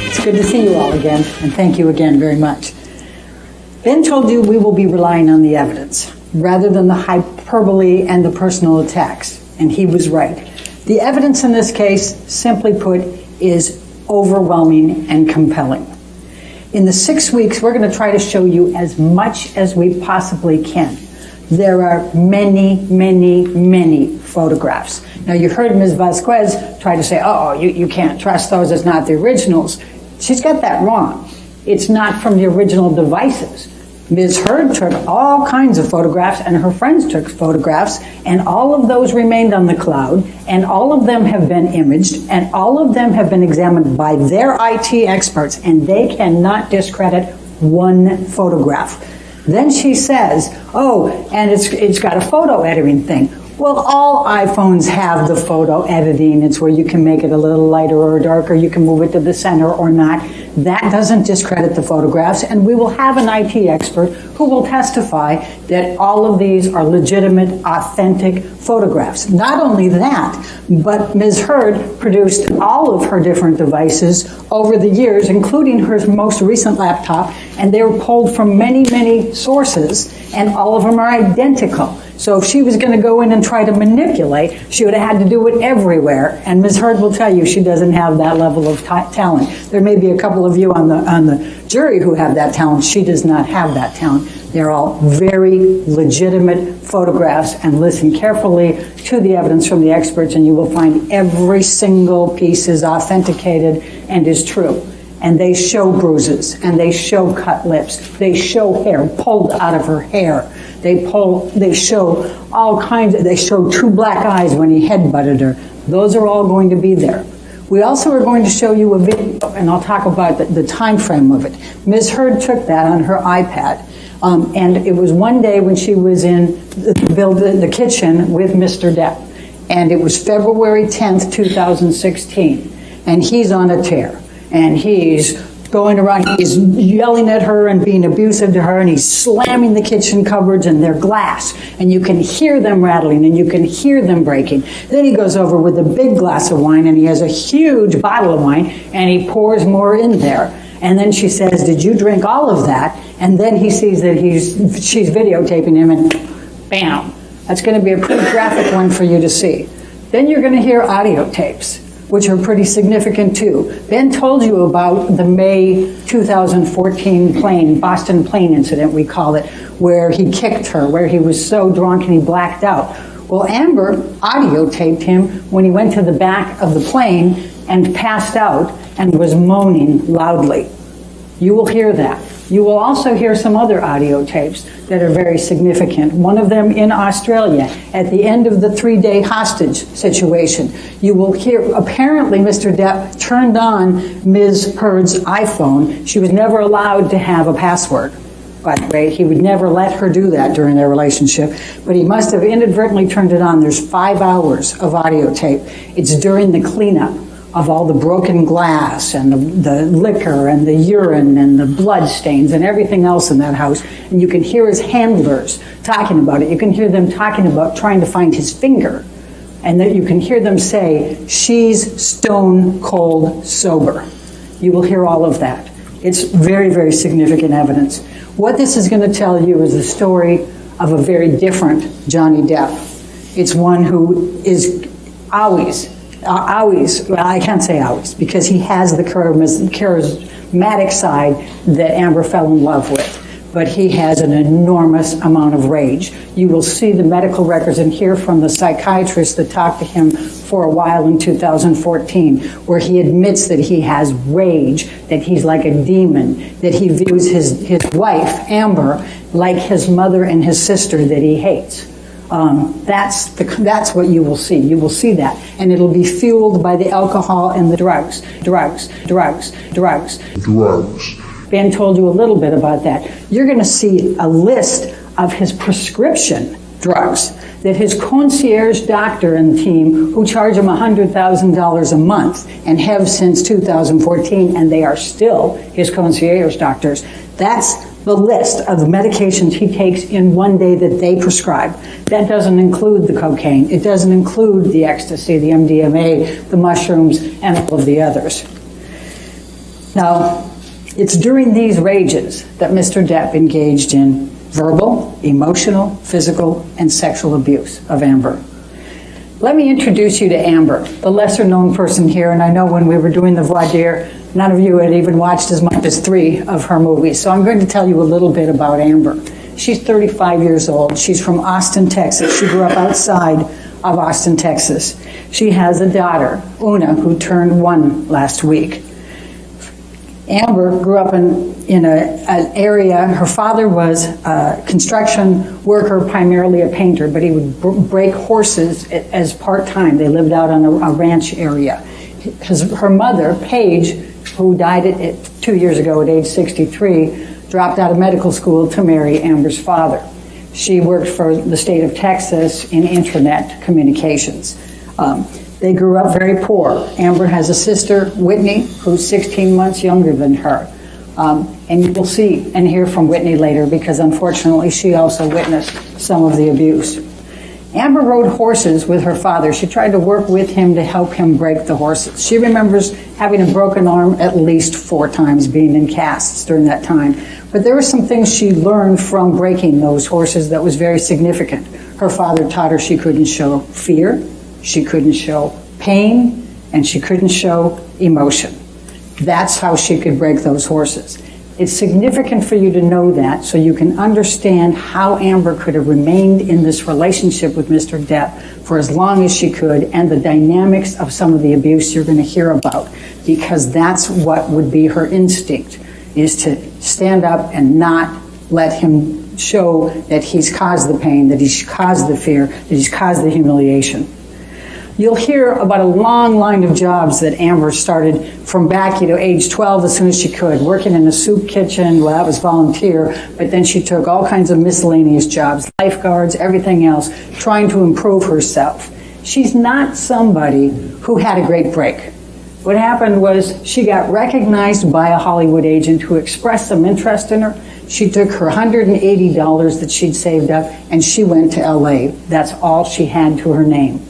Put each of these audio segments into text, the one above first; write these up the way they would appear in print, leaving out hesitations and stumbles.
It's good to see you all again, and thank you again very much. Ben told you we will be relying on the evidence rather than the hyperbole and the personal attacks, and he was right. The evidence in this case, simply put, is overwhelming and compelling. In the 6 weeks, we're going to try to show you as much as we possibly can. There are many, many, many photographs. Now, you heard Ms. Vasquez try to say, oh, you can't trust those, it's not the originals. She's got that wrong. It's not from the original devices. Ms. Heard took all kinds of photographs, and her friends took photographs, and all of those remained on the cloud, and all of them have been imaged, and all of them have been examined by their IT experts, and they cannot discredit one photograph. Then she says, oh, and it's got a photo editing thing. Well, all iPhones have the photo editing. It's where you can make it a little lighter or darker. You can move it to the center or not. That doesn't discredit the photographs, and we will have an IT expert who will testify that all of these are legitimate, authentic photographs. Not only that, but Ms. Heard produced all of her different devices over the years, including her most recent laptop, and they were pulled from many, many sources, and all of them are identical. So if she was going to go in and try to manipulate, she would have had to do it everywhere. And Ms. Heard will tell you she doesn't have that level of talent. There may be a couple of you on the jury who have that talent. She does not have that talent. They're all very legitimate photographs, and listen carefully to the evidence from the experts, and you will find every single piece is authenticated and is true. And they show bruises, and they show cut lips. They show hair pulled out of her hair. They show all kinds of, they show two black eyes when he headbutted her. Those are all going to be there. We also are going to show you a video, and I'll talk about the time frame of it. Ms. Heard took that on her iPad, and it was one day when she was in the kitchen with Mr. Depp, and it was February 10th, 2016, and he's on a tear, and he's going around, he's yelling at her and being abusive to her, and he's slamming the kitchen cupboards, and they're glass, and you can hear them rattling, and you can hear them breaking. Then he goes over with a big glass of wine, and he has a huge bottle of wine, and he pours more in there. And then she says, did you drink all of that? And then he sees that she's videotaping him, and bam. That's going to be a pretty graphic one for you to see. Then you're going to hear audio tapes, which are pretty significant too. Ben told you about the May 2014 Boston plane incident, we call it, where he kicked her, where he was so drunk and he blacked out. Well, Amber audio taped him when he went to the back of the plane and passed out and was moaning loudly. You will hear that. You will also hear some other audio tapes that are very significant. One of them in Australia, at the end of the 3-day hostage situation. You will hear, apparently Mr. Depp turned on Ms. Heard's iPhone. She was never allowed to have a password, by the way. He would never let her do that during their relationship, but he must have inadvertently turned it on. There's 5 hours of audio tape. It's during the cleanup of all the broken glass and the liquor and the urine and the blood stains and everything else in that house. And you can hear his handlers talking about it. You can hear them talking about trying to find his finger. And that you can hear them say, she's stone cold sober. You will hear all of that. It's very, very significant evidence. What this is going to tell you is the story of a very different Johnny Depp. It's one who is always, well, I can't say always, because he has the charismatic side that Amber fell in love with. But he has an enormous amount of rage. You will see the medical records and hear from the psychiatrist that talked to him for a while in 2014, where he admits that he has rage, that he's like a demon, that he views his wife, Amber, like his mother and his sister that he hates. That's what you will see. You will see that. And it'll be fueled by the alcohol and the drugs. Ben told you a little bit about that. You're going to see a list of his prescription drugs that his concierge doctor and team, who charge him $100,000 a month and have since 2014, and they are still his concierge doctors. That's the list of the medications he takes in one day that they prescribe. That doesn't include the cocaine. It doesn't include the ecstasy, the MDMA, the mushrooms, and all of the others. Now, it's during these rages that Mr. Depp engaged in verbal, emotional, physical, and sexual abuse of Amber. Let me introduce you to Amber, the lesser known person here, and I know when we were doing the voir dire, none of you had even watched as much as 3 of her movies, so I'm going to tell you a little bit about Amber. She's 35 years old. She's from Austin, Texas. She grew up outside of Austin, Texas. She has a daughter, Una, who turned 1 last week. Amber grew up in an area, her father was a construction worker, primarily a painter, but he would break horses as part-time. They lived out on a ranch area. Her mother, Paige, who died 2 years ago at age 63, dropped out of medical school to marry Amber's father. She worked for the state of Texas in intranet communications. They grew up very poor. Amber has a sister, Whitney, who's 16 months younger than her. And you will see and hear from Whitney later because unfortunately she also witnessed some of the abuse. Amber rode horses with her father. She tried to work with him to help him break the horses. She remembers having a broken arm at least 4 times, being in casts during that time. But there were some things she learned from breaking those horses that was very significant. Her father taught her she couldn't show fear, she couldn't show pain, and she couldn't show emotion. That's how she could break those horses. It's significant for you to know that so you can understand how Amber could have remained in this relationship with Mr. Depp for as long as she could and the dynamics of some of the abuse you're going to hear about, because that's what would be her instinct, is to stand up and not let him show that he's caused the pain, that he's caused the fear, that he's caused the humiliation. You'll hear about a long line of jobs that Amber started from back, age 12 as soon as she could, working in a soup kitchen. Well, that was volunteer, but then she took all kinds of miscellaneous jobs, lifeguards, everything else, trying to improve herself. She's not somebody who had a great break. What happened was she got recognized by a Hollywood agent who expressed some interest in her. She took her $180 that she'd saved up and she went to LA. That's all she had to her name.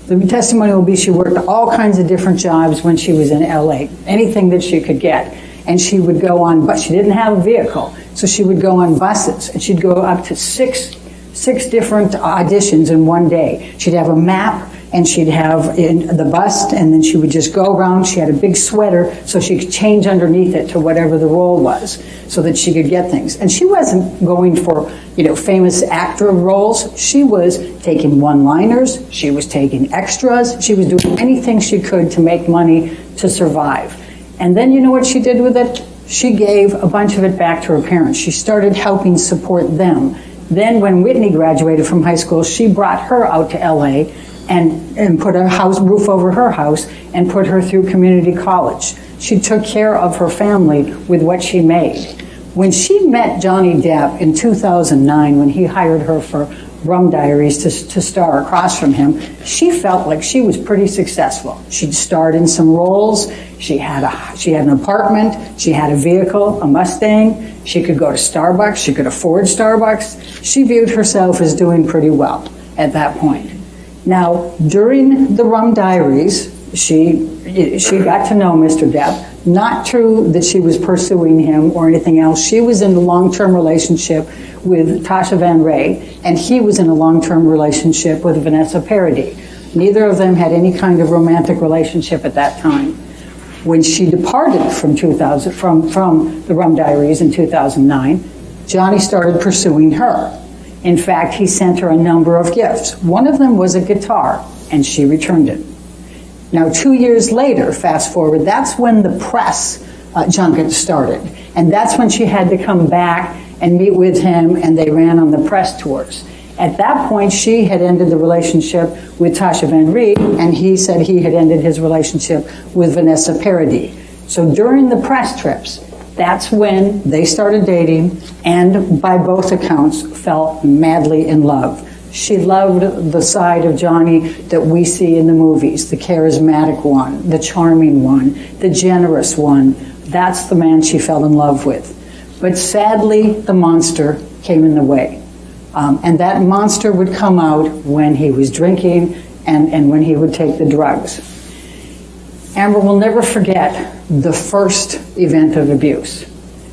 The testimony will be she worked all kinds of different jobs when she was in LA, anything that she could get. And she would go on, but she didn't have a vehicle, so she would go on buses, and she'd go up to six different auditions in one day. She'd have a map, and she'd have in the bus, and then she would just go around. She had a big sweater, so she could change underneath it to whatever the role was, so that she could get things. And she wasn't going for, famous actor roles. She was taking one-liners. She was taking extras. She was doing anything she could to make money to survive. And then you know what she did with it? She gave a bunch of it back to her parents. She started helping support them. Then when Whitney graduated from high school, she brought her out to LA and put a roof over her house and put her through community college. She took care of her family with what she made. When she met Johnny Depp in 2009, when he hired her for Rum Diaries to star across from him, she felt like she was pretty successful. She'd starred in some roles. She had an apartment. She had a vehicle, a Mustang. She could go to Starbucks. She could afford Starbucks. She viewed herself as doing pretty well at that point. Now, during the Rum Diaries, she got to know Mr. Depp. Not true that she was pursuing him or anything else. She was in a long-term relationship with Tasha Van Ray, and he was in a long-term relationship with Vanessa Paradis. Neither of them had any kind of romantic relationship at that time. When she departed from the Rum Diaries in 2009, Johnny started pursuing her. In fact, he sent her a number of gifts. One of them was a guitar, and she returned it. Now, 2 years later, fast forward, that's when the press junket started. And that's when she had to come back and meet with him, and they ran on the press tours. At that point, she had ended the relationship with Tasha Van Reed, and he said he had ended his relationship with Vanessa Paradis. So during the press trips, that's when they started dating, and by both accounts, fell madly in love. She loved the side of Johnny that we see in the movies, the charismatic one, the charming one, the generous one. That's the man she fell in love with. But sadly, the monster came in the way. And that monster would come out when he was drinking and when he would take the drugs. Amber will never forget the first event of abuse.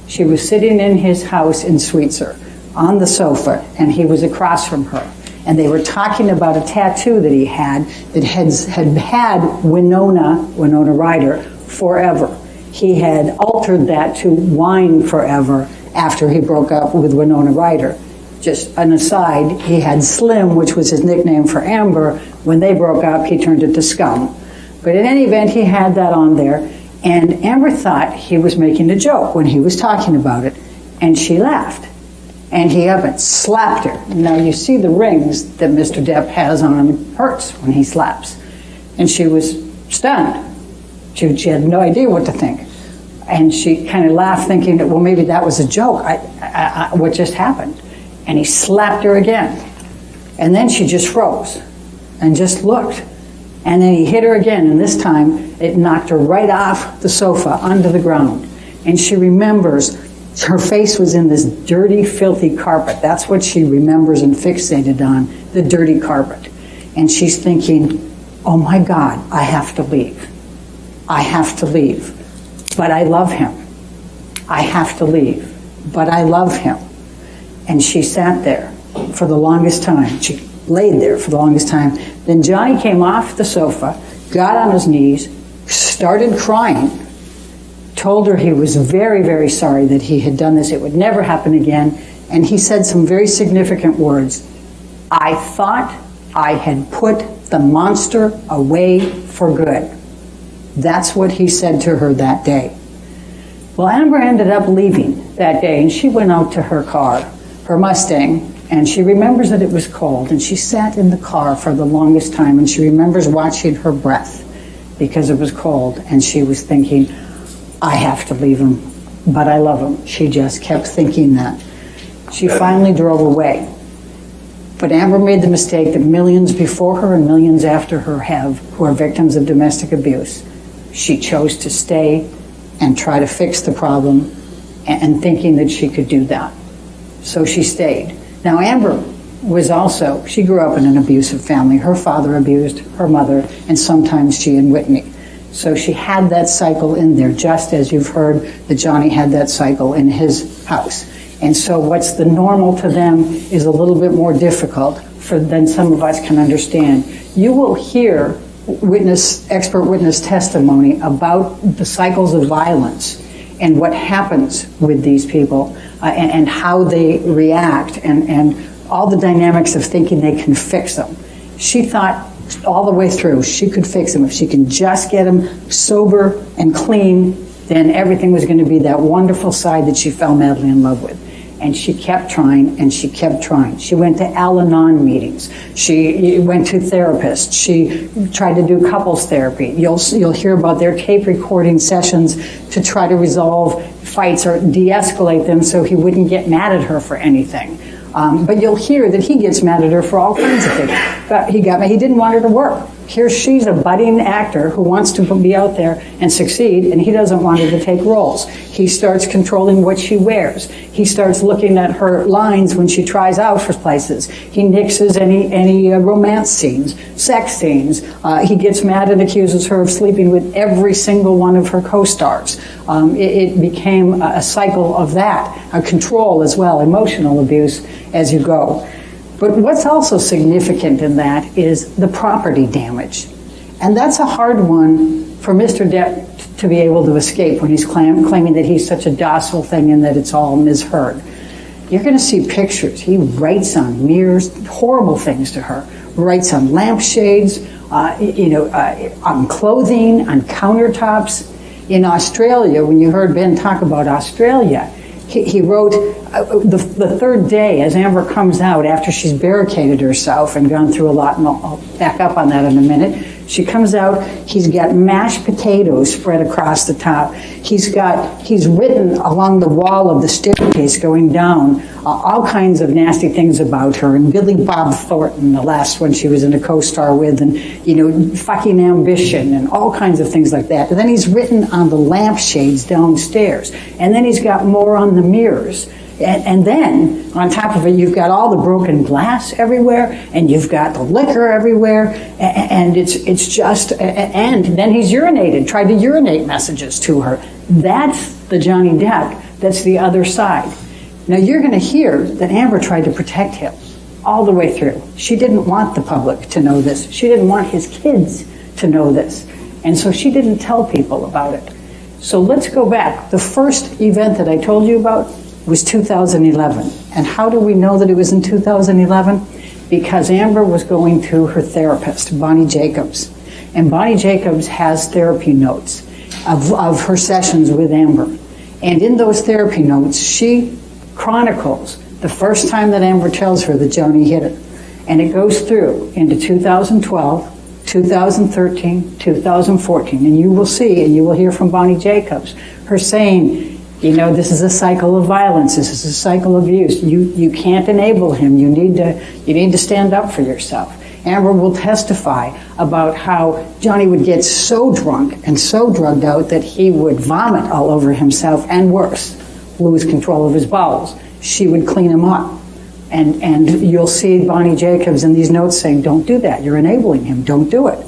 She was sitting in his house in Sweetser on the sofa, and he was across from her. And they were talking about a tattoo that he had that had Winona Ryder forever. He had altered that to Wine Forever after he broke up with Winona Ryder. Just an aside, he had Slim, which was his nickname for Amber. When they broke up, he turned it to Scum. But in any event, he had that on there, and Amber thought he was making a joke when he was talking about it, and she laughed. And he up and slapped her. Now you see the rings that Mr. Depp has on him hurts when he slaps. And she was stunned. She had no idea what to think. And she kind of laughed thinking that, well, maybe that was a joke. What just happened? And he slapped her again. And then she just froze and just looked. And then he hit her again, and this time it knocked her right off the sofa onto the ground. And she remembers her face was in this dirty, filthy carpet. That's what she remembers and fixated on, the dirty carpet. And she's thinking, oh my God, I have to leave. I have to leave. But I love him. I have to leave. But I love him. And she sat there for the longest time. She laid there for the longest time. Then Johnny came off the sofa, got on his knees, started crying, told her he was very, very sorry that he had done this. It would never happen again. And he said some very significant words. I thought I had put the monster away for good. That's what he said to her that day. Well, Amber ended up leaving that day, and she went out to her car, her Mustang, and she remembers that it was cold, and she sat in the car for the longest time, and she remembers watching her breath because it was cold, and she was thinking, I have to leave him, but I love him. She just kept thinking that. She finally drove away. But Amber made the mistake that millions before her and millions after her have, who are victims of domestic abuse. She chose to stay and try to fix the problem, and thinking that she could do that. So she stayed. Now Amber was also, she grew up in an abusive family. Her father abused her mother, and sometimes she and Whitney. So she had that cycle in there, just as you've heard that Johnny had that cycle in his house. And so what's the normal to them is a little bit more difficult than some of us can understand. You will hear expert witness testimony about the cycles of violence and what happens with these people and how they react and all the dynamics of thinking they can fix them. She thought all the way through she could fix them. If she can just get them sober and clean, then everything was going to be that wonderful side that she fell madly in love with. And she kept trying, and she kept trying. She went to Al-Anon meetings. She went to therapists. She tried to do couples therapy. You'll hear about their tape recording sessions to try to resolve fights or de-escalate them so he wouldn't get mad at her for anything. But you'll hear that he gets mad at her for all kinds of things. But he didn't want her to work. Here she's a budding actor who wants to be out there and succeed, and he doesn't want her to take roles. He starts controlling what she wears. He starts looking at her lines when she tries out for places. He nixes any romance scenes, sex scenes. He gets mad and accuses her of sleeping with every single one of her co-stars. It became a cycle of that, a control as well, emotional abuse as you go. But what's also significant in that is the property damage. And that's a hard one for Mr. Depp to be able to escape when he's claiming that he's such a docile thing and that it's all misheard. You're going to see pictures. He writes on mirrors, horrible things to her. Writes on lampshades, on clothing, on countertops. In Australia, when you heard Ben talk about Australia, he wrote the third day as Amber comes out after she's barricaded herself and gone through a lot, and I'll back up on that in a minute. She comes out, he's got mashed potatoes spread across the top. He's written along the wall of the staircase going down all kinds of nasty things about her, and Billy Bob Thornton, the last one she was in a co-star with, and fucking ambition and all kinds of things like that. And then he's written on the lampshades downstairs, and then he's got more on the mirrors. And then, on top of it, you've got all the broken glass everywhere, and you've got the liquor everywhere, and it's just, and then he's tried to urinate messages to her. That's the Johnny Depp, that's the other side. Now, you're going to hear that Amber tried to protect him all the way through. She didn't want the public to know this. She didn't want his kids to know this. And so she didn't tell people about it. So let's go back. The first event that I told you about was 2011. And how do we know that it was in 2011? Because Amber was going to her therapist, Bonnie Jacobs. And Bonnie Jacobs has therapy notes of her sessions with Amber. And in those therapy notes, she chronicles the first time that Amber tells her that Johnny hit her. And it goes through into 2012, 2013, 2014, and you will see, and you will hear from Bonnie Jacobs, her saying, you know, this is a cycle of violence, this is a cycle of abuse. You can't enable him. You need to stand up for yourself. Amber will testify about how Johnny would get so drunk and so drugged out that he would vomit all over himself, and worse, lose control of his bowels. She would clean him up. And you'll see Bonnie Jacobs in these notes saying, don't do that. You're enabling him. Don't do it.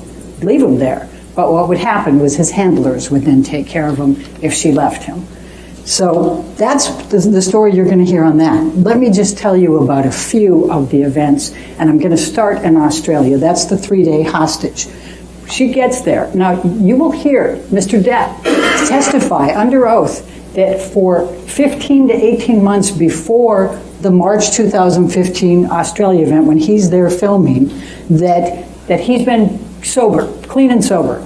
Leave him there. But what would happen was his handlers would then take care of him if she left him. So that's the story you're going to hear on that. Let me just tell you about a few of the events. And I'm going to start in Australia. That's the 3-day hostage. She gets there. Now, you will hear Mr. Depp testify under oath that for 15 to 18 months before the March 2015 Australia event, when he's there filming, that he's been sober, clean and sober.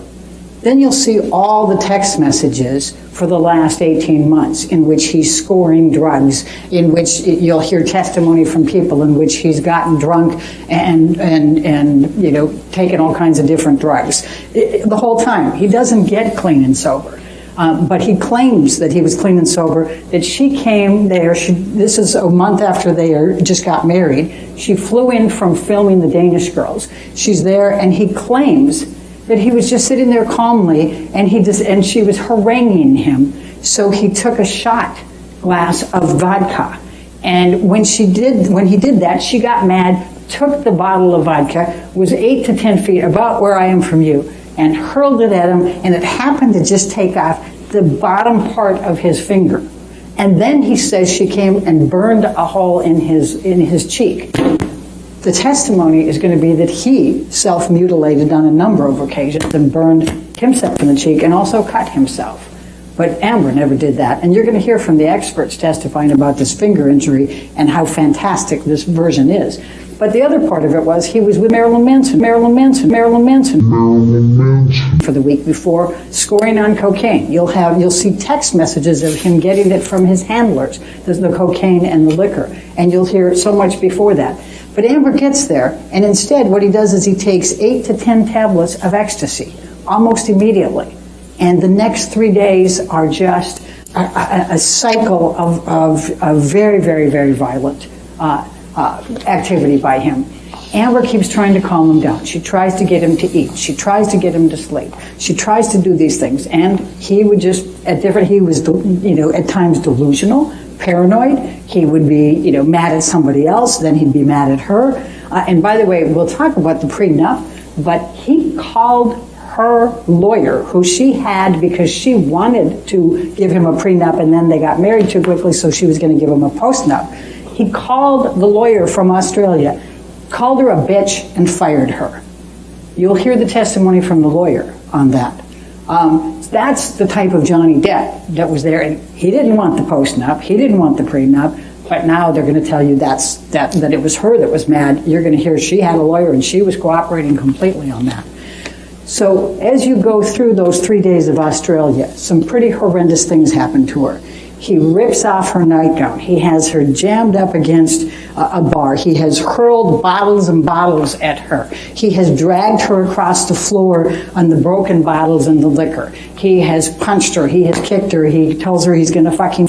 Then you'll see all the text messages for the last 18 months in which he's scoring drugs, in which you'll hear testimony from people in which he's gotten drunk and you know, taken all kinds of different drugs. The whole time, he doesn't get clean and sober. But he claims that he was clean and sober, that she came there, this is a month after they just got married. She flew in from filming the Danish Girls. She's there, and he claims that he was just sitting there calmly, and she was haranguing him. So he took a shot glass of vodka. And when he did that, she got mad, took the bottle of vodka, was 8 to 10 feet, about where I am from you, and hurled it at him, and it happened to just take off the bottom part of his finger. And then he says she came and burned a hole in his cheek. The testimony is going to be that he self-mutilated on a number of occasions and burned himself in the cheek and also cut himself. But Amber never did that. And you're going to hear from the experts testifying about this finger injury and how fantastic this version is. But the other part of it was he was with Marilyn Manson for the week before, scoring on cocaine. You'll see text messages of him getting it from his handlers, the cocaine and the liquor, and you'll hear so much before that. But Amber gets there, and instead what he does is he takes 8 to 10 tablets of ecstasy almost immediately. And the next 3 days are just a cycle of very, very, very violent activity by him. Amber keeps trying to calm him down. She tries to get him to eat. She tries to get him to sleep. She tries to do these things, and he would just he was at times delusional, paranoid. He would be mad at somebody else, then he'd be mad at her. And by the way, we'll talk about the prenup, but he called her lawyer, who she had because she wanted to give him a prenup, and then they got married too quickly, so she was going to give him a postnup. He called the lawyer from Australia, called her a bitch, and fired her. You'll hear the testimony from the lawyer on that. That's the type of Johnny Depp that was there. And he didn't want the postnup, he didn't want the prenup, but now they're going to tell you that it was her that was mad. You're going to hear she had a lawyer and she was cooperating completely on that. So as you go through those 3 days of Australia, some pretty horrendous things happen to her. He rips off her nightgown. He has her jammed up against a bar. He has hurled bottles and bottles at her. He has dragged her across the floor on the broken bottles and the liquor. He has punched her. He has kicked her. He tells her he's going to fucking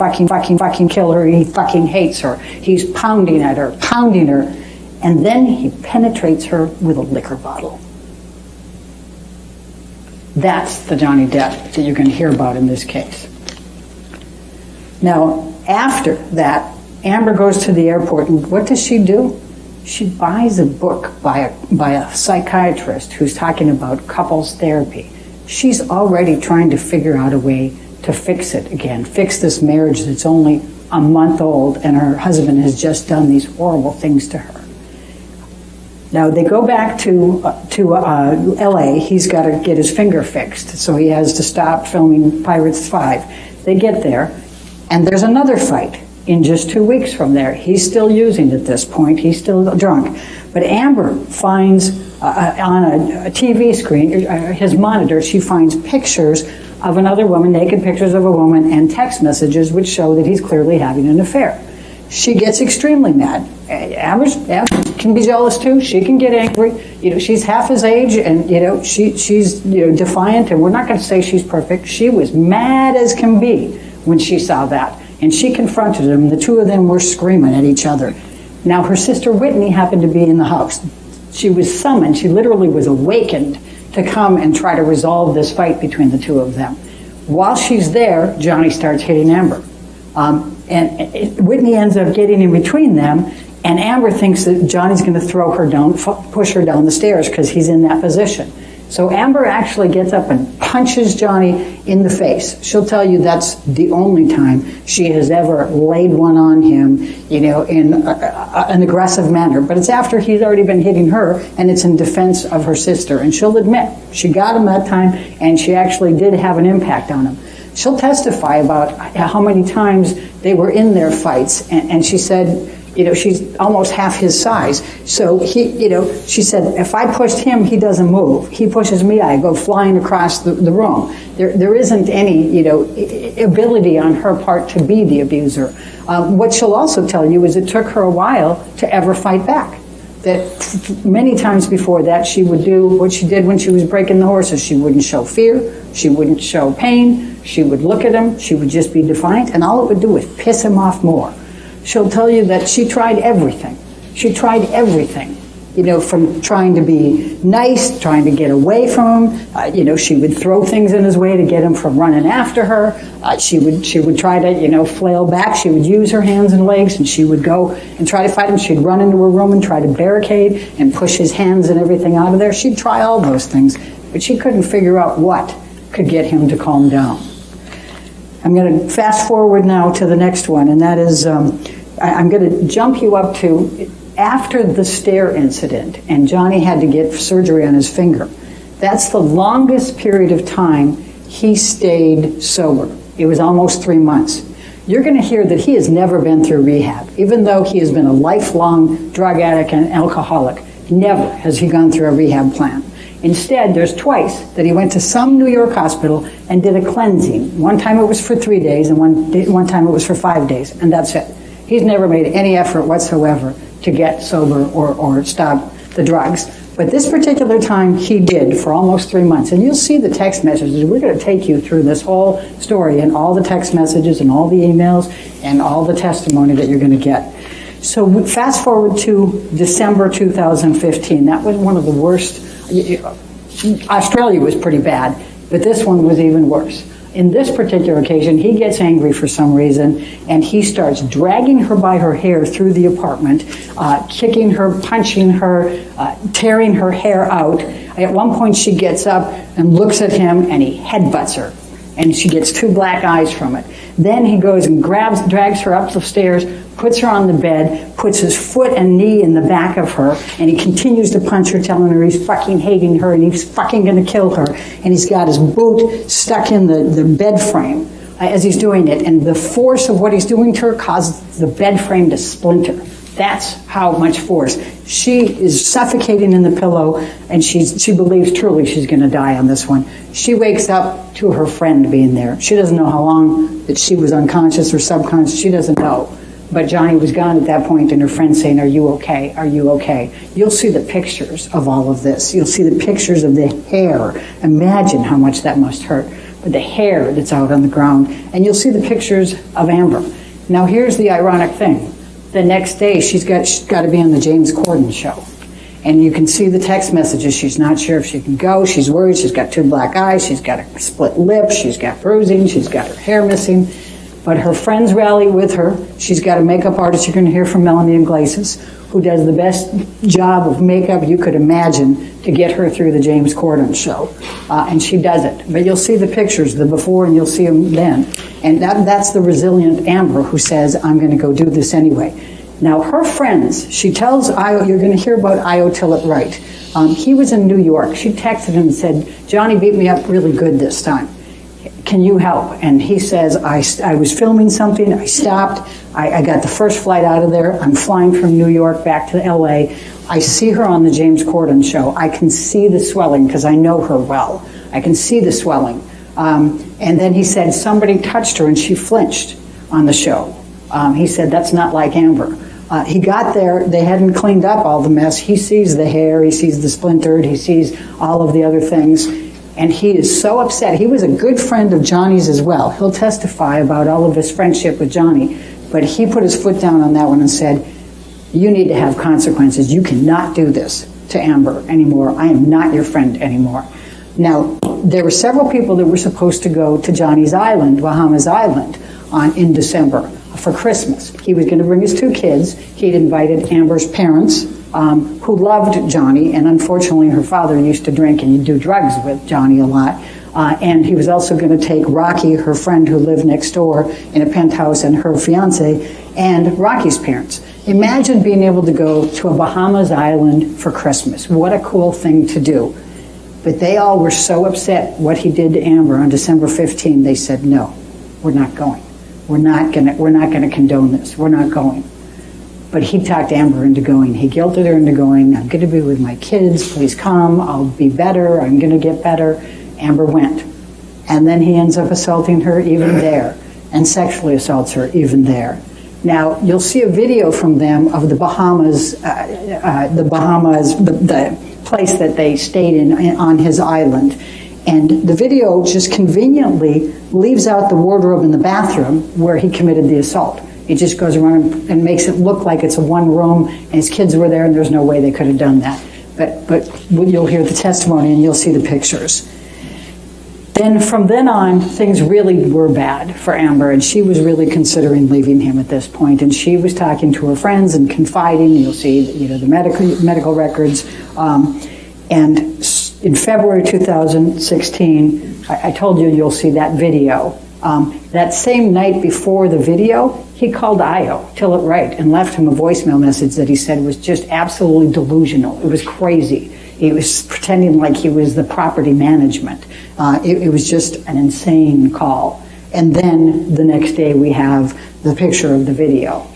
kill her. He fucking hates her. He's pounding at her, pounding her. And then he penetrates her with a liquor bottle. That's the Johnny Depp that you're going to hear about in this case. Now, after that, Amber goes to the airport, and what does she do? She buys a book by a psychiatrist who's talking about couples therapy. She's already trying to figure out a way to fix it again, fix this marriage that's only a month old, and her husband has just done these horrible things to her. Now they go back to LA. He's got to get his finger fixed, so he has to stop filming Pirates 5. They get there, and there's another fight in just 2 weeks from there. He's still using at this point. He's still drunk. But Amber finds on a TV screen, his monitor, she finds pictures of another woman, naked pictures of a woman, and text messages which show that he's clearly having an affair. She gets extremely mad. Amber can be jealous too. She can get angry. She's half his age, and she's defiant. And we're not going to say she's perfect. She was mad as can be when she saw that, and she confronted him. The two of them were screaming at each other. Now her sister Whitney happened to be in the house. She was summoned. She literally was awakened to come and try to resolve this fight between the two of them. While she's there, Johnny starts hitting Amber. And Whitney ends up getting in between them, and Amber thinks that Johnny's going to throw her down, push her down the stairs because he's in that position. So Amber actually gets up and punches Johnny in the face. She'll tell you that's the only time she has ever laid one on him, in an aggressive manner. But it's after he's already been hitting her, and it's in defense of her sister. And she'll admit she got him that time, and she actually did have an impact on him. She'll testify about how many times they were in their fights, and she said, she's almost half his size. So she said, if I pushed him, he doesn't move. He pushes me, I go flying across the room. There isn't any, ability on her part to be the abuser. What she'll also tell you is it took her a while to ever fight back. That many times before that, she would do what she did when she was breaking the horses. She wouldn't show fear. She wouldn't show pain. She would look at him. She would just be defiant, and all it would do was piss him off more. She'll tell you that she tried everything. She tried everything, from trying to be nice, trying to get away from him. She would throw things in his way to get him from running after her. She would try to, flail back. She would use her hands and legs, and she would go and try to fight him. She'd run into her room and try to barricade and push his hands and everything out of there. She'd try all those things, but she couldn't figure out what could get him to calm down. I'm going to fast forward now to the next one, and that is, I'm going to jump you up to after the stair incident, and Johnny had to get surgery on his finger. That's the longest period of time he stayed sober. It was almost 3 months. You're going to hear that he has never been through rehab, even though he has been a lifelong drug addict and alcoholic. Never has he gone through a rehab plan. Instead, there's twice that he went to some New York hospital and did a cleansing. One time it was for 3 days, and one time it was for 5 days, and that's it. He's never made any effort whatsoever to get sober or stop the drugs. But this particular time he did for almost 3 months. And you'll see the text messages. We're going to take you through this whole story and all the text messages and all the emails and all the testimony that you're going to get. So fast forward to December 2015. That was one of the worst. Australia was pretty bad, but this one was even worse. In this particular occasion, he gets angry for some reason, and he starts dragging her by her hair through the apartment, kicking her, punching her, tearing her hair out. At one point, she gets up and looks at him, and he headbutts her, and she gets 2 black eyes from it. Then he goes and drags her up the stairs, puts her on the bed, puts his foot and knee in the back of her, and he continues to punch her, telling her he's fucking hating her and he's fucking going to kill her. And he's got his boot stuck in the bed frame as he's doing it. And the force of what he's doing to her causes the bed frame to splinter. That's how much force. She is suffocating in the pillow, and she believes truly she's going to die on this one. She wakes up to her friend being there. She doesn't know how long that she was unconscious or subconscious. She doesn't know. But Johnny was gone at that point, and her friend saying, "Are you okay? Are you okay?" You'll see the pictures of all of this. You'll see the pictures of the hair. Imagine how much that must hurt. But the hair that's out on the ground. And you'll see the pictures of Amber. Now here's the ironic thing. The next day, she's got to be on the James Corden show. And you can see the text messages. She's not sure if she can go. She's worried. She's got 2 black eyes. She's got a split lip. She's got bruising. She's got her hair missing. But her friends rally with her. She's got a makeup artist, you're going to hear from Melanie Iglesias, who does the best job of makeup you could imagine to get her through the James Corden show. And she does it. But you'll see the pictures, the before, and you'll see them then. And that's the resilient Amber who says, I'm going to go do this anyway. Now, her friends, she tells Io, you're going to hear about Io Tillett Wright. He was in New York. She texted him and said, Johnny beat me up really good this time. Can you help? And he says, I was filming something, I stopped, I got the first flight out of there, I'm flying from New York back to LA, I see her on the James Corden show, I can see the swelling because I know her well, I can see the swelling. And then he said somebody touched her and she flinched on the show. He said, that's not like Amber. He got there, they hadn't cleaned up all the mess, he sees the hair, he sees the splintered, he sees all of the other things. And he is so upset. He was a good friend of Johnny's as well. He'll testify about all of his friendship with Johnny. But he put his foot down on that one and said, you need to have consequences. You cannot do this to Amber anymore. I am not your friend anymore. Now, there were several people that were supposed to go to Johnny's island, Bahamas Island, in December for Christmas. He was going to bring his 2 kids. He'd invited Amber's parents, who loved Johnny, and unfortunately her father used to drink and do drugs with Johnny a lot. And he was also going to take Rocky, her friend who lived next door in a penthouse, and her fiance, and Rocky's parents. Imagine being able to go to a Bahamas island for Christmas. What a cool thing to do. But they all were so upset what he did to Amber on December 15, they said, no, we're not going. We're not gonna condone this. We're not going. But he talked Amber into going. He guilted her into going. I'm going to be with my kids. Please come. I'll be better. I'm going to get better. Amber went. And then he ends up assaulting her even there and sexually assaults her even there. Now, you'll see a video from them of the Bahamas, the place that they stayed in on his island. And the video just conveniently leaves out the wardrobe in the bathroom where he committed the assault. He just goes around and makes it look like it's a one room and his kids were there and there's no way they could have done that. But you'll hear the testimony and you'll see the pictures. Then from then on, things really were bad for Amber, and she was really considering leaving him at this point. And she was talking to her friends and confiding. You'll see, the medical records. And in February 2016, I told you you'll see that video. That same night before the video, he called Io Tillett Wright and left him a voicemail message that he said was just absolutely delusional. It was crazy. He was pretending like he was the property management. It was just an insane call. And then the next day we have the picture of the video.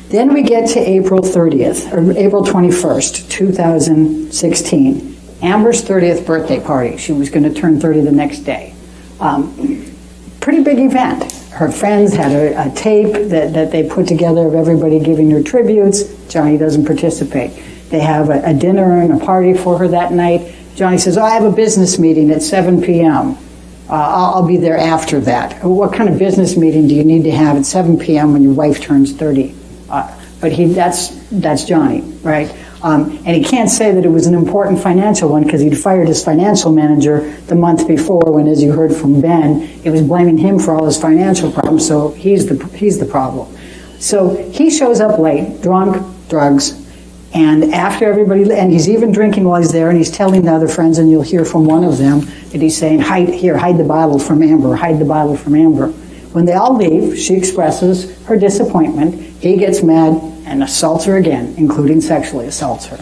Then we get to April 30th, or April 21st, 2016. Amber's 30th birthday party. She was going to turn 30 the next day. Pretty big event. Her friends had a tape that they put together of everybody giving her tributes. Johnny doesn't participate. They have a dinner and a party for her that night. Johnny says, I have a business meeting at 7 p.m. I'll be there after that. What kind of business meeting do you need to have at 7 p.m. when your wife turns 30? But that's Johnny, right? And he can't say that it was an important financial one because he'd fired his financial manager the month before when, as you heard from Ben, it was blaming him for all his financial problems, so he's the problem. So he shows up late, drunk, drugs, and after everybody, and he's even drinking while he's there, and he's telling the other friends, and you'll hear from one of them, that he's saying, hide the bottle from Amber, hide the bottle from Amber. When they all leave, she expresses her disappointment. He gets mad and assaults her again, including sexually assaults her.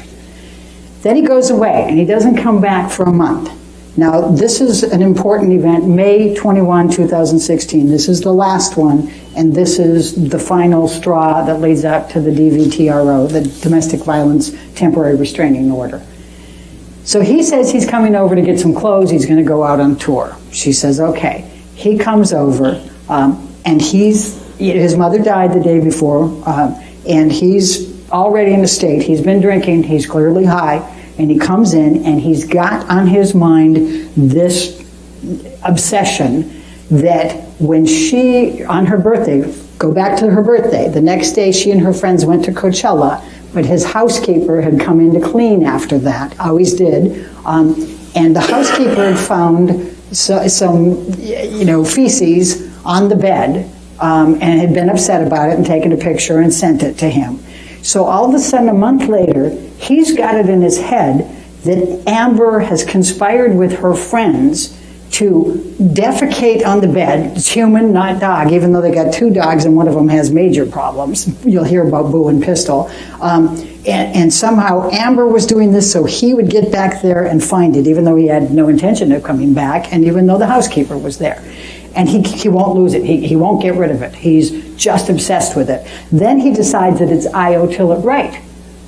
Then he goes away, and he doesn't come back for a month. Now, this is an important event, May 21, 2016. This is the last one, and this is the final straw that leads up to the DVTRO, the Domestic Violence Temporary Restraining Order. So he says he's coming over to get some clothes. He's going to go out on tour. She says, okay. He comes over, and his mother died the day before, and he's already in a state. He's been drinking. He's clearly high. And he comes in, and he's got on his mind this obsession that when she, on her birthday, go back to her birthday, the next day she and her friends went to Coachella, but his housekeeper had come in to clean after that, always did, and the housekeeper had found some feces on the bed, and had been upset about it and taken a picture and sent it to him. So all of a sudden, a month later, he's got it in his head that Amber has conspired with her friends to defecate on the bed. It's human, not dog, even though they got 2 dogs and one of them has major problems. You'll hear about Boo and Pistol. And somehow Amber was doing this so he would get back there and find it, even though he had no intention of coming back, and even though the housekeeper was there. And he won't lose it. He won't get rid of it. He's just obsessed with it. Then he decides that it's Io Tillett-Wright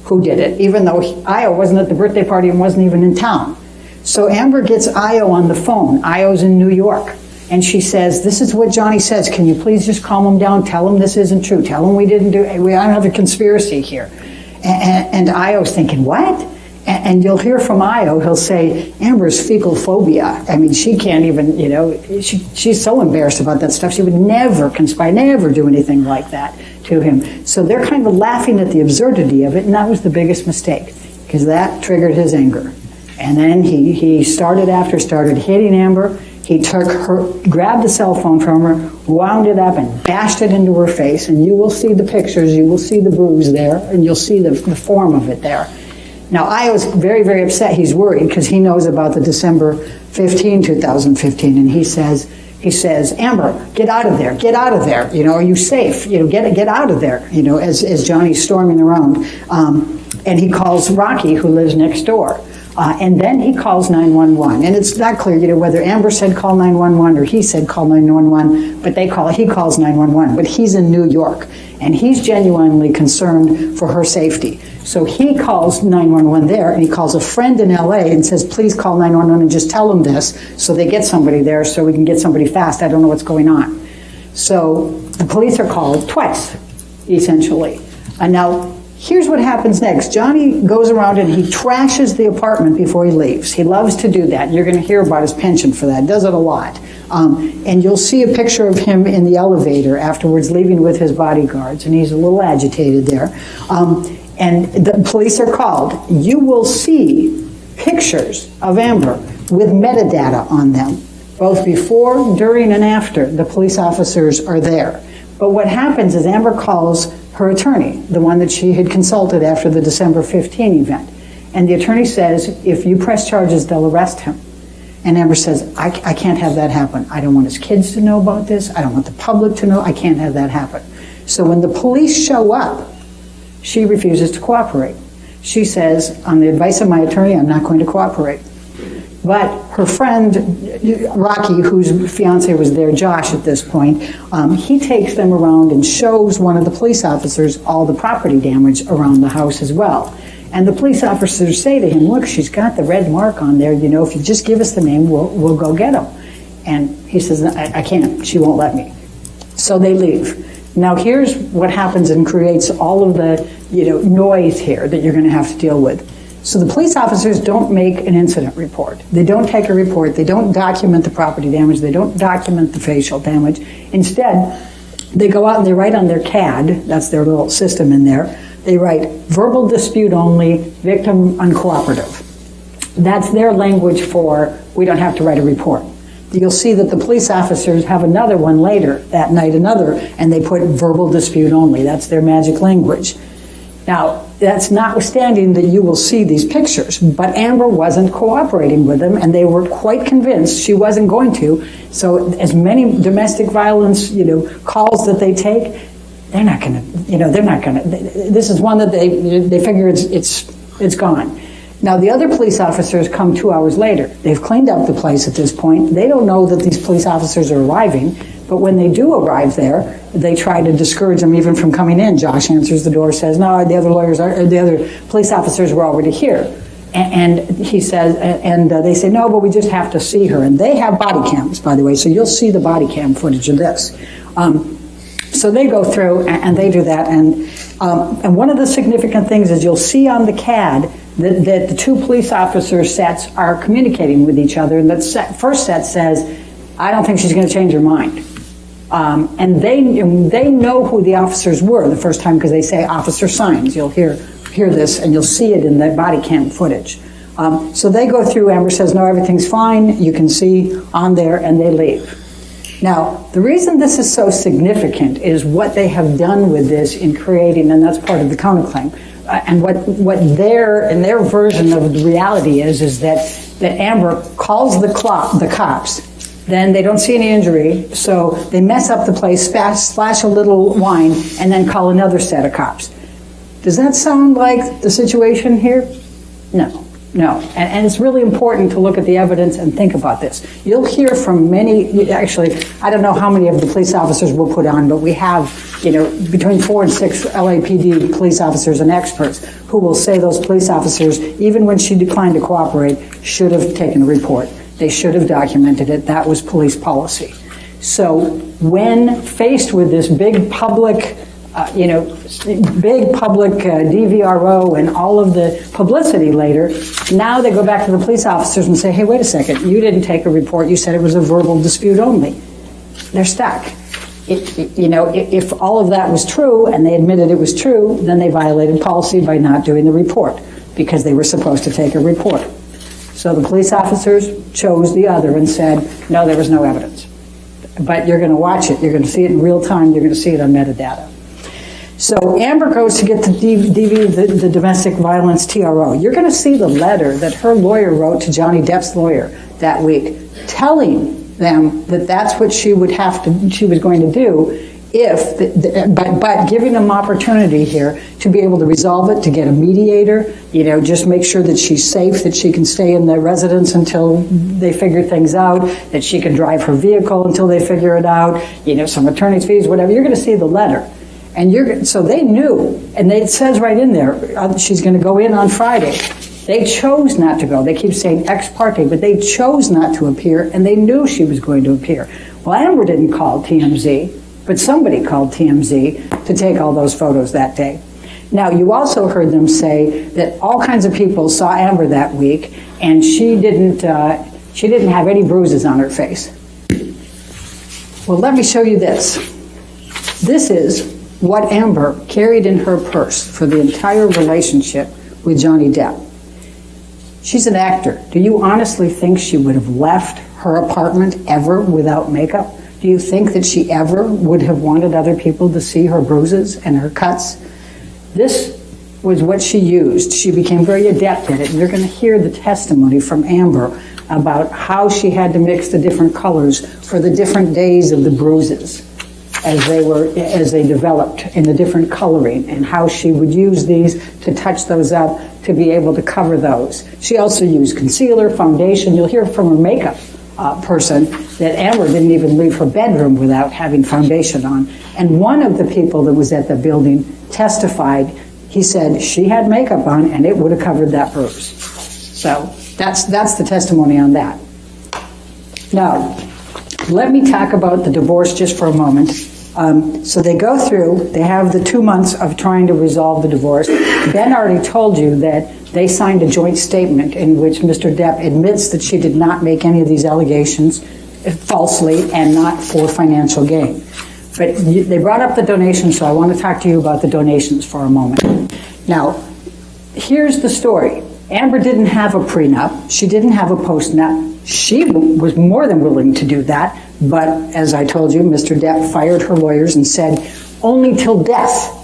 who did it, even though Io wasn't at the birthday party and wasn't even in town. So Amber gets Io on the phone. Io's in New York. And she says, this is what Johnny says. Can you please just calm him down? Tell him this isn't true. Tell him we don't have a conspiracy here. And Io's thinking, what? And you'll hear from Io, he'll say, Amber's fecal phobia. I mean, she can't even, she's so embarrassed about that stuff. She would never conspire, never do anything like that to him. So they're kind of laughing at the absurdity of it, and that was the biggest mistake, because that triggered his anger. And then he started hitting Amber. He grabbed the cell phone from her, wound it up, and bashed it into her face. And you will see the pictures, you will see the bruise there, and you'll see the form of it there. Now, I was very, very upset. He's worried because he knows about the December 15, 2015, and he says, Amber, get out of there, get out of there. Are you safe? Get out of there. As Johnny's storming around, and he calls Rocky, who lives next door. And then he calls 911. And it's not clear, whether Amber said call 911 or he said call 911, but he calls 911. But he's in New York, and he's genuinely concerned for her safety. So he calls 911 there, and he calls a friend in LA and says, please call 911 and just tell them this, so they get somebody there so we can get somebody fast. I don't know what's going on. So the police are called twice, essentially. And now, here's what happens next. Johnny goes around and he trashes the apartment before he leaves. He loves to do that. You're going to hear about his penchant for that. Does it a lot. And you'll see a picture of him in the elevator afterwards, leaving with his bodyguards, and he's a little agitated there. And the police are called. You will see pictures of Amber with metadata on them, both before, during, and after the police officers are there. But what happens is Amber calls her attorney, the one that she had consulted after the December 15 event. And the attorney says, if you press charges, they'll arrest him. And Amber says, I can't have that happen. I don't want his kids to know about this. I don't want the public to know. I can't have that happen. So when the police show up, she refuses to cooperate. She says, on the advice of my attorney, I'm not going to cooperate. But her friend, Rocky, whose fiance was there, Josh, at this point, he takes them around and shows one of the police officers all the property damage around the house as well. And the police officers say to him, look, she's got the red mark on there. If you just give us the name, we'll go get him. And he says, I can't. She won't let me. So they leave. Now here's what happens and creates all of the noise here that you're going to have to deal with. So the police officers don't make an incident report. They don't take a report. They don't document the property damage. They don't document the facial damage. Instead, they go out and they write on their CAD, that's their little system in there, they write verbal dispute only, victim uncooperative. That's their language for we don't have to write a report. You'll see that the police officers have another one later that night, and they put verbal dispute only. That's their magic language. Now, that's notwithstanding that you will see these pictures, but Amber wasn't cooperating with them, and they were quite convinced she wasn't going to. So as many domestic violence, calls that they take, they're not going to, this is one that they figure it's gone. Now, the other police officers come 2 hours later. They've cleaned up the place at this point. They don't know that these police officers are arriving, but when they do arrive there, they try to discourage them even from coming in. Josh answers the door, says, no, the other police officers were already here. And he says, and they say, no, but we just have to see her. And they have body cams, by the way, so you'll see the body cam footage of this. So they go through and they do that. And one of the significant things is you'll see on the CAD that the 2 police officer sets are communicating with each other. And that first set says, I don't think she's going to change her mind. And they know who the officers were the first time because they say officer signs. You'll hear this and you'll see it in the body cam footage. So they go through, Amber says, no, everything's fine. You can see on there, and they leave. Now, the reason this is so significant is what they have done with this in creating, and that's part of the counterclaim, and what their version of the reality is that Amber calls the cops, then they don't see any injury, so they mess up the place, splash a little wine, and then call another set of cops. Does that sound like the situation here? No. No, and it's really important to look at the evidence and think about this. You'll hear from many, actually, I don't know how many of the police officers we'll put on, but we have, between 4 and 6 LAPD police officers and experts who will say those police officers, even when she declined to cooperate, should have taken a report. They should have documented it. That was police policy. So when faced with this big public DVRO and all of the publicity later, now they go back to the police officers and say, hey, wait a second, you didn't take a report, you said it was a verbal dispute only. They're stuck. If all of that was true and they admitted it was true, then they violated policy by not doing the report because they were supposed to take a report. So the police officers chose the other and said, no, there was no evidence. But you're going to watch it, you're going to see it in real time, you're going to see it on metadata. So Amber goes to get the domestic violence TRO. You're going to see the letter that her lawyer wrote to Johnny Depp's lawyer that week, telling them that that's what she was going to do but giving them opportunity here to be able to resolve it, to get a mediator, just make sure that she's safe, that she can stay in the residence until they figure things out, that she can drive her vehicle until they figure it out, some attorney's fees, whatever. You're going to see the letter. And so they knew, and it says right in there, she's going to go in on Friday. They chose not to go. They keep saying ex parte, but they chose not to appear, and they knew she was going to appear. Well, Amber didn't call TMZ, but somebody called TMZ to take all those photos that day. Now, you also heard them say that all kinds of people saw Amber that week, and she didn't have any bruises on her face. Well, let me show you this. This is what Amber carried in her purse for the entire relationship with Johnny Depp. She's an actor. Do you honestly think she would have left her apartment ever without makeup? Do you think that she ever would have wanted other people to see her bruises and her cuts? This was what she used. She became very adept at it. And you're going to hear the testimony from Amber about how she had to mix the different colors for the different days of the bruises as they developed in the different coloring, and how she would use these to touch those up to be able to cover those. She also used concealer, foundation. You'll hear from her makeup person that Amber didn't even leave her bedroom without having foundation on. And one of the people that was at the building testified, he said she had makeup on and it would have covered that bruise. So that's the testimony on that. Now, let me talk about the divorce just for a moment. So they go through, they have the 2 months of trying to resolve the divorce. Ben already told you that they signed a joint statement in which Mr. Depp admits that she did not make any of these allegations falsely and not for financial gain. But they brought up the donations, so I want to talk to you about the donations for a moment. Now, here's the story. Amber didn't have a prenup. She didn't have a postnup. She was more than willing to do that, but as I told you, Mr. Depp fired her lawyers and said, only till death.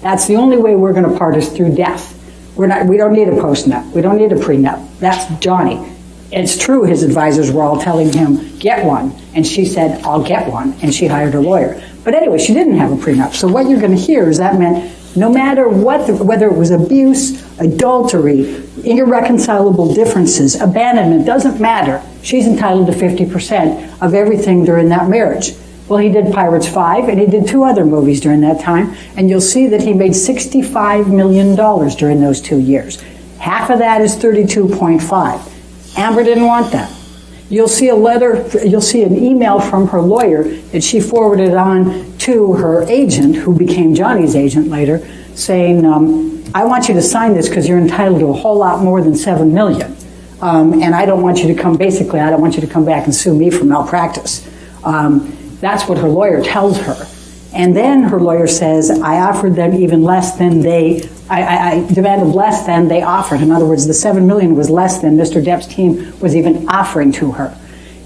That's the only way we're going to part is through death. We don't need a postnup. We don't need a prenup. That's Johnny. It's true his advisors were all telling him, get one. And she said, I'll get one. And she hired a lawyer. But anyway, she didn't have a prenup. So what you're going to hear is that meant no matter what, whether it was abuse, adultery, irreconcilable differences, abandonment, doesn't matter. She's entitled to 50% of everything during that marriage. Well, he did Pirates 5, and he did 2 other movies during that time, and you'll see that he made $65 million during those 2 years. Half of that is 32.5. Amber didn't want that. You'll see a letter, you'll see an email from her lawyer that she forwarded on to her agent, who became Johnny's agent later, saying, I want you to sign this because you're entitled to a whole lot more than $7 million. And I don't want you to come back and sue me for malpractice. That's what her lawyer tells her. And then her lawyer says, I offered them even less than I demanded less than they offered. In other words, the $7 million was less than Mr. Depp's team was even offering to her.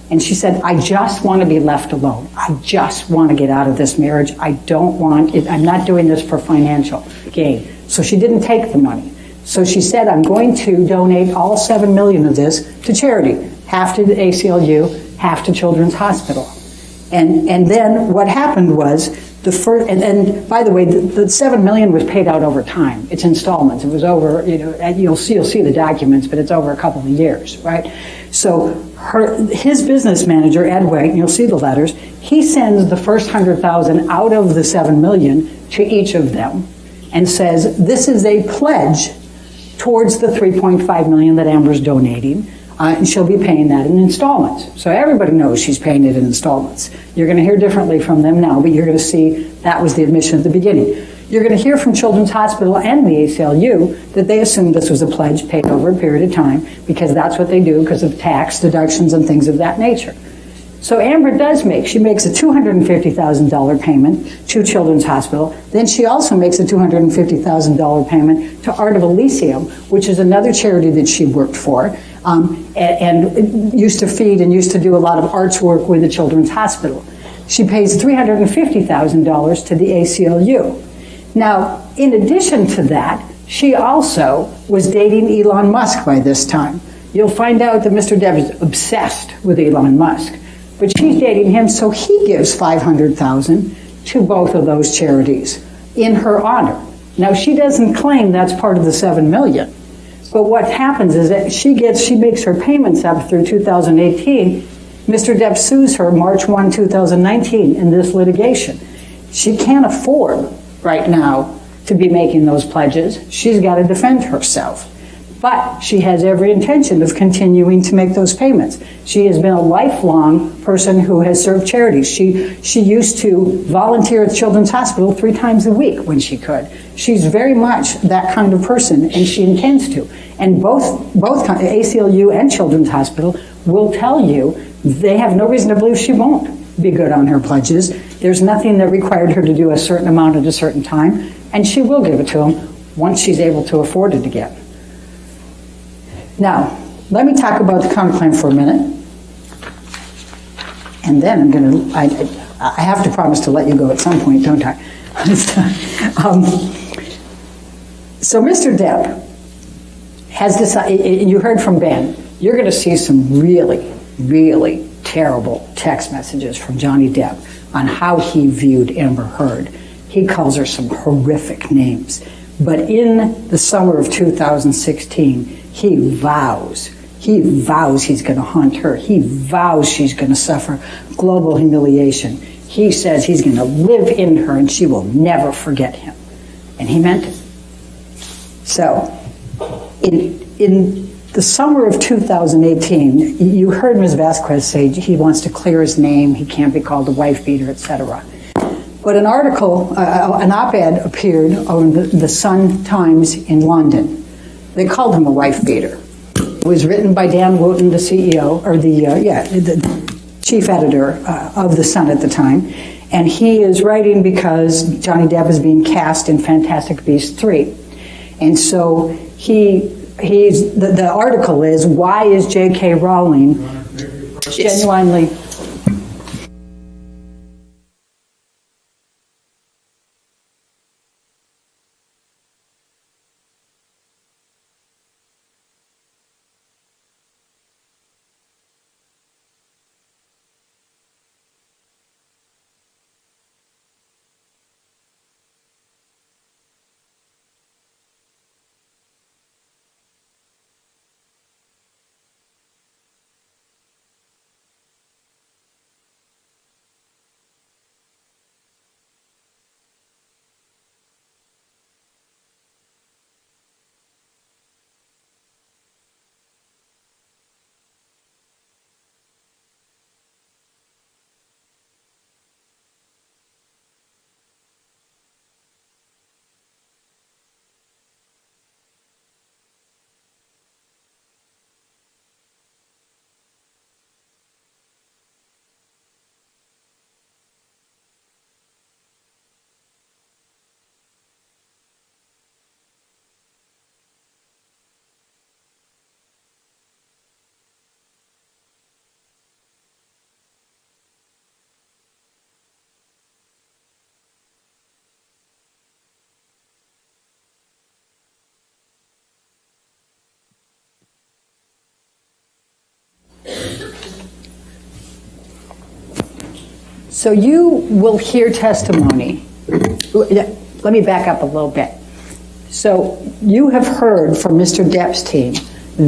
And she said, I just want to be left alone. I just want to get out of this marriage. I don't want it. I'm not doing this for financial gain. So she didn't take the money. So she said, I'm going to donate all $7 million of this to charity, half to the ACLU, half to Children's Hospital. And then what happened was the first, and by the way, the $7 million was paid out over time. It's installments. It was over, you'll see the documents, but it's over a couple of years, right? So his business manager, Ed White, and you'll see the letters, he sends the first $100,000 out of the $7 million to each of them and says, this is a pledge towards the $3.5 million that Amber's donating. And she'll be paying that in installments. So everybody knows she's paying it in installments. You're going to hear differently from them now, but you're going to see that was the admission at the beginning. You're going to hear from Children's Hospital and the ACLU that they assumed this was a pledge paid over a period of time because that's what they do because of tax deductions and things of that nature. So Amber she makes a $250,000 payment to Children's Hospital. Then she also makes a $250,000 payment to Art of Elysium, which is another charity that she worked for. And used to feed and used to do a lot of arts work with the Children's Hospital. She pays $350,000 to the ACLU. Now, in addition to that, she also was dating Elon Musk by this time. You'll find out that Mr. Depp is obsessed with Elon Musk, but she's dating him, so he gives $500,000 to both of those charities in her honor. Now, she doesn't claim that's part of the $7 million. But what happens is that she makes her payments up through 2018. Mr. Depp sues her March 1, 2019 in this litigation. She can't afford right now to be making those pledges. She's got to defend herself. But she has every intention of continuing to make those payments. She has been a lifelong person who has served charities. She used to volunteer at Children's Hospital 3 times a week when she could. She's very much that kind of person, and she intends to. And both ACLU and Children's Hospital will tell you they have no reason to believe she won't be good on her pledges. There's nothing that required her to do a certain amount at a certain time, and she will give it to them once she's able to afford it again. Now, let me talk about the counterclaim for a minute. And then I have to promise to let you go at some point, don't I? So Mr. Depp has decided, and you heard from Ben, you're going to see some really, really terrible text messages from Johnny Depp on how he viewed Amber Heard. He calls her some horrific names. But in the summer of 2016, he vows he's going to hunt her. He vows she's going to suffer global humiliation. He says he's going to live in her and she will never forget him. And he meant it. So, in the summer of 2018, you heard Ms. VASQWEZ say he wants to clear his name, he can't be called a wife beater, etc. But an article, an op-ed appeared on the Sun Times in London. They called him a wife beater. It was written by Dan Wooten, the CEO, or the chief editor of the Sun at the time. And he is writing because Johnny Depp is being cast in Fantastic Beasts 3. And so the article is, why is J.K. Rowling genuinely... So you will hear testimony. Let me back up a little bit. So you have heard from Mr. Depp's team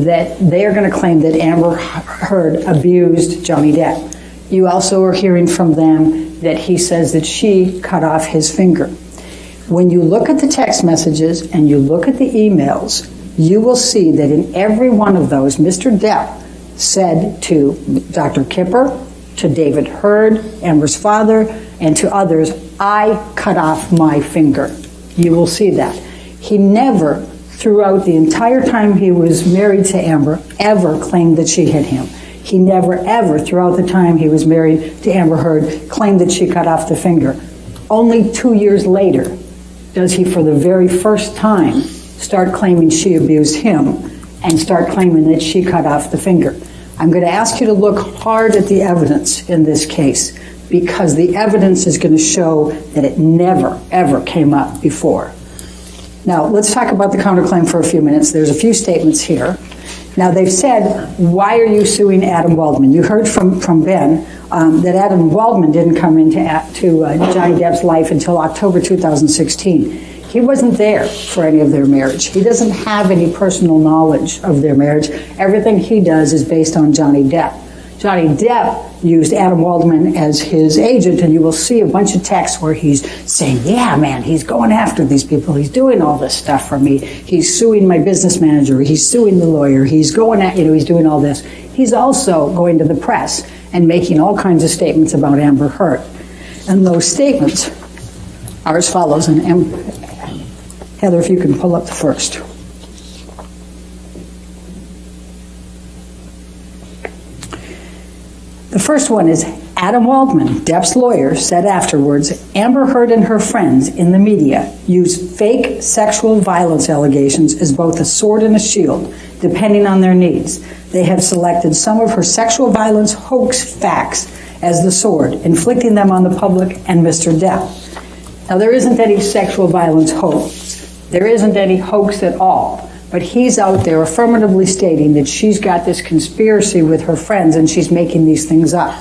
that they are going to claim that Amber Heard abused Johnny Depp. You also are hearing from them that he says that she cut off his finger. When you look at the text messages and you look at the emails, you will see that in every one of those, Mr. Depp said to Dr. Kipper, to David Heard, Amber's father, and to others, I cut off my finger. You will see that. He never, throughout the entire time he was married to Amber, ever claimed that she hit him. He never, ever, throughout the time he was married to Amber Heard, claimed that she cut off the finger. Only 2 years later does he, for the very first time, start claiming she abused him and start claiming that she cut off the finger. I'm going to ask you to look hard at the evidence in this case, because the evidence is going to show that it never, ever came up before. Now, let's talk about the counterclaim for a few minutes. There's a few statements here. Now, they've said, why are you suing Adam Waldman? You heard from Ben that Adam Waldman didn't come into Johnny Depp's life until October 2016. He wasn't there for any of their marriage. He doesn't have any personal knowledge of their marriage. Everything he does is based on Johnny Depp. Johnny Depp used Adam Waldman as his agent, and you will see a bunch of texts where he's saying, yeah, man, he's going after these people. He's doing all this stuff for me. He's suing my business manager. He's suing the lawyer. He's going at, he's doing all this. He's also going to the press and making all kinds of statements about Amber Heard. And those statements are as follows. And Heather, if you can pull up the first. The first one is Adam Waldman, Depp's lawyer, said afterwards, Amber Heard and her friends in the media use fake sexual violence allegations as both a sword and a shield, depending on their needs. They have selected some of her sexual violence hoax facts as the sword, inflicting them on the public and Mr. Depp. Now, there isn't any sexual violence hoax. There isn't any hoax at all. But he's out there affirmatively stating that she's got this conspiracy with her friends and she's making these things up.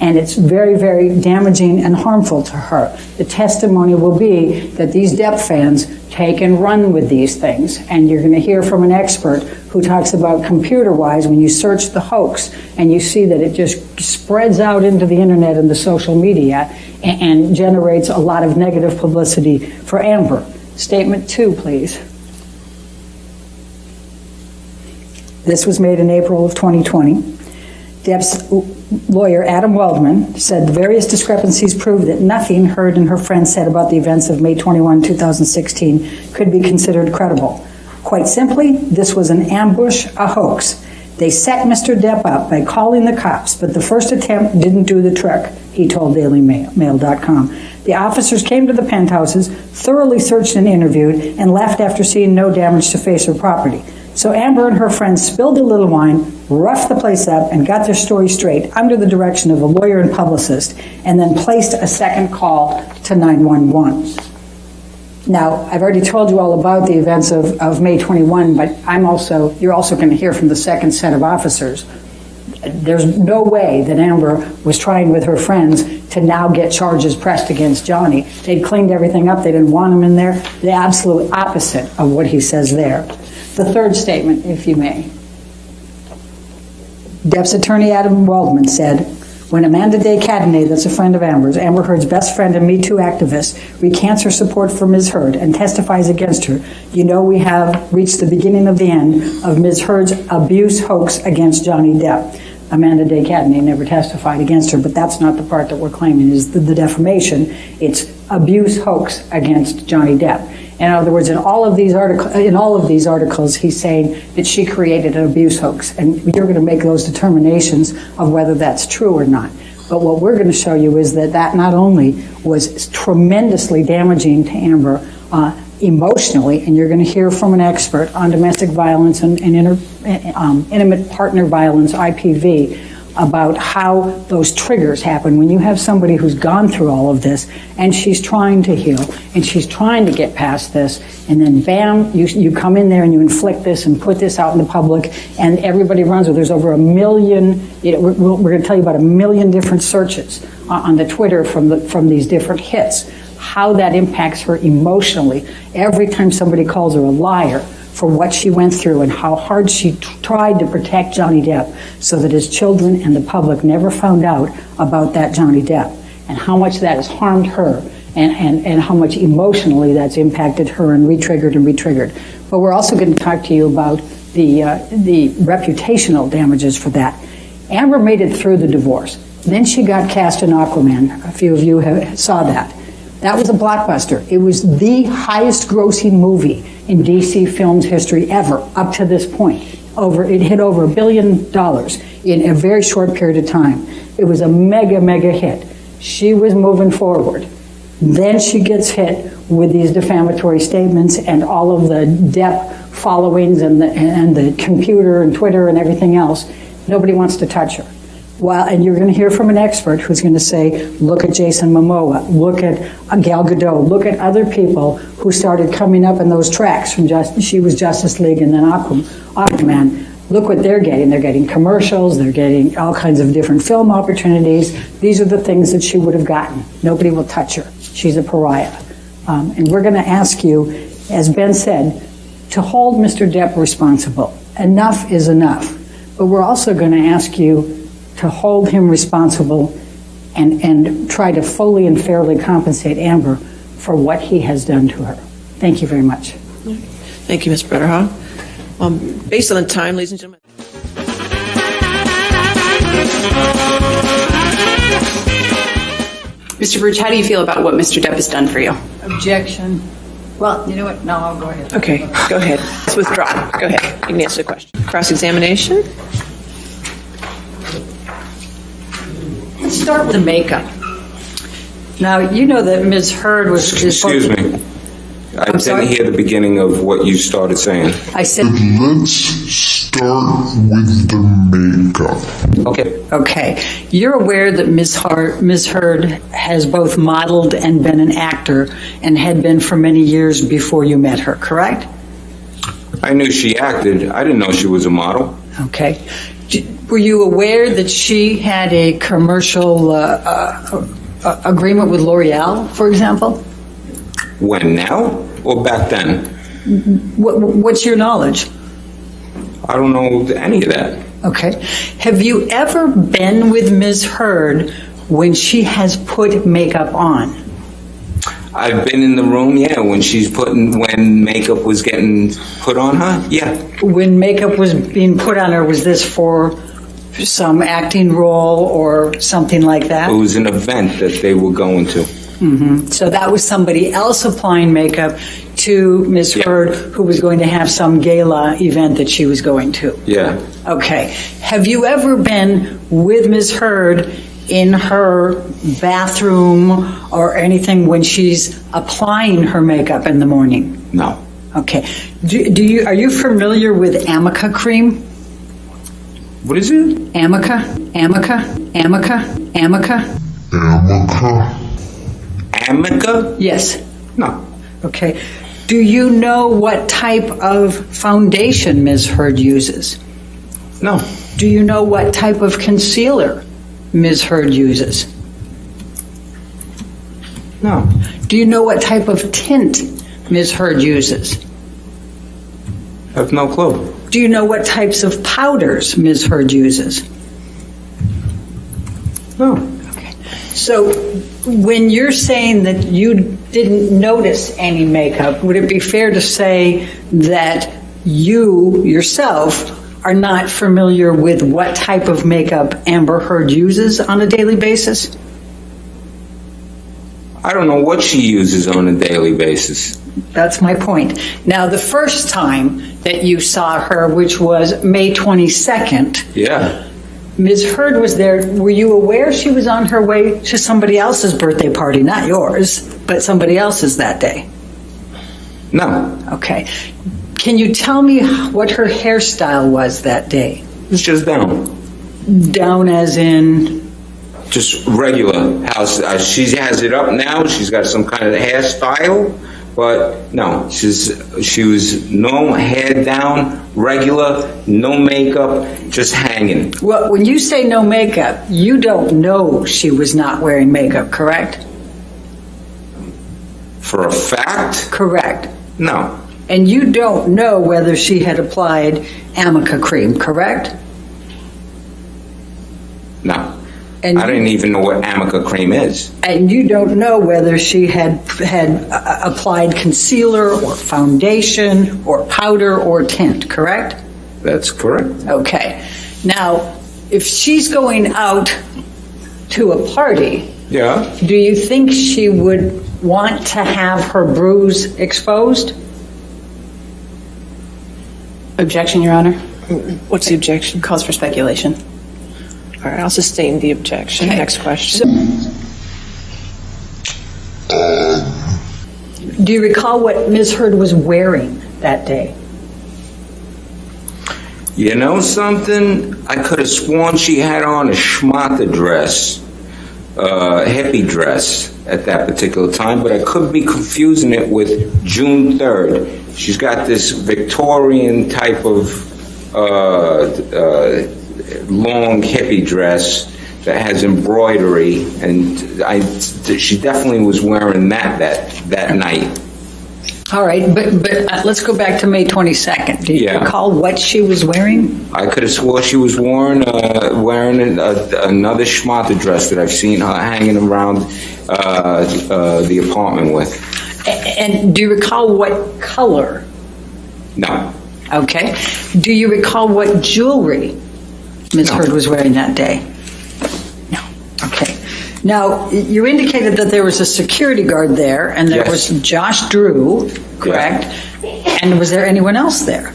And it's very, very damaging and harmful to her. The testimony will be that these Depp fans take and run with these things. And you're going to hear from an expert who talks about computer-wise, when you search the hoax and you see that it just spreads out into the internet and the social media and generates a lot of negative publicity for Amber. Statement 2, please. This was made in April of 2020. Depp's lawyer, Adam Waldman, said the various discrepancies prove that nothing Heard and her friends said about the events of May 21, 2016 could be considered credible. Quite simply, this was an ambush, a hoax. They set Mr. Depp up by calling the cops, but the first attempt didn't do the trick, he told DailyMail.com. The officers came to the penthouses, thoroughly searched and interviewed, and left after seeing no damage to face or property. So Amber and her friends spilled a little wine, roughed the place up, and got their story straight under the direction of a lawyer and publicist, and then placed a second call to 911. Now, I've already told you all about the events of May 21, but you're also going to hear from the second set of officers. There's no way that Amber was trying with her friends to now get charges pressed against Johnny. They'd cleaned everything up. They didn't want him in there. The absolute opposite of what he says there. The third statement, if you may. Depp's attorney, Adam Waldman, said, when Amanda Day Cadenet, that's a friend of Amber's, Amber Heard's best friend and Me Too activist, recants her support for Ms. Heard and testifies against her, you know we have reached the beginning of the end of Ms. Heard's abuse hoax against Johnny Depp. Amanda Day Cadenet never testified against her, but that's not the part that we're claiming is the defamation. It's abuse hoax against Johnny Depp. In other words, in all of these articles, he's saying that she created an abuse hoax, and you're going to make those determinations of whether that's true or not. But what we're going to show you is that not only was tremendously damaging to Amber emotionally, and you're going to hear from an expert on domestic violence and intimate partner violence, IPV, about how those triggers happen when you have somebody who's gone through all of this and she's trying to heal and she's trying to get past this, and then bam, you come in there and you inflict this and put this out in the public, and everybody runs with it. There's over 1 million, we're going to tell you about 1 million different searches on the Twitter from these different hits, how that impacts her emotionally every time somebody calls her a liar for what she went through and how hard she tried to protect Johnny Depp so that his children and the public never found out about that Johnny Depp, and how much that has harmed her and how much emotionally that's impacted her and re-triggered. But we're also going to talk to you about the reputational damages for that. Amber made it through the divorce. Then she got cast in Aquaman. A few of you saw that. That was a blockbuster. It was the highest grossing movie in DC Films history ever, up to this point. It hit over $1 billion in a very short period of time. It was a mega hit. She was moving forward. Then she gets hit with these defamatory statements and all of the Depp followings and the computer and Twitter and everything else. Nobody wants to touch her. And you're going to hear from an expert who's going to say, look at Jason Momoa, look at Gal Gadot, look at other people who started coming up in those tracks from she was Justice League and then Aquaman. Look what they're getting. They're getting commercials. They're getting all kinds of different film opportunities. These are the things that she would have gotten. Nobody will touch her. She's a pariah. And we're going to ask you, as Ben said, to hold Mr. Depp responsible. Enough is enough. But we're also going to ask you to hold him responsible and try to fully and fairly compensate Amber for what he has done to her. Thank you very much. Thank you, Ms. Bredehoft. Based on the time, ladies and gentlemen. Mr. Burch, how do you feel about what Mr. Depp has done for you? Objection. Well, you know what? No, I'll go ahead. Okay, go ahead. Let's withdraw. Go ahead. You can answer the question. Cross-examination. Let's start with the makeup. Now, you know that Ms. Heard was... Excuse me. I didn't hear the beginning of what you started saying. I said... Let's start with the makeup. Okay. You're aware that Ms. Heard has both modeled and been an actor and had been for many years before you met her, correct? I knew she acted. I didn't know she was a model. Okay. Were you aware that she had a commercial agreement with L'Oreal, for example? When, now? Or back then? What's your knowledge? I don't know any of that. Okay. Have you ever been with Ms. Heard when she has put makeup on? I've been in the room, yeah, when makeup was getting put on her, yeah. When makeup was being put on her, was this for some acting role or something like that? It was an event that they were going to. Mm-hmm. So that was somebody else applying makeup to Ms. Heard, who was going to have some gala event that she was going to. Yeah. Okay. Have you ever been with Ms. Heard in her bathroom or anything when she's applying her makeup in the morning? No. Okay. Are you familiar with Amica cream? What is it? Amica. Amica? Yes. No. Okay. Do you know what type of foundation Ms. Heard uses? No. Do you know what type of concealer Ms. Heard uses? No. Do you know what type of tint Ms. Heard uses? I have no clue. Do you know what types of powders Ms. Heard uses? No. Okay. So when you're saying that you didn't notice any makeup, would it be fair to say that you yourself are not familiar with what type of makeup Amber Heard uses on a daily basis? I don't know what she uses on a daily basis. That's my point. Now, the first time that you saw her, which was May 22nd, Yeah. Ms. Heard was there. Were you aware she was on her way to somebody else's birthday party? Not yours, but somebody else's that day? No. Okay. Can you tell me what her hairstyle was that day? It's just down. Down as in, Just regular house. She has it up now. She's got some kind of hairstyle, but no, she was no hair down, regular, no makeup, just hanging. well, when you say no makeup, you don't know she was not wearing makeup, correct? For a fact, Correct. no. And you don't know whether she had applied Amica cream, correct? No. And I didn't even know what Amica cream is. And you don't know whether she had applied concealer or foundation or powder or tint, correct? That's correct. Okay. Now, if she's going out to a party, Yeah. do you think she would want to have her bruise exposed? Objection, Your Honor. What's the objection? Calls for speculation. All right, I'll sustain the objection. Okay. Next question. Do you recall what Ms. Heard was wearing that day? You know something? I could have sworn she had on a schmata dress, hippie dress at that particular time, but I could be confusing it with June 3rd. She's got this Victorian type of long hippie dress that has embroidery, and she definitely was wearing that night. All right, but let's go back to May 22nd. Do you Yeah. recall what she was wearing? I could have sworn she was wearing another schmata dress that I've seen her hanging around the apartment with. And do you recall what color? No. Okay. Do you recall what jewelry Ms. No. Heard was wearing that day? No. Okay. Now, you indicated that there was a security guard there, and there Yes. was Josh Drew, correct? And was there anyone else there?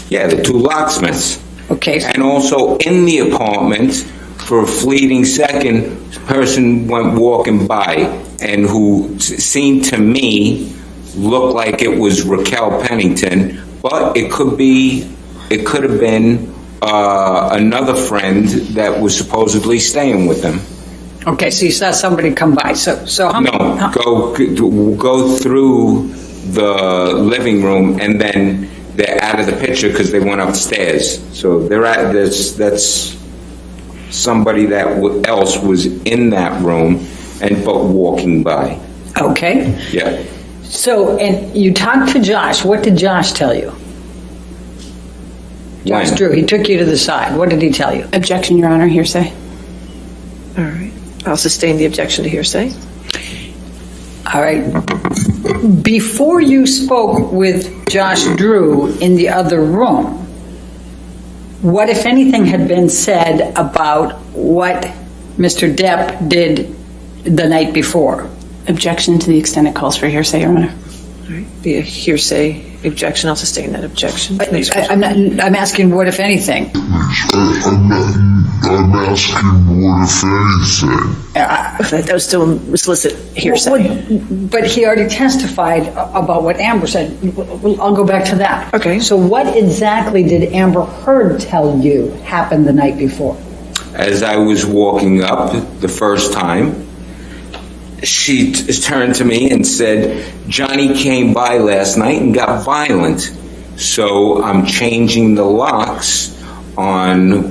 Yeah, the two locksmiths. Okay. And also in the apartment, for a fleeting second, a person went walking by and who seemed to me looked like it was Raquel Pennington, but it could have been another friend that was supposedly staying with them. Okay, so you saw somebody come by. So how many? No, go through the living room and then they're out of the picture because they went upstairs. So that's somebody that else was in that room but walking by. Okay. Yeah. So, and you talked to Josh. What did Josh tell you? Josh When? Drew, he took you to the side. What did he tell you? Objection, Your Honor. Hearsay. All right, I'll sustain the objection to hearsay. All right. Before you spoke with Josh Drew in the other room, what, if anything, had been said about what Mr. Depp did the night before? Objection to the extent it calls for hearsay, Your Honor. All right, be a hearsay objection. I'll sustain that objection. Next question. I'm asking what, if anything. I'm asking what if anything. That was still implicit hearsay. But he already testified about what Amber said. I'll go back to that. Okay. So what exactly did Amber Heard tell you happened the night before? As I was walking up the first time, she turned to me and said, Johnny came by last night and got violent. So I'm changing the locks on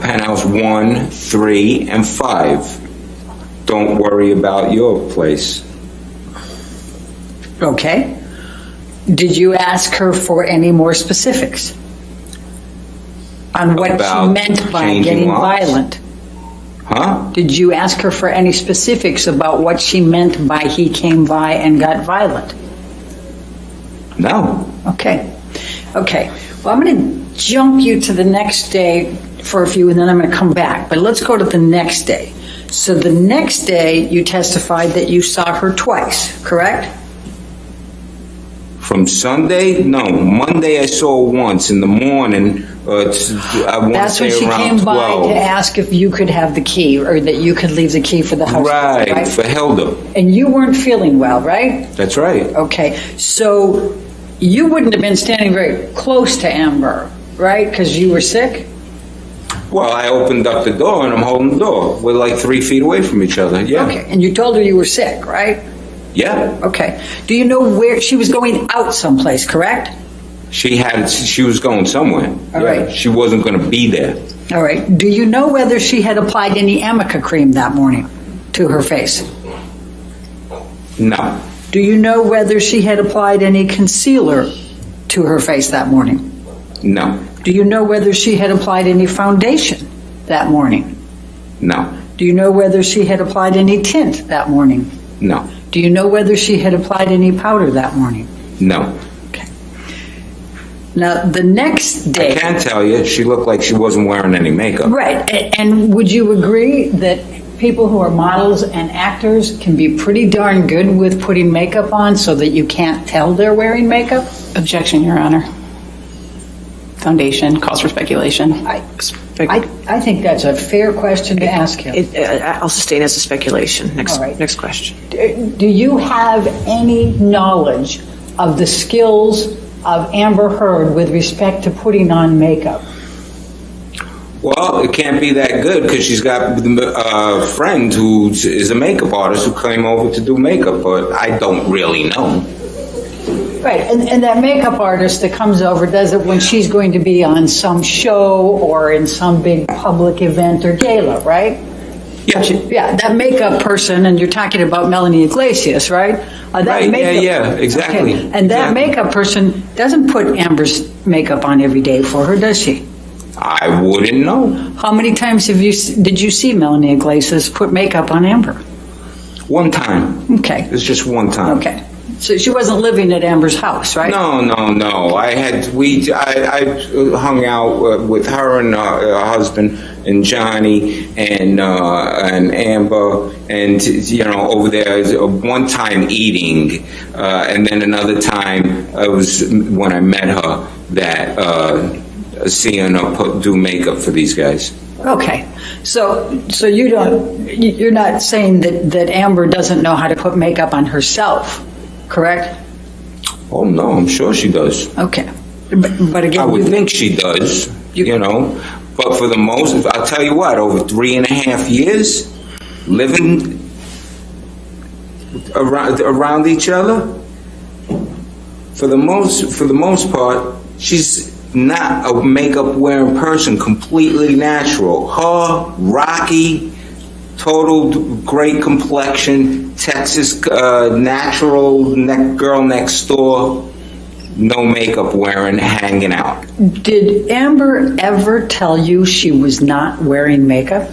penthouse 1, 3, and 5. Don't worry about your place. Okay. Did you ask her for any more specifics on what she About meant by changing getting locks? violent? Huh? Did you ask her for any specifics about what she meant by he came by and got violent? No. Okay. Okay. Well, I'm going to jump you to the next day for a few, and then I'm going to come back. But let's go to the next day. So the next day, you testified that you saw her twice, correct? From Sunday? No. Monday I saw her once in the morning. I want to That's when say she around came by 12. to ask if you could have the key, or that you could leave the key for the house. Right, for Hilda. And you weren't feeling well, right? That's right. Okay. So you wouldn't have been standing very close to Amber, right? Because you were sick? Well, I opened up the door and I'm holding the door. We're like 3 feet away from each other. Yeah. Okay, and you told her you were sick, right? Yeah. Okay. Do you know where she was going out someplace, correct? She was going somewhere. All right. She wasn't going to be there. All right. Do you know whether she had applied any Amica cream that morning to her face? No. Do you know whether she had applied any concealer to her face that morning? No. Do you know whether she had applied any foundation that morning? No. Do you know whether she had applied any tint that morning? No. Do you know whether she had applied any powder that morning? No. Okay. Now, the next day... I can tell you, she looked like she wasn't wearing any makeup. Right, and would you agree that people who are models and actors can be pretty darn good with putting makeup on so that you can't tell they're wearing makeup? Objection, Your Honor. Foundation calls for speculation. I think that's a fair question to ask him. I'll sustain as a speculation. All right. Next question. Do you have any knowledge of the skills of Amber Heard with respect to putting on makeup? Well, it can't be that good because she's got a friend who is a makeup artist who came over to do makeup, but I don't really know. Right, and that makeup artist that comes over does it when she's going to be on some show or in some big public event or gala, right? Yeah. Yeah, that makeup person, and you're talking about Melanie Iglesias, right? Right, yeah, exactly. Okay. And that makeup person doesn't put Amber's makeup on every day for her, does she? I wouldn't know. How many times did you see Melanie Iglesias put makeup on Amber? One time. Okay. It's just one time. Okay. So she wasn't living at Amber's house, right? No. I hung out with her and her husband and Johnny and Amber and over there one time eating and then another time was when I met her that seeing her do makeup for these guys. Okay, so you're not saying that Amber doesn't know how to put makeup on herself, correct? Oh no, I'm sure she does. Okay, but again, I would think she does. But for the most, I'll tell you what, over 3.5 years, living around each other, for the most part, she's not a makeup wearing person, completely natural. Her, Rocky, total great complexion, Texas natural girl next door, no makeup wearing, hanging out. did Amber ever tell you she was not wearing makeup?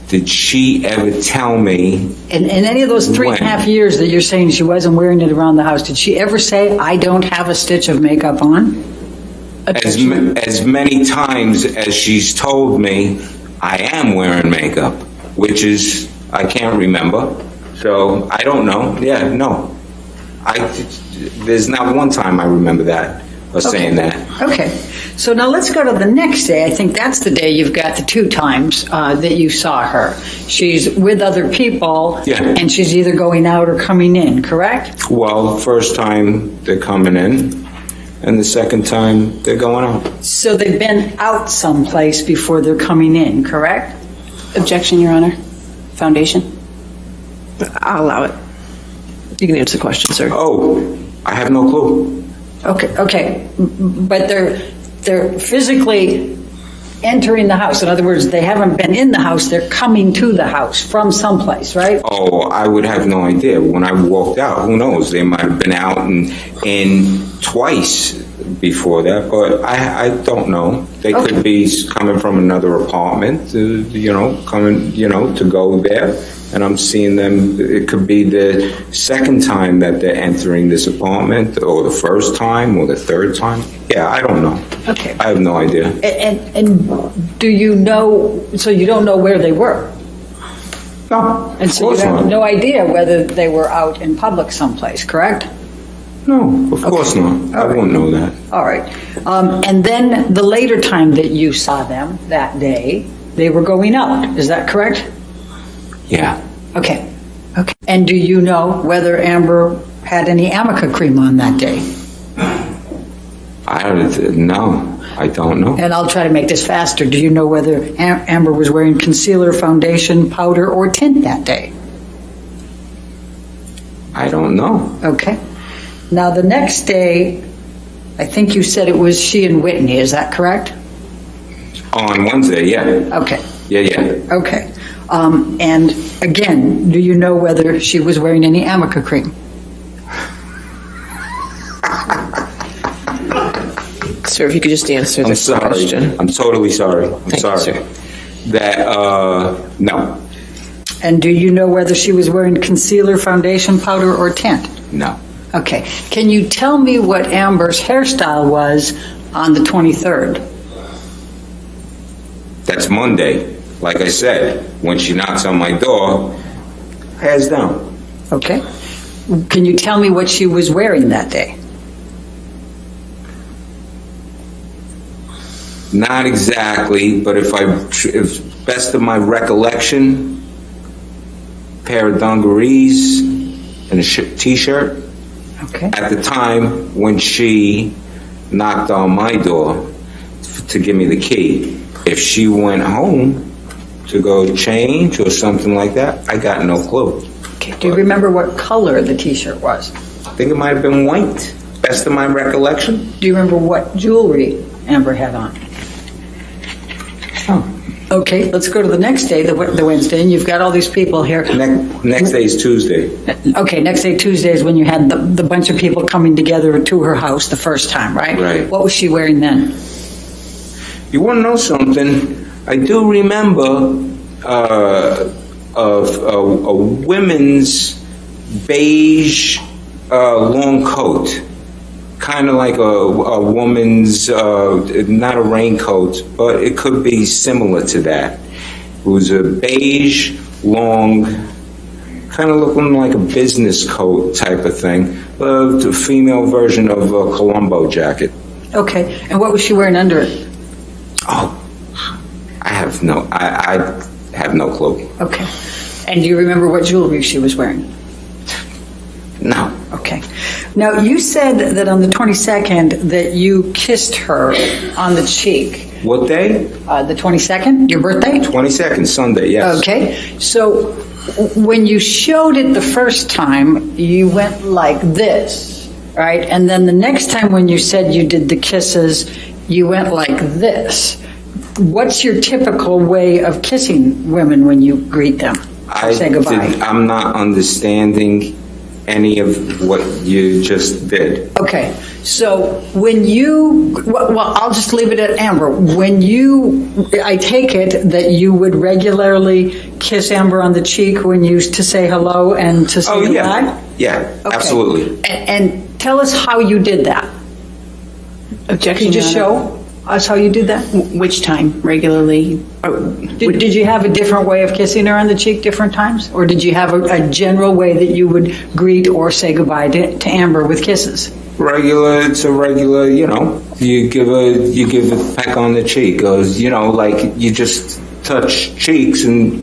Did she ever tell me? In any of those 3.5 years that you're saying she wasn't wearing it around the house, did she ever say, I don't have a stitch of makeup on? As many times as she's told me, I am wearing makeup, which is, I can't remember. So I don't know. Yeah, no. There's not one time I remember that or saying that. Okay, so now let's go to the next day. I think that's the day you've got the 2 times that you saw her. She's with other people, Yeah. and she's either going out or coming in, correct? Well, first time they're coming in, and the second time they're going out. So they've been out someplace before they're coming in, correct? Objection, Your Honor. Foundation. I'll allow it. You can answer the question, sir. Oh, I have no clue. Okay, but they're physically entering the house. In other words, they haven't been in the house, they're coming to the house from someplace, right? Oh, I would have no idea. When I walked out, who knows? They might have been out and in twice before that, but I don't know. They could be coming from another apartment, coming, to go there. And I'm seeing them, it could be the second time that they're entering this apartment, or the first time, or the third time. Yeah, I don't know. Okay. I have no idea. And do you know, so you don't know where they were? No, And so you have no idea whether they were out in public someplace, correct? No, of course not. I wouldn't know that. All right. And then the later time that you saw them that day, they were going out. Is that correct? Yeah. Okay. And do you know whether Amber had any Amica cream on that day? No, I don't know. And I'll try to make this faster. Do you know whether Amber was wearing concealer, foundation, powder, or tint that day? I don't know. Okay. Now, the next day, I think you said it was she and Whitney, is that correct? On Wednesday, yeah. Okay. Yeah. Okay. And again, do you know whether she was wearing any Amica cream? Sir, if you could just answer I'm this sorry. question. I'm totally sorry. I'm Thank you, sorry. sir. That, no. And do you know whether she was wearing concealer, foundation, powder, or tint? No. Okay. Can you tell me what Amber's hairstyle was on the 23rd? That's Monday. Like I said, when she knocks on my door, hands down. Okay. Can you tell me what she was wearing that day? Not exactly, but if best of my recollection, pair of dungarees and a t-shirt. Okay. At the time when she knocked on my door to give me the key, if she went home to go change or something like that, I got no clue. Okay. Do you remember what color the t-shirt was? I think it might have been white. Best of my recollection. Do you remember what jewelry Amber had on? Oh. Okay, let's go to the next day, the Wednesday, and you've got all these people here. Next day is Tuesday. Okay, next day, Tuesday, is when you had the bunch of people coming together to her house the first time, right? Right. What was she wearing then? You want to know something? I do remember of a women's beige long coat. Kind of like a woman's, not a raincoat, but it could be similar to that. It was a beige, long, kind of looking like a business coat type of thing. The female version of a Colombo jacket. Okay, and what was she wearing under it? Oh, I have no clue. Okay, and do you remember what jewelry she was wearing? No. Okay. Now, you said that on the 22nd that you kissed her on the cheek. What day? The 22nd, your birthday? 22nd, Sunday, yes. Okay. So when you showed it the first time, you went like this, right? And then the next time when you said you did the kisses, you went like this. What's your typical way of kissing women when you greet them? Say goodbye. I'm not understanding any of what you just did. Okay, so when you, well, I'll just leave it at Amber. When you, I take it that you would regularly kiss Amber on the cheek when you used to say hello and to say goodbye? Yeah, Okay. absolutely. And tell us how you did that. Objection, Could you Your Honor. show us how you did that? Which time? Regularly? Did you have a different way of kissing her on the cheek different times? Or did you have a general way that you would greet or say goodbye to Amber with kisses? It's a regular, you give a peck on the cheek, or, like you just touch cheeks and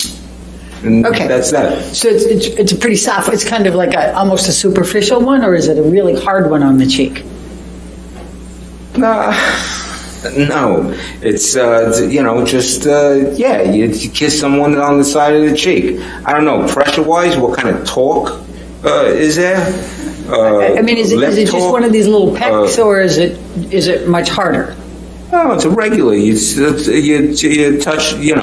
Okay. that's that. So it's a pretty soft, it's kind of like almost a superficial one, or is it a really hard one on the cheek? No, it's, you kiss someone on the side of the cheek. I don't know, pressure-wise, what kind of talk is there? I mean, is it just one of these little pecks, or is it much harder? No, it's a regular. You touch, you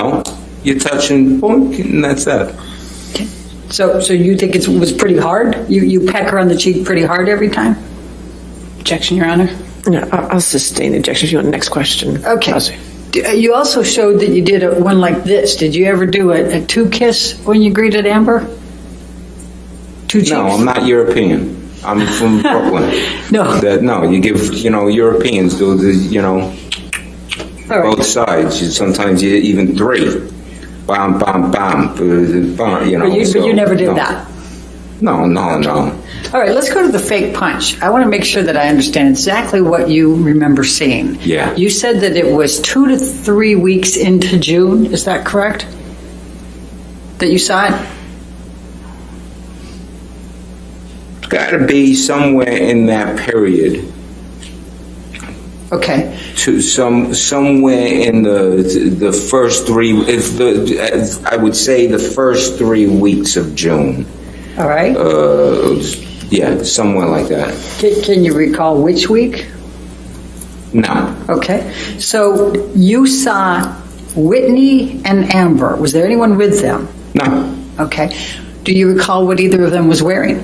touch and boink, and that's that. Okay. So you think it was pretty hard? You peck her on the cheek pretty hard every time? Objection, Your Honor. No, I'll sustain the objection if you want the next question. Okay. I'll say. You also showed that you did one like this. Did you ever do a two kiss when you greeted Amber? Two cheeks? No, I'm not European. I'm from Brooklyn. No. You give, Europeans do the, All right. both sides. Sometimes you even three. Bam, bam, bam. But you never did that? No. All right, let's go to the fake punch. I want to make sure that I understand exactly what you remember seeing. Yeah. You said that it was 2 to 3 weeks into June. Is that correct? That you saw it? It's got to be somewhere in that period. Okay. to somewhere in the first I would say the first 3 weeks of June. All right. Yeah, somewhere like that. Can you recall which week? No. Okay. So you saw Whitney and Amber. Was there anyone with them? No. Okay. Do you recall what either of them was wearing?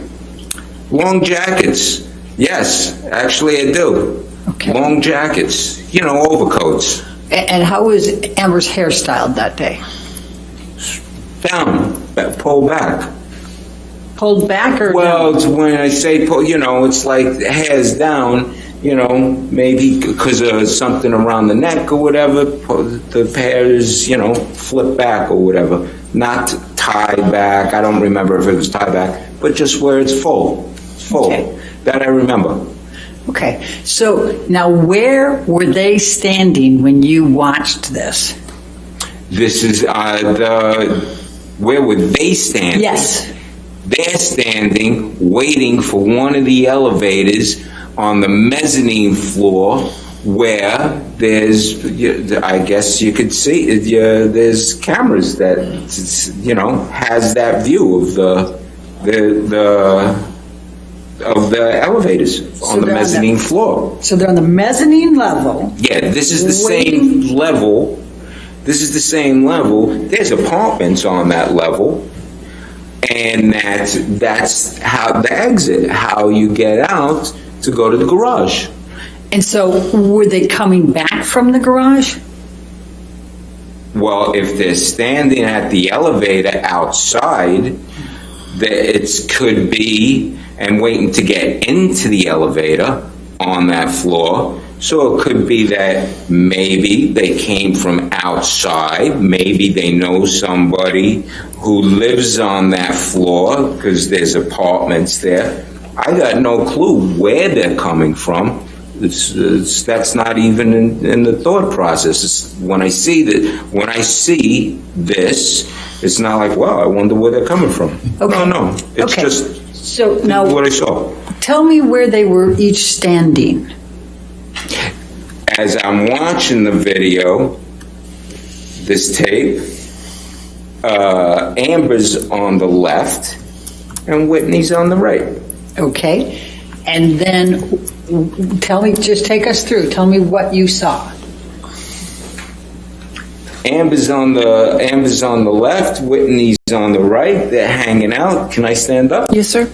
Long jackets. Yes, actually I do. Okay. Long jackets. Overcoats. And how was Amber's hair styled that day? Down. Pulled back. Pulled back or Well, down? it's when I say pull, it's like hair's down, maybe because of something around the neck or whatever, the hair is, flipped back or whatever. Not tied back. I don't remember if it was tied back, but just where it's full. It's full. Okay. That I remember. Okay. So now where were they standing when you watched this? This is where were they standing? Yes. They're standing, waiting for one of the elevators on the mezzanine floor, where there's, I guess you could see, there's cameras that, has that view of the elevators on the they're on mezzanine floor. So they're on the mezzanine level. Yeah, this is the Waiting. same level. This is the same level. There's apartments on that level. And that's how the exit, how you get out to go to the garage. And so were they coming back from the garage? Well, if they're standing at the elevator outside, it could be, and waiting to get into the elevator on that floor. So it could be that maybe they came from outside, maybe they know somebody who lives on that floor, because there's apartments there. I got no clue where they're coming from. That's not even in the thought process. When I see this, it's not like, well, I wonder where they're coming from. Okay. No, it's Okay. just So now what I saw. tell me where they were each standing. As I'm watching the video, this tape, Amber's on the left and Whitney's on the right. Okay. And then just take us through. Tell me what you saw. Amber's on the left, Whitney's on the right. They're hanging out. Can I stand up? Yes, sir.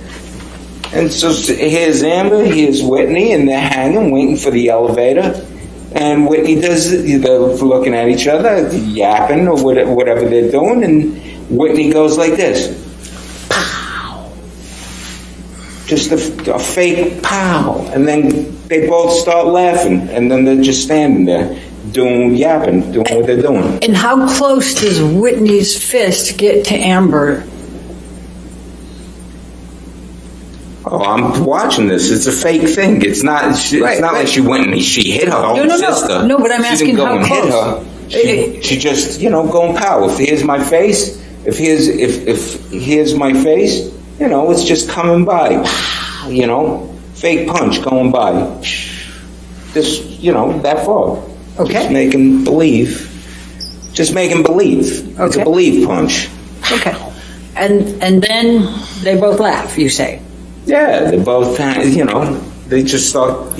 And so here's Amber, here's Whitney, and they're hanging, waiting for the elevator. And Whitney they're looking at each other, yapping or whatever they're doing, and Whitney goes like this. Pow. Just a fake pow. And then they both start laughing, and then they're just standing there, yapping, doing what they're doing. And how close does Whitney's fist get to Amber? Oh, I'm watching this. It's a fake thing. It's not. It's not like she went and she hit her own sister. No, but I'm She asking didn't go how and hit close. her. She just, going pow. If here's my face, if here's my face, it's just coming by. Fake punch going by. Just, that far. Okay. Just making believe. It's a Okay. believe punch. Okay. And then they both laugh, you say. Yeah, they both, they just start,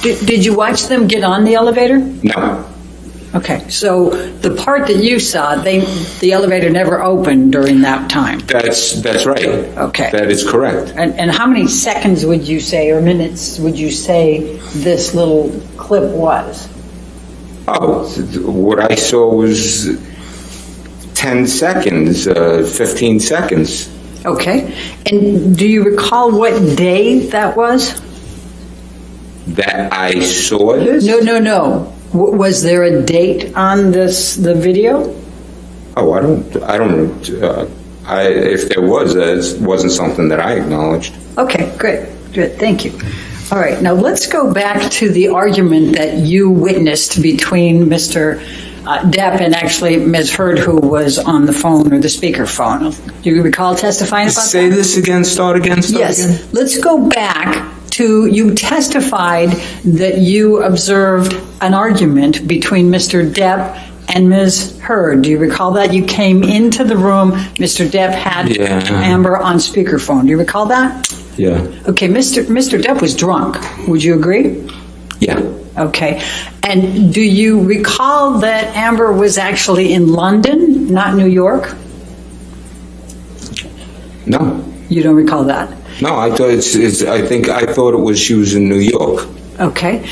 Did you watch them get on the elevator? no. Okay. So the part that you saw, the elevator never opened during that time. That's right. Okay. That is correct. And how many seconds would you say, or minutes would you say this little clip was? Oh, what I saw was 10 seconds, 15 seconds. Okay. And do you recall what day that was? That I saw this? No. Was there a date on the video? Oh, I don't, if there was, it wasn't something that I acknowledged. Okay, good, thank you. All right, now let's go back to the argument that you witnessed between Mr. Depp and actually Ms. Heard, who was on the phone or the speaker phone. Do you recall testifying about Say that? this again, start again. Yes, let's go back you testified that you observed an argument between Mr. Depp and Ms. Heard. Do you recall that? You came into the room, Mr. Depp had Amber on speakerphone. Do you recall that? Yeah. Okay, Mr. Depp was drunk. Would you agree? Yeah. Okay. And do you recall that Amber was actually in London, not New York? No. You don't recall that? No, I thought I thought it was she was in New York. Okay.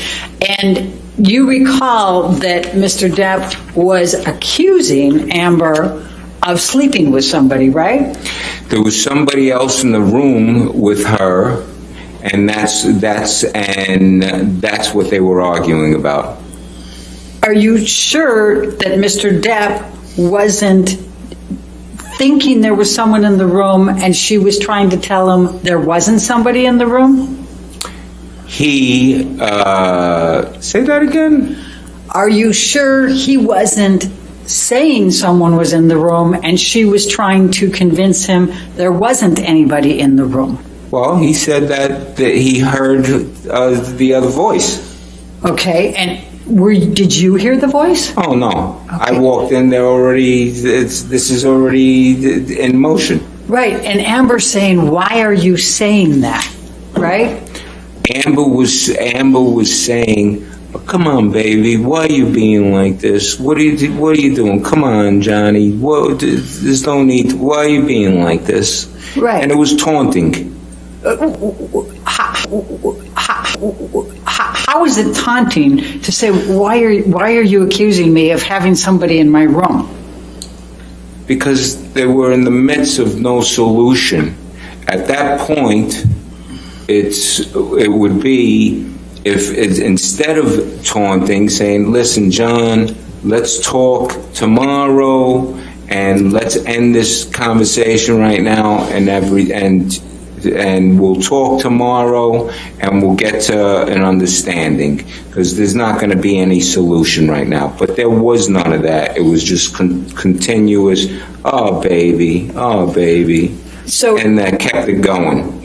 And you recall that Mr. Depp was accusing Amber of sleeping with somebody, right? There was somebody else in the room with her, and that's what they were arguing about. Are you sure that Mr. Depp wasn't thinking there was someone in the room and she was trying to tell him there wasn't somebody in the room? He, say that again? Are you sure he wasn't saying someone was in the room and she was trying to convince him there wasn't anybody in the room? Well, he said that he heard the other voice. Okay, and did you hear the voice? Oh, no. Okay. I walked in there already, this is already in motion. Right, and Amber saying, why are you saying that, right? Amber was saying, oh, come on, baby, why are you being like this? What are you doing? Come on, Johnny. There's no need. Why are you being like this? Right. And it was taunting. How is it taunting to say, why are you accusing me of having somebody in my room? Because they were in the midst of no solution. At that point, it would be if it's, instead of taunting, saying, listen, John, let's talk tomorrow and let's end this conversation right now and we'll talk tomorrow and we'll get to an understanding, because there's not going to be any solution right now. But there was none of that. It was just continuous, oh baby, So, and that kept it going.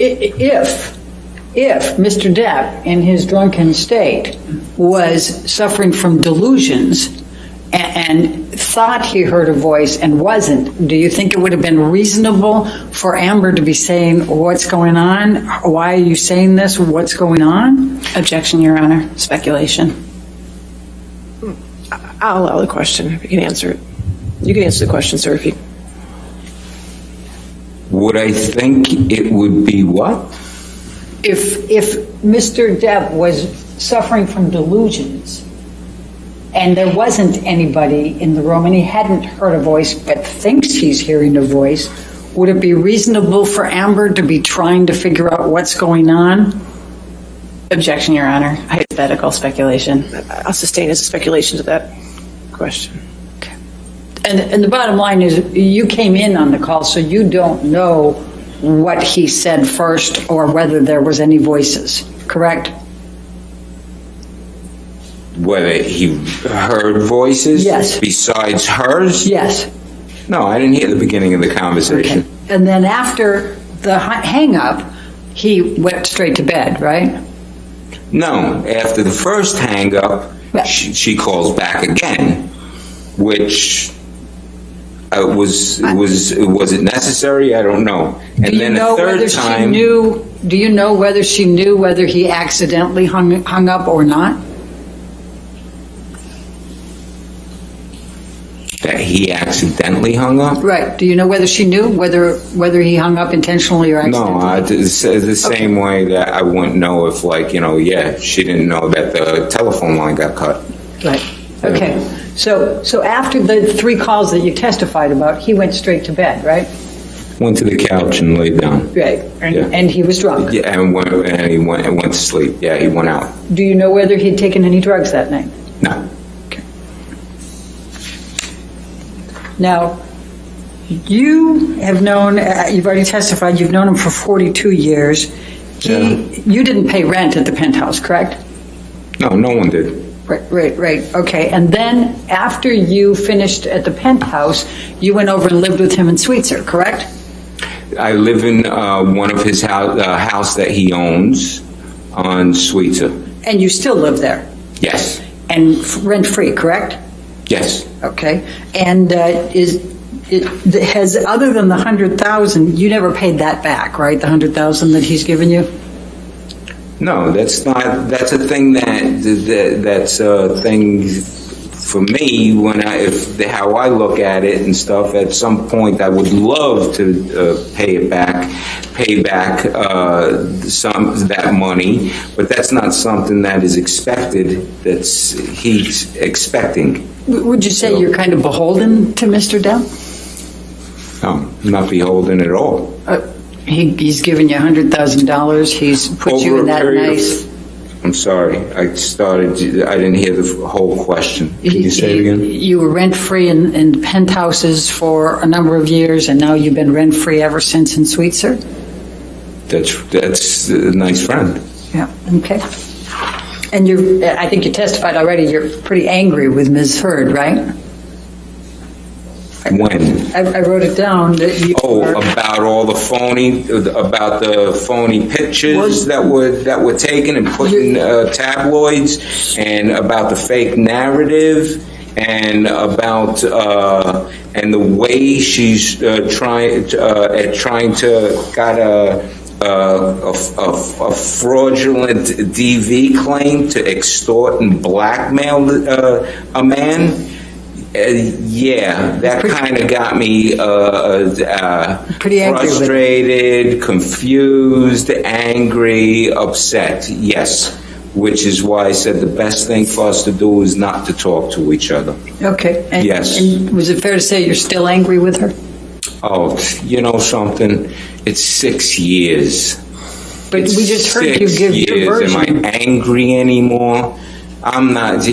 if Mr. Depp, in his drunken state, was suffering from delusions and thought he heard a voice and wasn't, do you think it would have been reasonable for Amber to be saying, what's going on? Why are you saying this? What's going on? Objection, Your Honor. Speculation. I'll allow the question, if you can answer it. You can answer the question, sir, if you... Would I think it would be what? If Mr. Depp was suffering from delusions and there wasn't anybody in the room and he hadn't heard a voice but thinks he's hearing a voice, would it be reasonable for Amber to be trying to figure out what's going on? Objection, Your Honor. Hypothetical speculation. I'll sustain as a speculation to that question. And the bottom line is you came in on the call, so you don't know what he said first or whether there was any voices, correct? Whether he heard voices? Yes. Besides hers? Yes. No, I didn't hear the beginning of the conversation. Okay. And then after the hang-up, he went straight to bed, right? No, after the first hang-up, she calls back again, which was it necessary? I don't know. And then a third time... Do you know whether she knew whether he accidentally hung up or not? That he accidentally hung up? Right. Do you know whether she knew whether he hung up intentionally or accidentally? No, the same way that I wouldn't know if, she didn't know that the telephone line got cut. Right. Okay. So after the 3 calls that you testified about, he went straight to bed, right? Went to the couch and laid down. Right. And he was drunk. Yeah, and he went to sleep. Yeah, he went out. Do you know whether he'd taken any drugs that night? No. Now, you have known, you've already testified, you've known him for 42 years. You didn't pay rent at the penthouse, correct? No, no one did. Right. Okay. And then after you finished at the penthouse, you went over and lived with him in Sweetser, correct? I live in one of his house that he owns, on Sweetser. And you still live there? Yes, And rent-free, correct? yes. Okay. And has, other than the 100,000, you never paid that back, right? The 100,000 that he's given you? No, that's not. That's a thing that's a thing for me. How I look at it and stuff. At some point, I would love to pay back that money, but that's not something that is expected. He's expecting. Would you say you're kind of beholden to Mr. Depp? No, not beholden at all. He's given you $100,000. He's put you in that nice. I'm sorry. I didn't hear the whole question. Can you say it again? You were rent-free in penthouses for a number of years, and now you've been rent-free ever since in Sweetser? That's a nice friend. Yeah, okay. And I think you testified already, you're pretty angry with Ms. Heard, right? When? I wrote it down that you were... about the phony pictures that were taken and put in tabloids, and about the fake narrative, and about and the way she's trying to got a fraudulent DV claim to extort and blackmail a man. Yeah, that kind of got me Pretty angry frustrated, confused, angry, upset. Yes, which is why I said the best thing for us to do is not to talk to each other. Okay. And, Yes. And was it fair to say you're still angry with her? Oh, you know something? It's 6 years. But we just heard you give your version. Am I angry anymore? I'm not,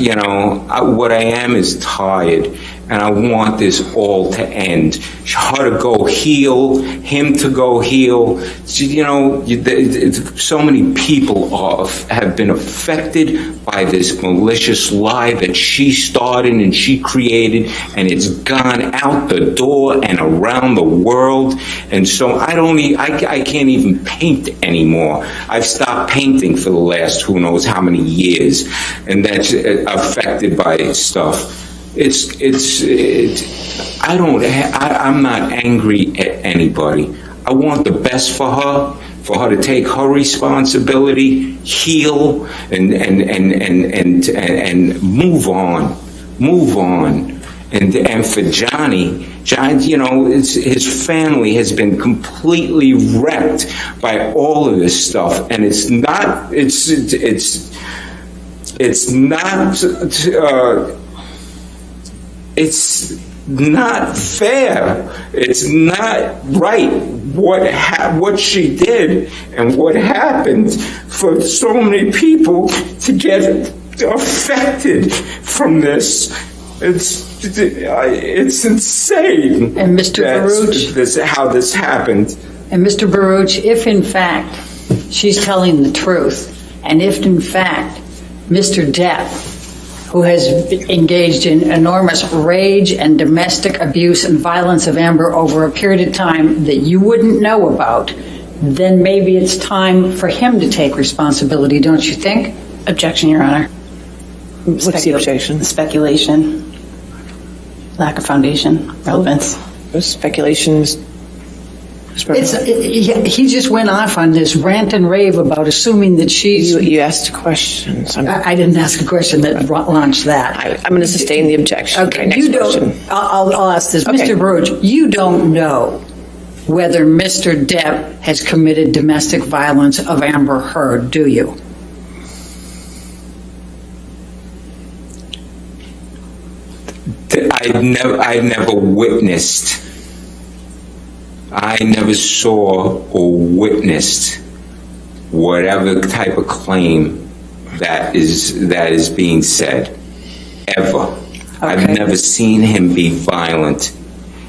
what I am is tired, and I want this all to end. Her to go heal, him to go heal. So many people have been affected by this malicious lie that she started and she created, and it's gone out the door and around the world. And so I can't even paint anymore. I've stopped painting for the last who knows how many years, and that's affected by stuff. I'm not angry at anybody. I want the best for her to take her responsibility, heal, and move on. And for Johnny, his family has been completely wrecked by all of this stuff, and it's not fair. It's not right what she did and what happened for so many people to get affected from this. It's insane. And Mr. Baruch, how this happened. And Mr. Baruch, if in fact she's telling the truth, and if in fact Mr. Depp, who has engaged in enormous rage and domestic abuse and violence of Amber over a period of time that you wouldn't know about, then maybe it's time for him to take responsibility, don't you think? Objection, Your Honor. What's the objection? Speculation. Lack of foundation. Relevance. Speculation. He just went off on this rant and rave about assuming that she's... You asked questions. I didn't ask a question that launched that. I'm going to sustain the objection. Okay, Next you don't. question. I'll ask this, Okay. Mr. Baruch. You don't know whether Mr. Depp has committed domestic violence of Amber Heard, do you? I never witnessed. I never saw or witnessed whatever type of claim that is being said, ever. Okay. I've never seen him be violent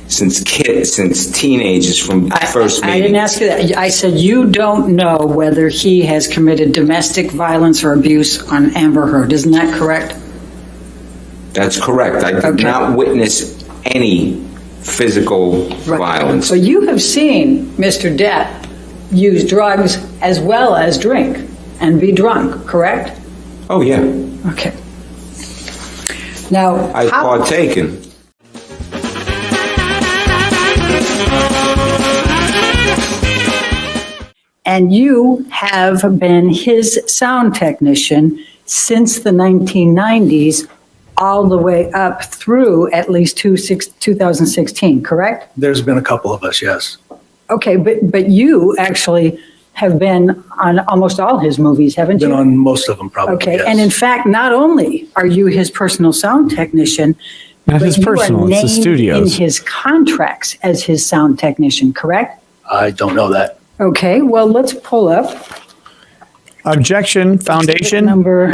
since teenagers from first meeting. I didn't ask you that. I said you don't know whether he has committed domestic violence or abuse on Amber Heard. Isn't that correct? That's correct. I did not witness any physical violence. So you have seen Mr. Depp use drugs as well as drink. and be drunk, correct? Oh, yeah. Okay. Now, I've how, partaken. and you have been his sound technician since the 1990s, all the way up through at least 2016, correct? There's been a couple of us, yes. Okay, but you actually have been on almost all his movies, haven't you? Been on most of them, probably, Okay, yes. and in fact, not only are you his personal sound technician, Not but his you personal, are it's the named studio's. in his contracts as his sound technician, correct? I don't know that. Okay, well, let's pull up Objection, foundation. number,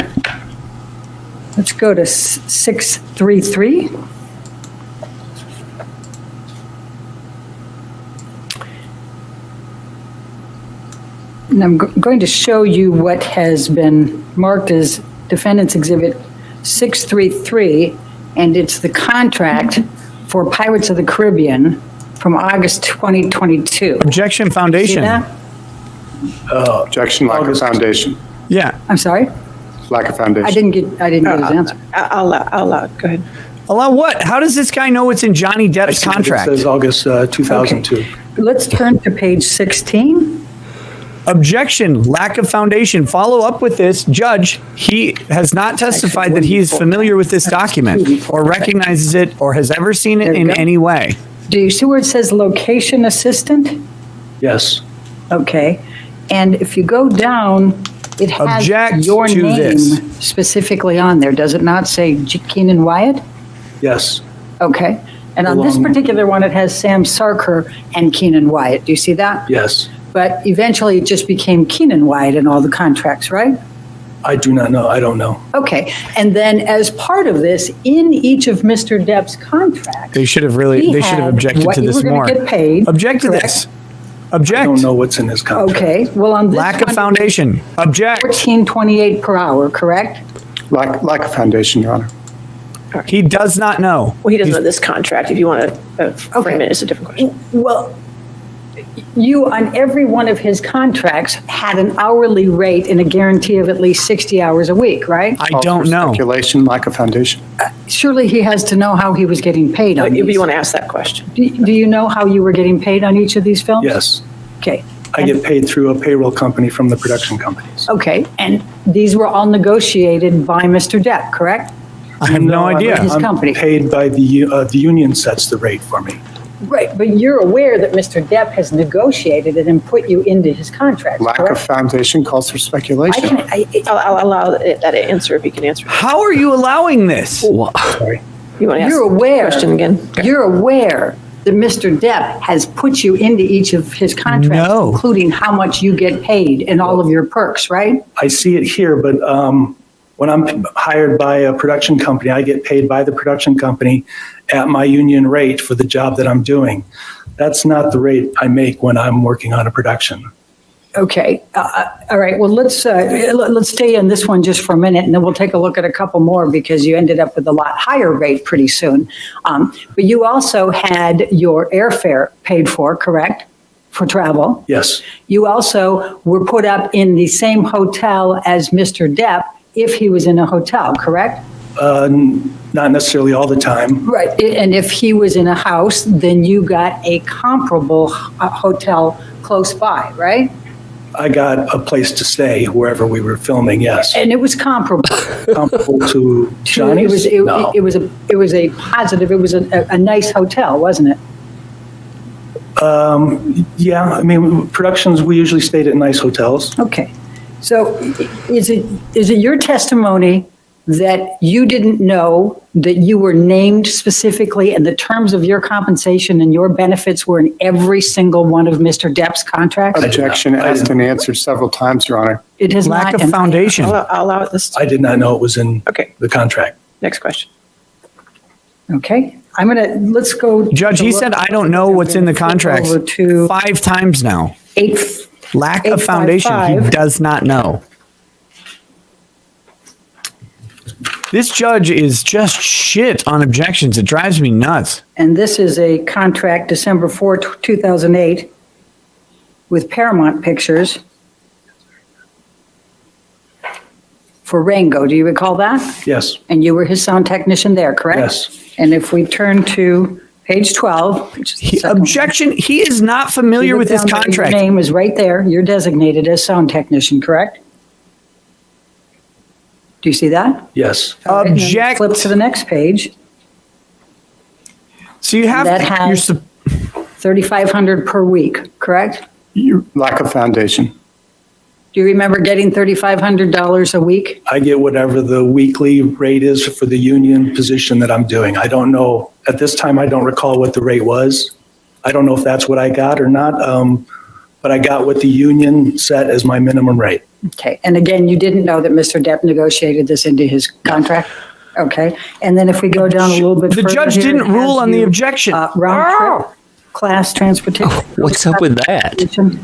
let's go to 633. And I'm going to show you what has been marked as Defendant's Exhibit 633, and it's the contract for Pirates of the Caribbean from August 2022. Objection, See foundation. that? Objection, lack of August. foundation. Yeah. I'm sorry? Lack of foundation. I didn't get his answer. I'll allow it. Go ahead. Allow what? How does this guy know what's in Johnny I Depp's see that contract? It says August 2002. Let's turn to page 16. Objection, lack of foundation. Follow up with this. Judge, he has not testified that he is familiar with this document or recognizes it or has ever seen it There you in go. any way. Do you see where it says location assistant? Yes. Okay. And if you go down, it has Object your to name this. specifically on there. Does it not say Keenan Wyatt? Yes. Okay. And on this Along- particular one, it has Sam Sarker and Keenan Wyatt. Do you see that? Yes. But eventually it just became Keenan Wyatt in all the contracts, right? I do not know. I don't know. Okay. And then as part of this, in each of Mr. Depp's contracts, They should have really, He they should have had objected what to you this were gonna more. get paid, Object to correct? this. I Object. don't know what's in his contract. okay, well, on this Lack of one, foundation. Object. 14.28 per hour, correct? Lack of foundation, Your Honor. He does not know. Well, he doesn't know this contract. If you want to frame Okay. it, it's a different question. Well, you, on every one of his contracts, had an hourly rate and a guarantee of at least 60 hours a week, right? I Calls don't for know. Speculation, lack of foundation. Surely he has to know how he was getting paid on If these. you want to ask that question. Do you know how you were getting paid on each of these films? Yes. Okay. I get paid through a payroll company from the production companies. Okay, and these were all negotiated by Mr. Depp, correct? I have no idea. His company. I'm paid by the union sets the rate for me. Right, but you're aware that Mr. Depp has negotiated it and put you into his contract, Lack of correct? foundation calls for I speculation. can, I'll allow that answer if you can answer it. How are you allowing this? Sorry. You want to ask you're the aware. question again? You're aware that Mr. Depp has put you into each of his contracts, No. including how much you get paid and all of your perks, right? I see it here, but when I'm hired by a production company, I get paid by the production company at my union rate for the job that I'm doing. That's not the rate I make when I'm working on a production. Okay, all right, well, let's stay in this one just for a minute, and then we'll take a look at a couple more because you ended up with a lot higher rate pretty soon. But you also had your airfare paid for, correct, for travel? Yes, You also were put up in the same hotel as Mr. Depp if he was in a hotel, correct? not necessarily all the time. Right, and if he was in a house, then you got a comparable hotel close by, right? I got a place to stay wherever we were filming, yes. And it was comparable. Comparable to Johnny's? No. It was a positive, it was a nice hotel, wasn't it? Yeah, I mean, productions, we usually stayed at nice hotels. Okay. So is it your testimony that you didn't know that you were named specifically and the terms of your compensation and your benefits were in every single one of Mr. Depp's contracts? Objection asked and answered several times, Your Honor. It has Lack not. of and- foundation. I'll allow it this I did not know it was in Okay. the contract. Next question. Okay, let's go. Judge, he said, I don't know what's in the contracts Over to 5 times now. 8. Lack of foundation. He 855. does not know. This judge is just shit on objections. It drives me nuts. And this is a contract December 4, 2008 with Paramount Pictures. for Rango. Do you recall that? Yes, And you were his sound technician there, correct? Yes. And if we turn to page 12, which is the second one. Objection, he is not familiar You with look this down there, contract. Your name is right there. You're designated as sound technician, correct? Do you see that? yes. All right, and then Object. Flip to the next page. So you have, That you're has sup- 3,500 per week, correct? Lack of foundation. Do you remember getting $3,500 a week? I get whatever the weekly rate is for the union position that I'm doing. I don't know, at this time, I don't recall what the rate was. I don't know if that's what I got or not, but I got what the union set as my minimum rate. Okay, and again, you didn't know that Mr. Depp negotiated this into his contract? Okay, and then if we go down a little bit the further judge here, didn't it rule has on the you, objection. Round trip, class transportation. What's up with that? Do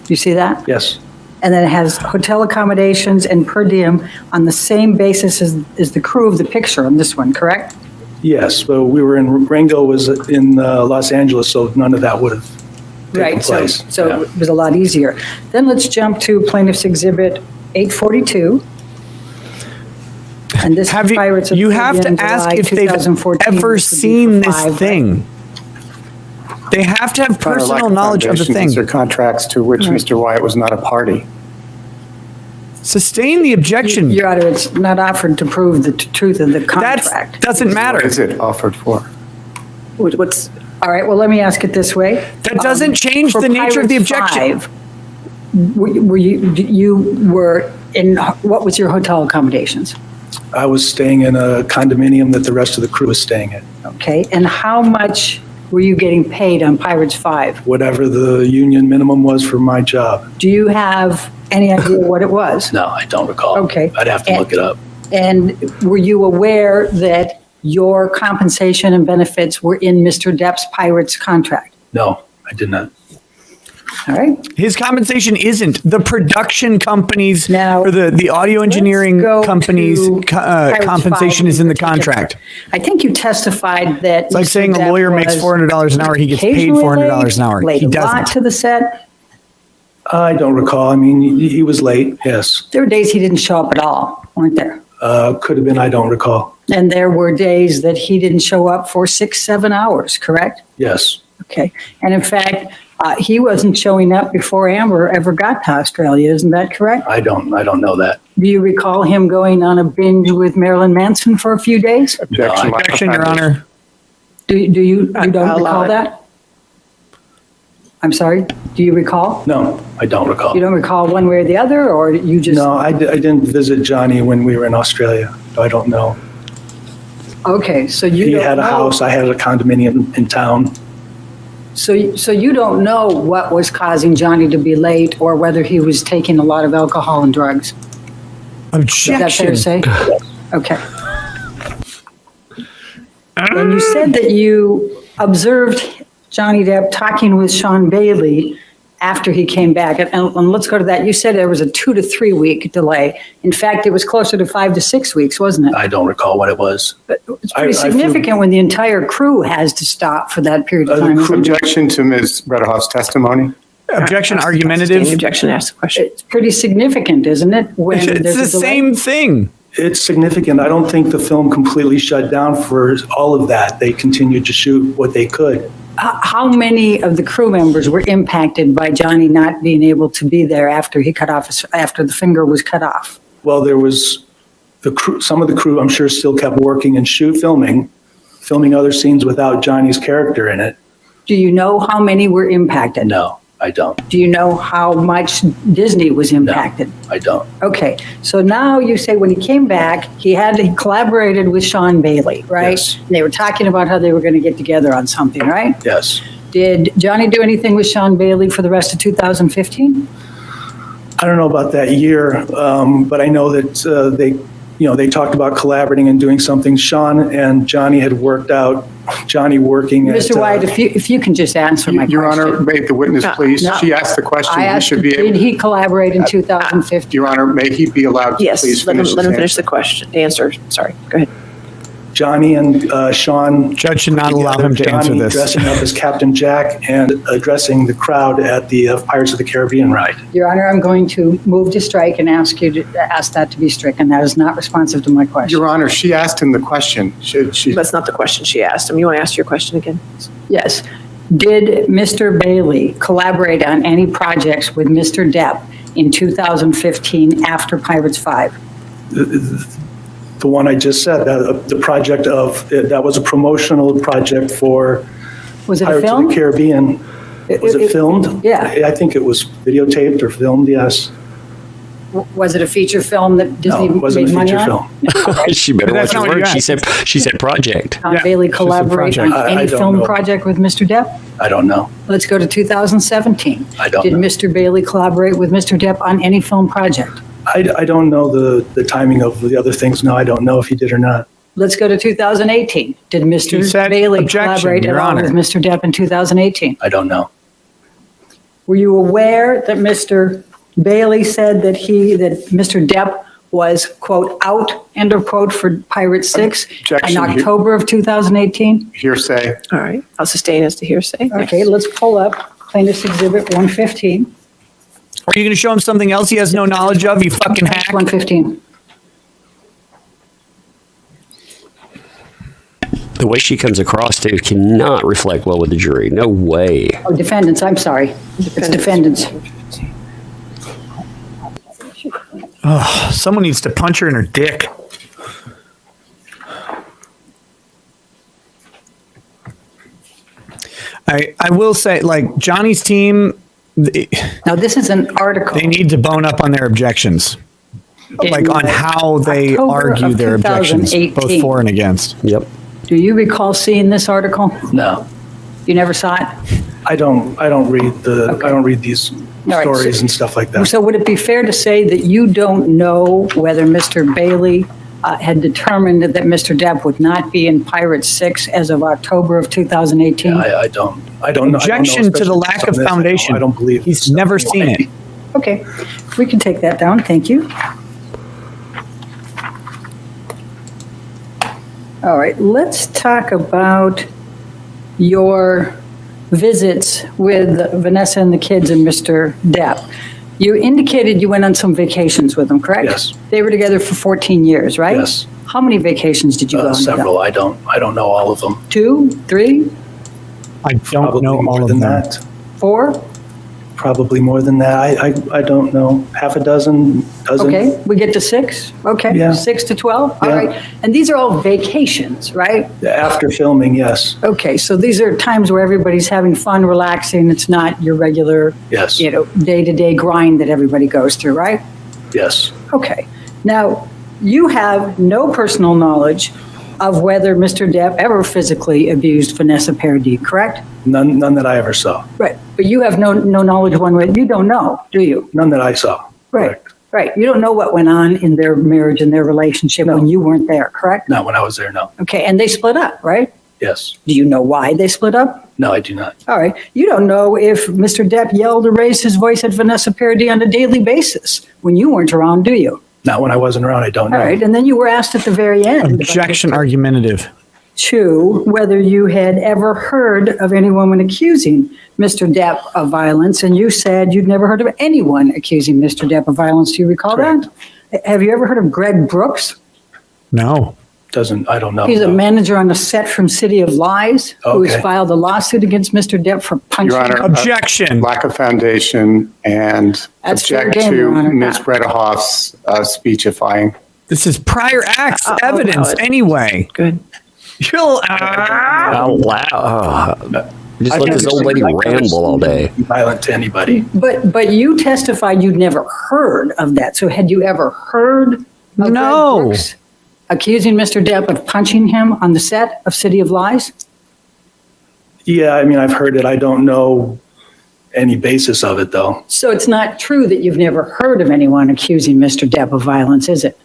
you see that? Yes, And then it has hotel accommodations and per diem on the same basis as the crew of the picture on this one, correct? yes, but we were in, Rango was in Los Angeles, so none of that would have taken Right, so place. so it was a lot easier. Then let's jump to plaintiff's exhibit 842. And this Have is Pirates of the you have to Caribbean, ask July if they've 2014. ever This would be seen for this 5, right? thing. They have to have Lack personal of knowledge of the foundation. thing. These are contracts to which Mr. Wyatt was not a party. Sustain the objection. Your Honor, it's not offered to prove the truth of the That contract. doesn't What matter. is it offered for? What's, all right, well, let me ask it this way. That doesn't change For the nature of the Pirates objection. 5, were you were in, what was your hotel accommodations? I was staying in a condominium that the rest of the crew was staying in. Okay, and how much were you getting paid on Pirates 5? Whatever the union minimum was for my job. Do you have any idea what it was? No, I don't recall. Okay. I'd have to look it up. And were you aware that your compensation and benefits were in Mr. Depp's Pirates contract? No, I did not. All right. His compensation isn't. The production companies Now, or the audio engineering Let's go companies' to Pirates compensation 5 is in the particular. contract. I think you testified that. It's like saying a lawyer makes $400 an hour, he gets paid $400 an hour. Late He a lot doesn't. to the set. I don't recall. I mean, he was late, yes. There were days he didn't show up at all, weren't there? Could have been, I don't recall. And there were days that he didn't show up for 6, 7 hours, correct? Yes, Okay. And in fact, he wasn't showing up before Amber ever got to Australia, isn't that correct? I don't know that. Do you recall him going on a binge with Marilyn Manson for a few days? Objection, lack of Objection, Your foundation. Honor. Do you don't I'll allow recall it. that? I'm sorry, do you recall? No, I don't recall. You don't recall one way or the other, or you just? No, I didn't visit Johnny when we were in Australia. I don't know. Okay, so you He don't had a know. house, I had a condominium in town. So you don't know what was causing Johnny to be late or whether he was taking a lot of alcohol and drugs? Is that fair to say? Okay. And you said that you observed Johnny Depp talking with Sean Bailey after he came back. And let's go to that. You said there was a 2 to 3 week delay. In fact, it was closer to 5 to 6 weeks, wasn't it? I don't recall what it was. But it's I pretty flew- significant when the entire crew has to stop for that period of time. isn't it? Objection to Ms. Bredehoft's testimony. Objection Sustain the argumentative. objection, ask the question. It's pretty significant, isn't it? When It's there's the a delay? same thing. It's significant. I don't think the film completely shut down for all of that. They continued to shoot what they could. How many of the crew members were impacted by Johnny not being able to be there after he cut off, after the finger was cut off? Well, there was the crew, some of the crew, I'm sure, still kept working and filming other scenes without Johnny's character in it. Do you know how many were impacted? No, I don't. Do you know how much Disney was impacted? I don't. Okay, so now you say when he came back, he collaborated with Sean Bailey, right? Yes. And they were talking about how they were going to get together on something, right? Yes. Did Johnny do anything with Sean Bailey for the rest of 2015? I don't know about that year, but I know that they talked about collaborating and doing something. Sean and Johnny had worked out, Johnny working at... Mr. Wyatt, if you can just answer my question. Your Honor, may the witness please, no. she asked the question. I He asked, should be did able, he collaborate in 2015? Your Honor, may he be allowed to Yes, please let him finish his finish answer. the question, answer. Sorry, go ahead. Johnny and Sean. Judge should not allow him to answer Johnny this. dressing up as Captain Jack and addressing the crowd at the Pirates of the Caribbean ride. Your Honor, I'm going to move to strike and ask that to be stricken. That is not responsive to my question. Your Honor, she asked him the question. She, That's not the question she asked him. You want to ask your question again? Yes. Did Mr. Bailey collaborate on any projects with Mr. Depp in 2015 after Pirates 5? The one I just said, the project that was a promotional project for Was it a Pirates of film? the Caribbean. Was it filmed? Yeah. I think it was videotaped or filmed, yes. Was it a feature film that No, Disney it wasn't made a money feature on? film. She better That's watch not her what you words. She said project. Tom Bailey collaborate on project. I any don't film know. project with Mr. Depp? I don't know. Let's go to 2017. I don't Did know. Mr. Bailey collaborate with Mr. Depp on any film project? I don't know the timing of the other things. No, I don't know if he did or not. Let's go to 2018. Did You Mr. said Bailey objection, collaborate at Your all Honor. with Mr. Depp in 2018? I don't know. Were you aware that Mr. Bailey said that Mr. Depp was, quote, out, end of quote, for Pirate 6 in Objection. October of 2018? hearsay. All right. I'll sustain as to hearsay. Okay, let's pull up Plaintiff's Exhibit 115. Are you going to show him something else he has no knowledge of, you fucking hack? 115. The way she comes across, too, cannot reflect well with the jury. No way. Oh, defendants, I'm sorry. It's defendants. Someone needs to punch her in her dick. I will say, like, Johnny's team, Now, this is an article. they need to bone up on their objections. Like, on how they October argue of their objections, both 2018. for and against. Yep. Do you recall seeing this article? No. You never saw it? I don't read these right, stories so- and stuff like that. So would it be fair to say that you don't know whether Mr. Bailey had determined that Mr. Depp would not be in Pirates 6 as of October of 2018? I don't know. I don't know, Objection to the especially lack on of this. foundation. I don't believe He's this stuff never anyway. seen it. Okay, we can take that down, thank you. All right, let's talk about your visits with Vanessa and the kids and Mr. Depp. You indicated you went on some vacations with them, correct? Yes. They were together for 14 years, right? Yes. How many vacations did you go on with them? Several. I don't know all of them. 2, 3, I don't Probably know more all of than them. that. 4? Probably more than that. I don't know. Half a dozen. Okay, we get to 6? Okay, Yeah. 6 to 12? All Yeah. right. And these are all vacations, right? After filming, yes. Okay, so these are times where everybody's having fun, relaxing. It's not your regular, Yes. day-to-day grind that everybody goes through, right? Yes. Okay. Now, you have no personal knowledge of whether Mr. Depp ever physically abused Vanessa Paradis, correct? None that I ever saw. Right. But you have no knowledge one way. You don't know, do you? None that I saw. Right. Correct. Right. You don't know what went on in their marriage and their relationship when you weren't there, correct? Not when I was there, no. Okay. And they split up, right? Yes. Do you know why they split up? No, I do not. All right. You don't know if Mr. Depp yelled or raised his voice at Vanessa Paradis on a daily basis when you weren't around, do you? Not when I wasn't around, I don't know. All right. And then you were asked at the very end Objection argumentative. to whether you had ever heard of any woman accusing Mr. Depp of violence, and you said you'd never heard of anyone accusing Mr. Depp of violence. Do you recall Correct. that? Have you ever heard of Greg Brooks? No. I don't know. He's a no. manager on the set from City of Lies who has Okay. filed a lawsuit against Mr. Depp for punching Your Honor, him. Objection. Lack of foundation and That's fair object game, to Your Honor. Ms. Bredehoft's speechifying. This is prior acts I'll allow evidence it. anyway. Good. You'll, Out loud. Just I let can't this old just- lady I've never ramble all day. seen Violent to anybody. But you testified you'd never heard of that. So had you ever heard of Greg No. Brooks accusing Mr. Depp of punching him on the set of City of Lies? Yeah, I mean, I've heard it. I don't know any basis of it, though. So it's not true that you've never heard of anyone accusing Mr. Depp of violence, is it?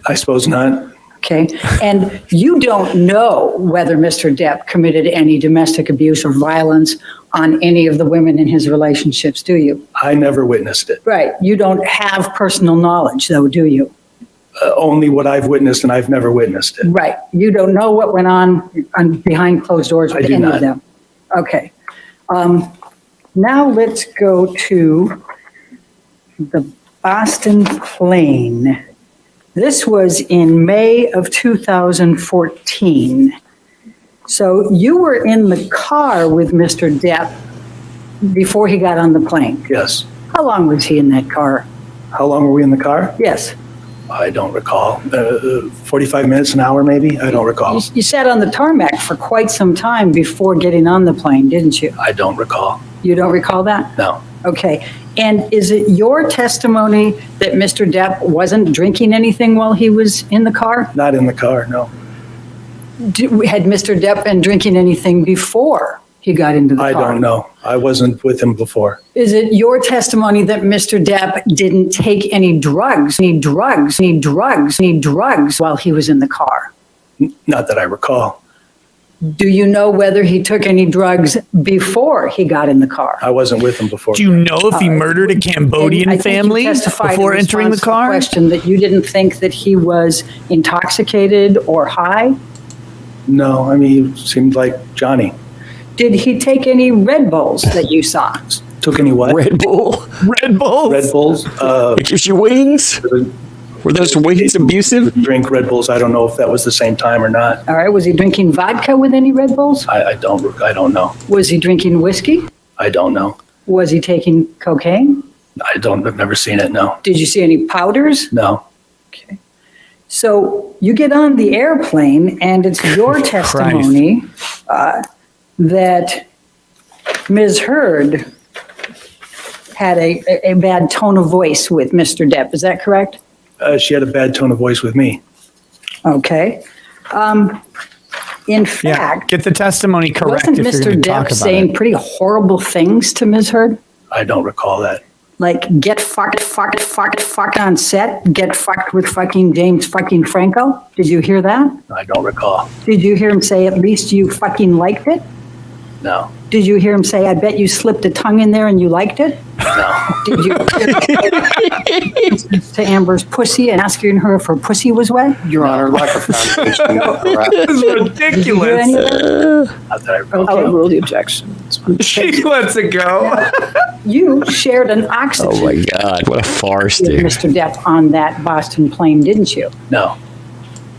I suppose not. Okay. And you don't know whether Mr. Depp committed any domestic abuse or violence on any of the women in his relationships, do you? I never witnessed it. Right. You don't have personal knowledge, though, do you? only what I've witnessed, and I've never witnessed it. Right. You don't know what went on behind closed doors with I do any not. of them. Okay. Now let's go to the Boston plane. This was in May of 2014. So you were in the car with Mr. Depp before he got on the plane. Yes. How long was he in that car? How long were we in the car? Yes. I don't recall. 45 minutes, an hour maybe? I don't recall. You sat on the tarmac for quite some time before getting on the plane, didn't you? I don't recall. You don't recall that? No. Okay. And is it your testimony that Mr. Depp wasn't drinking anything while he was in the car? Not in the car, no. Had Mr. Depp been drinking anything before he got into the car? I don't know. I wasn't with him before. Is it your testimony that Mr. Depp didn't take any drugs while he was in the car? Not that I recall. Do you know whether he took any drugs before he got in the car? I wasn't with him before. Do you know if he murdered a Cambodian And I think you family testified before in entering the response to car? question that you didn't think that he was intoxicated or high. No, I mean, he seemed like Johnny. Did he take any Red Bulls that you saw? Took any what? Red Bull? Red Bulls? Red Bulls? It gives you wings? Were those wings abusive? Drink Red Bulls. I don't know if that was the same time or not. All right. Was he drinking vodka with any Red Bulls? I don't know. Was he drinking whiskey? I don't know. Was he taking cocaine? I've never seen it, no. Did you see any powders? No. Okay. So you get on the airplane, and it's your testimony that Ms. Heard had a bad tone of voice with Mr. Depp. Is that correct? She had a bad tone of voice with me. Okay. In Yeah, fact, get the testimony correct wasn't if you're Mr. going to talk Depp about saying it. pretty horrible things to Ms. Heard? I don't recall that. Like, get fucked on set, get fucked with fucking James fucking Franco? Did you hear that? I don't recall. Did you hear him say, at least you fucking liked it? No. Did you hear him say, I bet you slipped a tongue in there and you liked it? No. Did you to Amber's pussy and asking her if her pussy was wet? Your Honor, lack of foundation. Correct. This is Did you hear ridiculous. any of that? Not that I recall. Okay. I'll rule the objection. She lets it go. You shared an oxygen Oh my God, what a farce, with dude. Mr. Depp on that Boston plane, didn't you? No.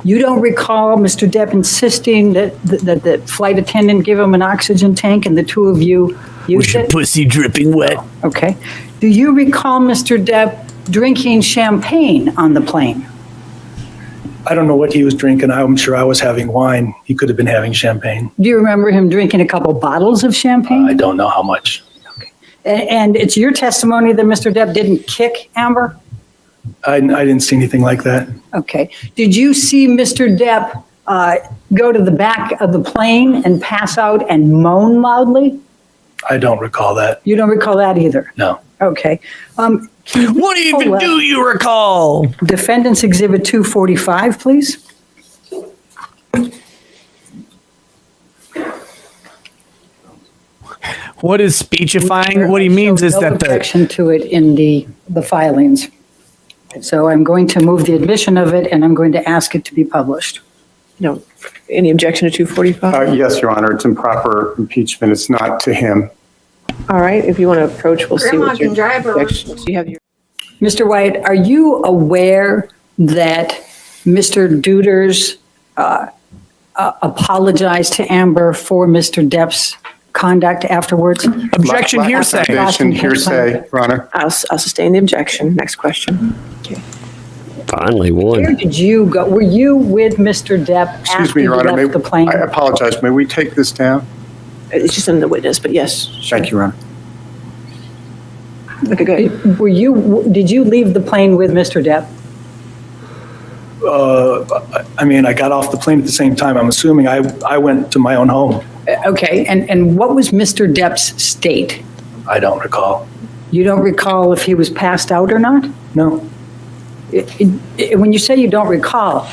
You don't recall Mr. Depp insisting that the flight attendant give him an oxygen tank and the two of you Was used your it? pussy dripping wet? Okay. Do you recall Mr. Depp drinking champagne on the plane? I don't know what he was drinking. I'm sure I was having wine. He could have been having champagne. Do you remember him drinking a couple bottles of champagne? I don't know how much. And it's your testimony that Mr. Depp didn't kick Amber? I didn't see anything like that. Okay. Did you see Mr. Depp go to the back of the plane and pass out and moan loudly? I don't recall that. You don't recall that either? No. Okay. What even pull up do you recall? Defendant's Exhibit 245, please. What is speechifying? What he means is No that objection to it in the filings. So I'm going to move the admission of it, and I'm going to ask it to be published. No. Any objection to 245? Yes, Your Honor, it's improper impeachment. It's not to him. All right, if you want to approach, we'll see Grandma what your can drive her. objections. You have your. Mr. White, are you aware that Mr. Deuters apologized to Amber for Mr. Depp's conduct afterwards? objection Lack of hearsay. foundation, hearsay, Your Honor. I'll sustain the objection. Next question. Finally Where won. did you go? Were you with Mr. Depp Excuse after me, you Your Honor. left the plane? I apologize. May we take this down? It's just in the witness, but yes. Thank you, Your Honor. Okay, go ahead. Did you leave the plane with Mr. Depp? I mean, I got off the plane at the same time. I'm assuming I went to my own home. Okay, and what was Mr. Depp's state? I don't recall. You don't recall if he was passed out or not? No. When you say you don't recall,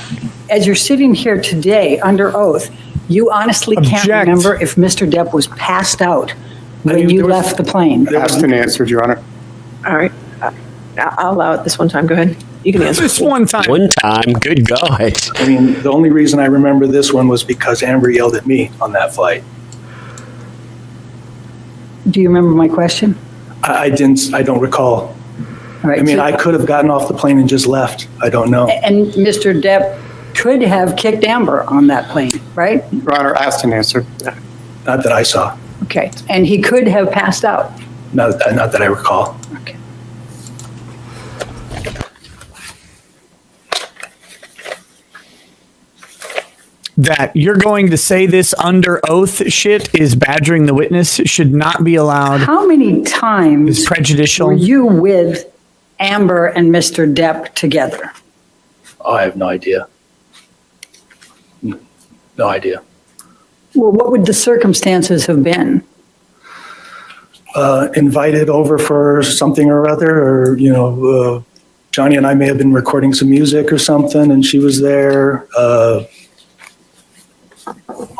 as you're sitting here today under oath, you honestly can't Object. remember if Mr. Depp was passed out when mean, you there was- left the plane? Asked and answered, Your Honor. All right. I'll allow it this one time. Go ahead. You can answer. Just one time. One time, good God. I mean, the only reason I remember this one was because Amber yelled at me on that flight. Do you remember my question? I don't recall. All right, I mean, so- I could have gotten off the plane and just left. I don't know. And Mr. Depp could have kicked Amber on that plane, right? Your Honor, asked and answered. Not that I saw. Okay. And he could have passed out. Not that I recall. Okay. That you're going to say this under oath shit is badgering the witness, should not be allowed, How many times is prejudicial. were you with Amber and Mr. Depp together? Oh, I have no idea. No idea. Well, what would the circumstances have been? Invited over for something or other, or, Johnny and I may have been recording some music or something, and she was there.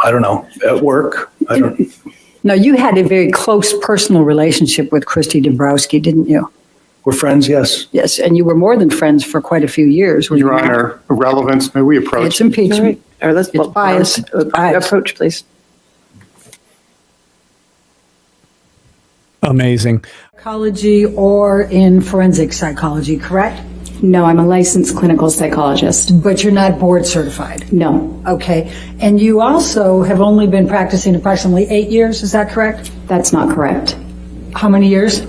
I don't know, at work. I don't. No, you had a very close personal relationship with Christy Dabrowski, didn't you? We're friends, yes. Yes, and you were more than friends for quite a few years. were you Your not? Honor, relevance, may we approach? It's impeachment. All right, let's It's bias. Bias. approach, please. Amazing. Psychology or in forensic psychology, correct? No, I'm a licensed clinical psychologist. But you're not board certified. No, Okay. And you also have only been practicing approximately 8 years, is that correct? that's not correct. How many years?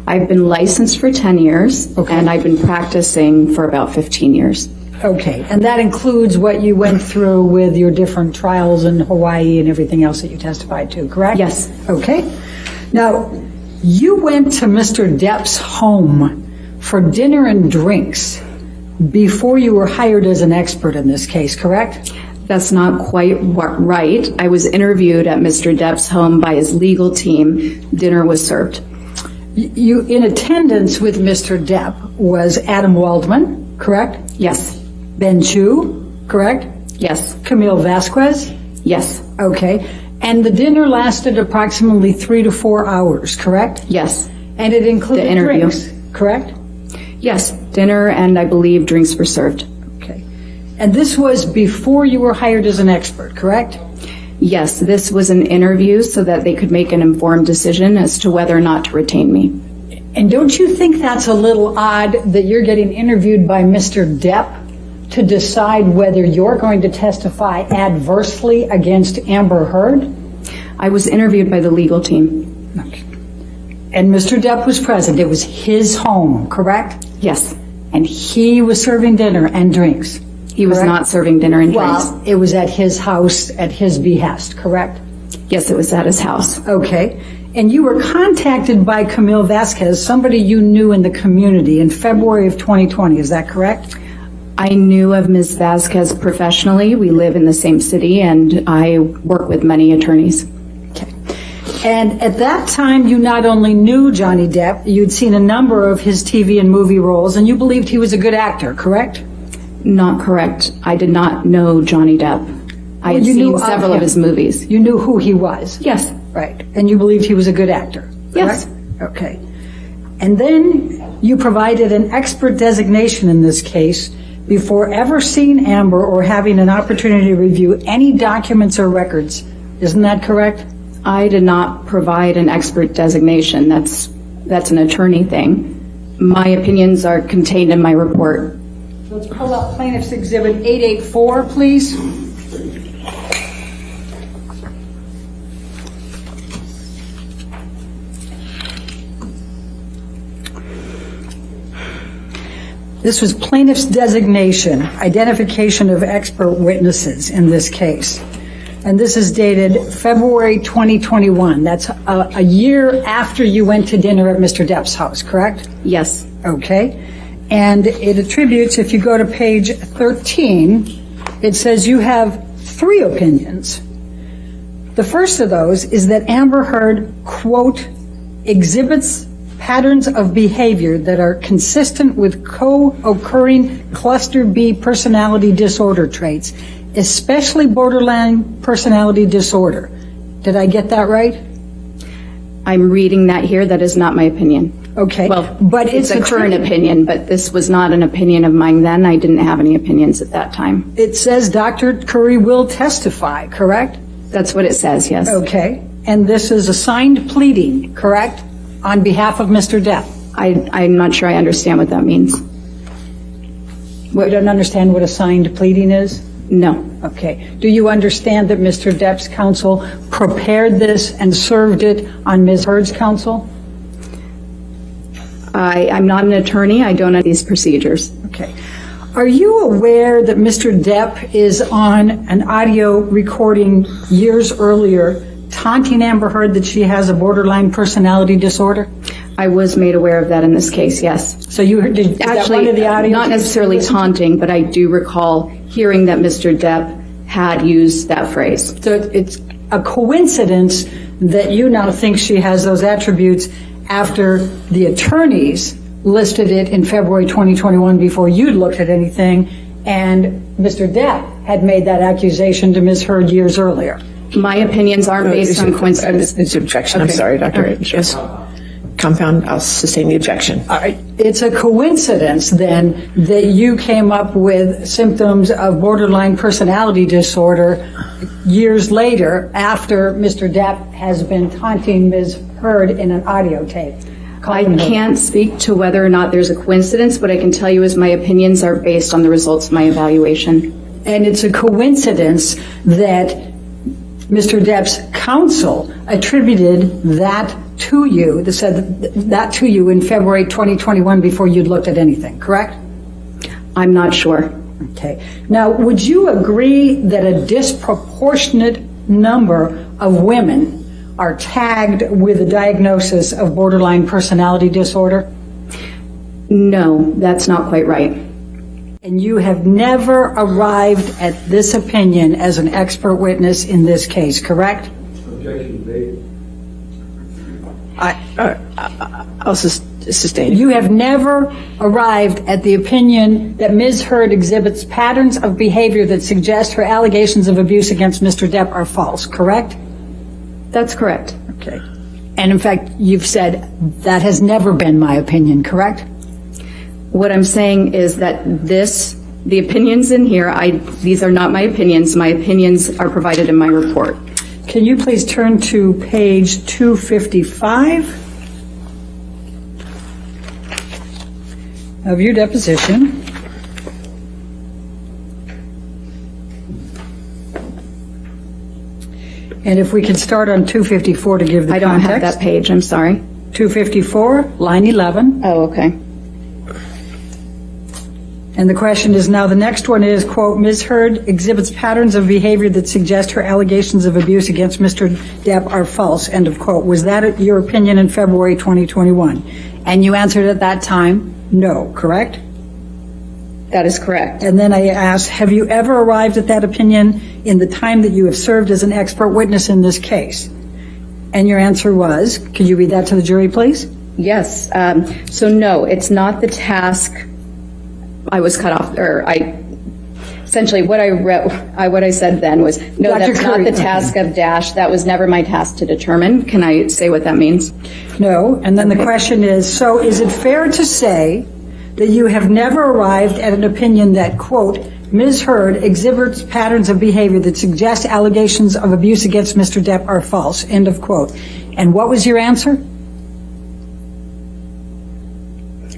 I've been licensed for 10 years, Okay. and I've been practicing for about 15 years. Okay. And that includes what you went through with your different trials in Hawaii and everything else that you testified to, correct? Yes. Okay. Now, you went to Mr. Depp's home for dinner and drinks before you were hired as an expert in this case, correct? That's not quite right. I was interviewed at Mr. Depp's home by his legal team. Dinner was served. You, in attendance with Mr. Depp was Adam Waldman, correct? Yes, Ben Chu, correct? yes, Camille Vasquez? yes, Okay. And the dinner lasted approximately 3 to 4 hours, correct? yes, And it included The interview. drinks, correct? yes. Dinner and I believe drinks were served. Okay. And this was before you were hired as an expert, correct? Yes, this was an interview so that they could make an informed decision as to whether or not to retain me. And don't you think that's a little odd that you're getting interviewed by Mr. Depp to decide whether you're going to testify adversely against Amber Heard? I was interviewed by the legal team. And Mr. Depp was present. It was his home, correct? Yes, And he was serving dinner and drinks. he was correct? not serving dinner and drinks. Well, it was at his house, at his behest, correct? Yes, it was at his house. Okay. And you were contacted by Camille Vasquez, somebody you knew in the community, in February of 2020. Is that correct? I knew of Ms. Vasquez professionally. We live in the same city, and I work with many attorneys. Okay. And at that time, you not only knew Johnny Depp, you'd seen a number of his TV and movie roles, and you believed he was a good actor, correct? Not correct. I did not know Johnny Depp. I had you knew seen of several him. of his movies. You knew who he was? Yes, Right. And you believed he was a good actor? Yes. correct? Okay. And then you provided an expert designation in this case before ever seeing Amber or having an opportunity to review any documents or records. Isn't that correct? I did not provide an expert designation. That's an attorney thing. My opinions are contained in my report. Let's pull up Plaintiff's Exhibit 884, please. This was plaintiff's designation, identification of expert witnesses in this case. And this is dated February 2021. That's a year after you went to dinner at Mr. Depp's house, correct? Yes, Okay. And it attributes, if you go to page 13, it says you have 3 opinions. The first of those is that Amber Heard, quote, exhibits patterns of behavior that are consistent with co-occurring cluster B personality disorder traits, especially borderline personality disorder. Did I get that right? I'm reading that here. That is not my opinion. Okay. Well, but it's a current opinion, but this was not an opinion of mine then. I didn't have any opinions at that time. It says Dr. Curry will testify, correct? That's what it says, yes. Okay. And this is a signed pleading, correct? On behalf of Mr. Depp. I'm not sure I understand what that means. You don't understand what a signed pleading is? No. Okay. Do you understand that Mr. Depp's counsel prepared this and served it on Ms. Heard's counsel? I'm not an attorney. I don't know these procedures. Okay. Are you aware that Mr. Depp is on an audio recording years earlier taunting Amber Heard that she has a borderline personality disorder? I was made aware of that in this case, yes. So you heard, is that one of the audio? Not necessarily taunting, but I do recall hearing that Mr. Depp had used that phrase. So it's a coincidence that you now think she has those attributes after the attorneys listed it in February 2021 before you'd looked at anything, and Mr. Depp had made that accusation to Ms. Heard years earlier. My opinions aren't based on coincidence. It's objection. I'm Okay. sorry, Dr. All right. Yes. Compound, I'll sustain the objection. All right. It's a coincidence then that you came up with symptoms of borderline personality disorder years later after Mr. Depp has been taunting Ms. Heard in an audio tape. I can't speak to whether or not there's a coincidence. What I can tell you is my opinions are based on the results of my evaluation. And it's a coincidence that Mr. Depp's counsel attributed that to you, that said that to you in February 2021 before you'd looked at anything, correct? I'm not sure. Okay. Now, would you agree that a disproportionate number of women are tagged with a diagnosis of borderline personality disorder? No, that's not quite right. And you have never arrived at this opinion as an expert witness in this case, correct? Objection made. I'll sustain. You have never arrived at the opinion that Ms. Heard exhibits patterns of behavior that suggest her allegations of abuse against Mr. Depp are false, correct? That's correct. Okay. And in fact, you've said that has never been my opinion, correct? What I'm saying is that the opinions in here, these are not my opinions. My opinions are provided in my report. Can you please turn to page 255 of your deposition? And if we could start on 254 to give the I don't have context. that page, I'm sorry. 254, line 11. Oh, okay. And the question is now, the next one is, quote, Ms. Heard exhibits patterns of behavior that suggest her allegations of abuse against Mr. Depp are false, end of quote. Was that your opinion in February 2021? And you answered at that time, no, correct? That is correct. And then I asked, have you ever arrived at that opinion in the time that you have served as an expert witness in this case? And your answer was, could you read that to the jury, please? Yes. So no, it's not the task. I was cut off, or essentially what I said then was, no, Dr. that's Curry, not the task of Dash. That was never my task to determine. Can I say what that means? No. And then the question is, so is it fair to say that you have never arrived at an opinion that, quote, Ms. Heard exhibits patterns of behavior that suggest allegations of abuse against Mr. Depp are false, end of quote. And what was your answer?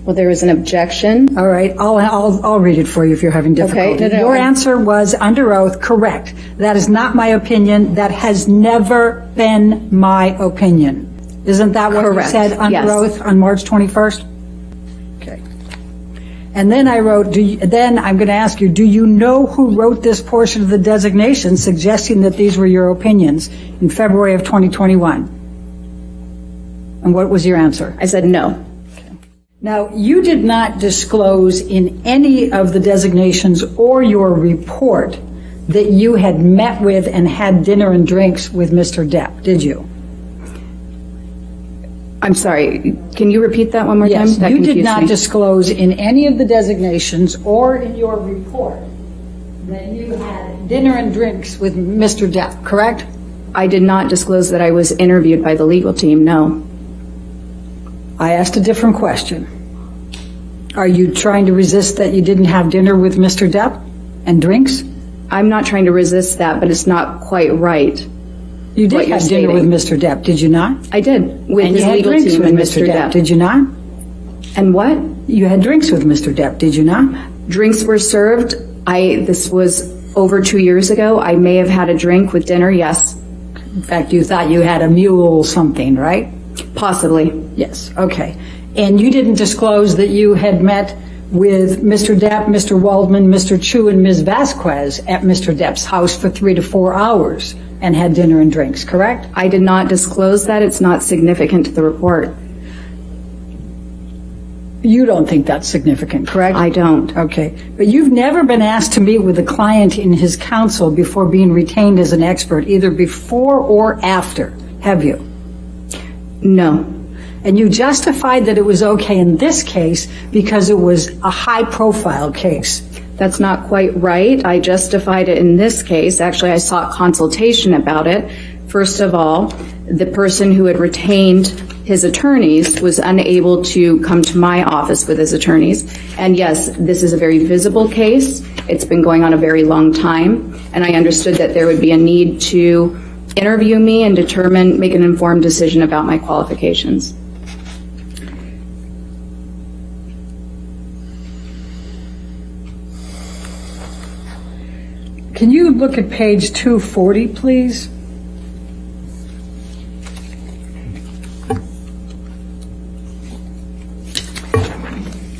Well, there was an objection. All right, I'll read it for you if you're having difficulty. Okay, no. Your answer was under oath, correct. That is not my opinion. That has never been my opinion. Isn't that what Correct, you said under yes. oath on March 21st? Okay. And then I wrote, then I'm going to ask you, do you know who wrote this portion of the designation suggesting that these were your opinions in February of 2021? And what was your answer? I said no. Now, you did not disclose in any of the designations or your report that you had met with and had dinner and drinks with Mr. Depp, did you? I'm sorry. Can you repeat that one more time? Yes, That you did confused not me. disclose in any of the designations or in your report that you had dinner and drinks with Mr. Depp, correct? I did not disclose that I was interviewed by the legal team, no. I asked a different question. Are you trying to resist that you didn't have dinner with Mr. Depp and drinks? I'm not trying to resist that, but it's not quite right. You did What you're have dinner with stating. Mr. Depp, did you not? I did, with And his you had legal drinks team with and Mr. Mr. Depp, Depp. did you not? And what? You had drinks with Mr. Depp, did you not? Drinks were served. This was over 2 years ago. I may have had a drink with dinner, yes, In fact, you thought you had a mule something, right? possibly. Yes, okay. And you didn't disclose that you had met with Mr. Depp, Mr. Waldman, Mr. Chu, and Ms. Vasquez at Mr. Depp's house for 3 to 4 hours and had dinner and drinks, correct? I did not disclose that. It's not significant to the report. You don't think that's significant, correct? I don't. Okay. But you've never been asked to meet with a client in his counsel before being retained as an expert, either before or after, have you? No. And you justified that it was okay in this case because it was a high-profile case. That's not quite right. I justified it in this case. Actually, I sought consultation about it. First of all, the person who had retained his attorneys was unable to come to my office with his attorneys. And yes, this is a very visible case. It's been going on a very long time. And I understood that there would be a need to interview me and make an informed decision about my qualifications. Can you look at page 240, please?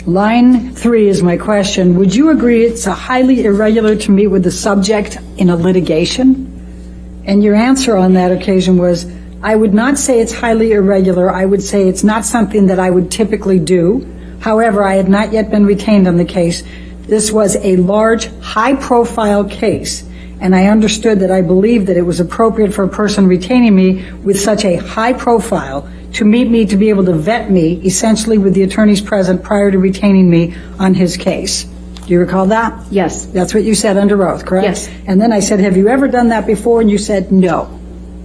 Line 3 is my question. Would you agree it's highly irregular to meet with the subject in a litigation? And your answer on that occasion was, I would not say it's highly irregular. I would say it's not something that I would typically do. However, I had not yet been retained on the case. This was a large, high-profile case, and I understood that I believed that it was appropriate for a person retaining me with such a high profile to meet me to be able to vet me, essentially with the attorneys present prior to retaining me on his case. Do you recall that? Yes. That's what you said under oath, correct? Yes. And then I said, have you ever done that before? And you said, no.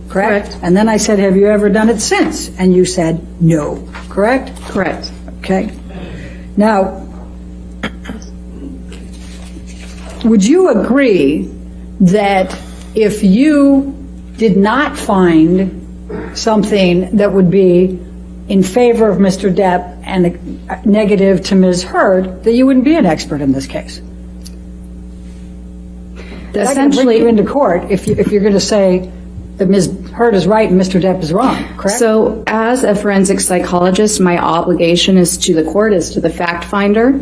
Correct? Correct. And then I said, have you ever done it since? And you said, no. Correct? Correct. Okay. Now, would you agree that if you did not find something that would be in favor of Mr. Depp and negative to Ms. Heard, that you wouldn't be an expert in this case? That's going to bring you into court if you're going to say that Ms. Heard is right and Mr. Depp is wrong, correct? So as a forensic psychologist, my obligation is to the court, is to the fact finder.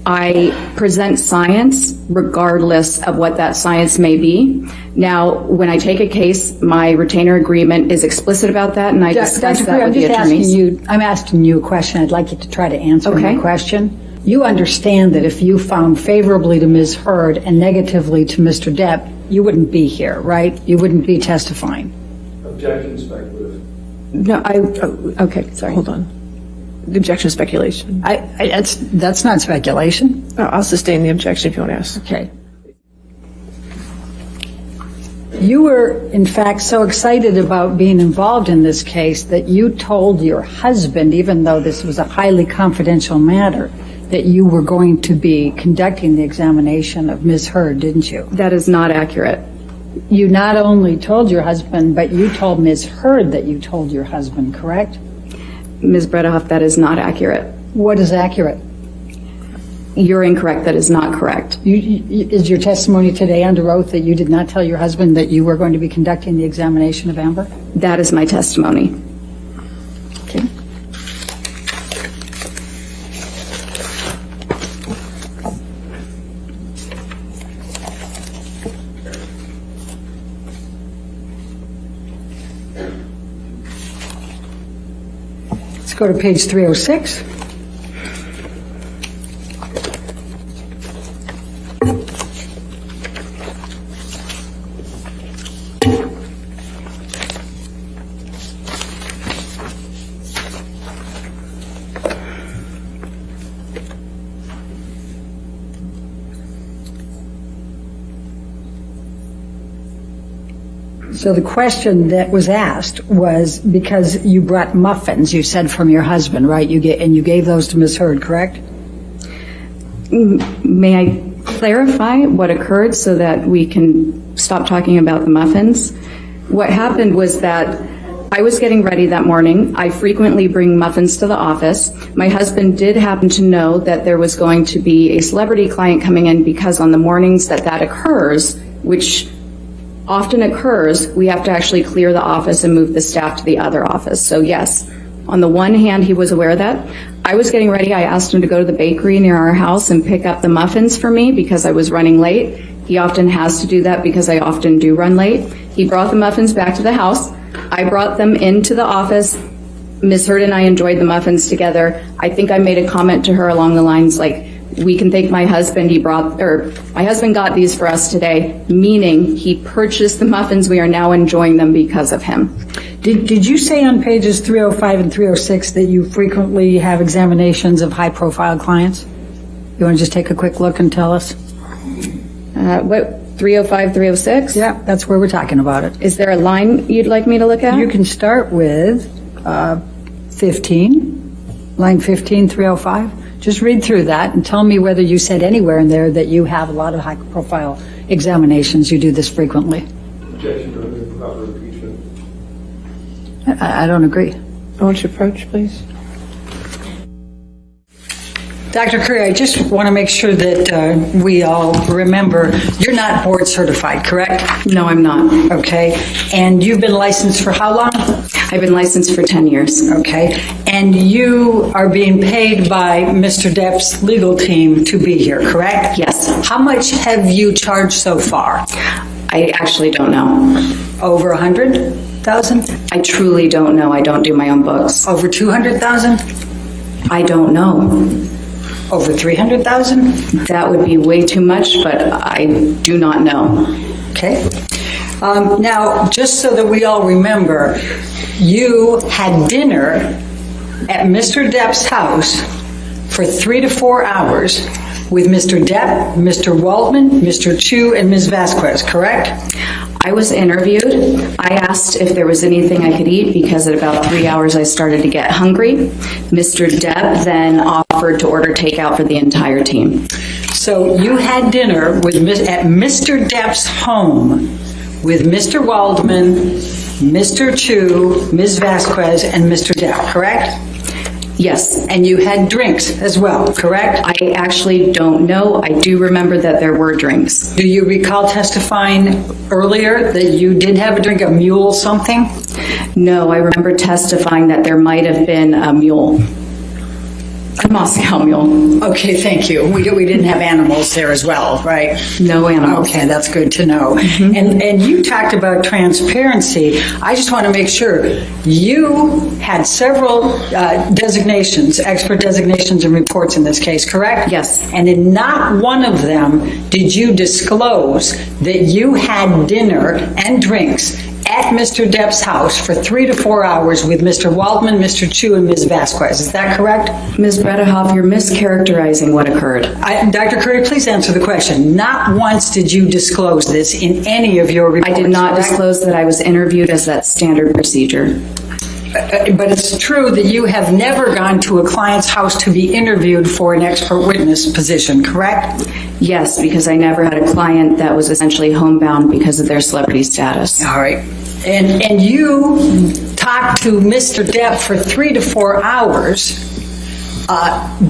I present science regardless of what that science may be. Now, when I take a case, my retainer agreement is explicit about that, and I discuss that with the attorneys. I'm asking you a question. I'd like you to try to answer Okay. my question. You understand that if you found favorably to Ms. Heard and negatively to Mr. Depp, you wouldn't be here, right? You wouldn't be testifying. Objection speculative. No, okay, sorry. Hold on. The objection is speculation. That's not speculation. I'll sustain the objection if you want to ask. Okay. You were, in fact, so excited about being involved in this case that you told your husband, even though this was a highly confidential matter, that you were going to be conducting the examination of Ms. Heard, didn't you? That is not accurate. You not only told your husband, but you told Ms. Heard that you told your husband, correct? Ms. Bredehoft, that is not accurate. What is accurate? You're incorrect. That is not correct. Is your testimony today under oath that you did not tell your husband that you were going to be conducting the examination of Amber? That is my testimony. Okay. Let's go to page 306. So the question that was asked was because you brought muffins, you said, from your husband, right? You gave those to Ms. Heard, correct? May I clarify what occurred so that we can stop talking about the muffins? What happened was that I was getting ready that morning. I frequently bring muffins to the office. My husband did happen to know that there was going to be a celebrity client coming in because on the mornings that occurs, which often occurs, we have to actually clear the office and move the staff to the other office. So yes, on the one hand, he was aware of that. I was getting ready. I asked him to go to the bakery near our house and pick up the muffins for me because I was running late. He often has to do that because I often do run late. He brought the muffins back to the house. I brought them into the office. Ms. Heard and I enjoyed the muffins together. I think I made a comment to her along the lines like, we can thank my husband, my husband got these for us today, meaning he purchased the muffins. We are now enjoying them because of him. Did you say on pages 305 and 306 that you frequently have examinations of high-profile clients? You want to just take a quick look and tell us? What, 305, 306? Yeah, that's where we're talking about it. Is there a line you'd like me to look at? You can start with 15, line 15, 305. Just read through that and tell me whether you said anywhere in there that you have a lot of high-profile examinations. You do this frequently. Objection to improper impeachment. I don't agree. I want your approach, please. Dr. Curry, I just want to make sure that we all remember, you're not board certified, correct? No, I'm not. Okay. And you've been licensed for how long? I've been licensed for 10 years. Okay. And you are being paid by Mr. Depp's legal team to be here, correct? Yes. How much have you charged so far? I actually don't know. Over 100,000? I truly don't know. I don't do my own books. Over 200,000? I don't know. Over 300,000? That would be way too much, but I do not know. Okay. Now, just so that we all remember, you had dinner at Mr. Depp's house for 3 to 4 hours with Mr. Depp, Mr. Waldman, Mr. Chu, and Ms. Vasquez, correct? I was interviewed. I asked if there was anything I could eat because at about 3 hours I started to get hungry. Mr. Depp then offered to order takeout for the entire team. So you had dinner at Mr. Depp's home with Mr. Waldman, Mr. Chu, Ms. Vasquez, and Mr. Depp, correct? Yes. And you had drinks as well, correct? I actually don't know. I do remember that there were drinks. Do you recall testifying earlier that you did have a drink, a mule something? No, I remember testifying that there might have been a mule. A Moscow mule. Okay, thank you. We didn't have animals there as well, right? No animals. Okay, that's good to know. Mm-hmm. And you talked about transparency. I just want to make sure you had several designations, expert designations and reports in this case, correct? Yes. And in not one of them did you disclose that you had dinner and drinks at Mr. Depp's house for 3 to 4 hours with Mr. Waldman, Mr. Chu, and Ms. Vasquez. Is that correct? Ms. Bredehoft, you're mischaracterizing what occurred. Dr. Curry, please answer the question. Not once did you disclose this in any of your reports. I did not correct? disclose that I was interviewed as that standard procedure. But it's true that you have never gone to a client's house to be interviewed for an expert witness position, correct? Yes, because I never had a client that was essentially homebound because of their celebrity status. All right. And you talked to Mr. Depp for 3 to 4 hours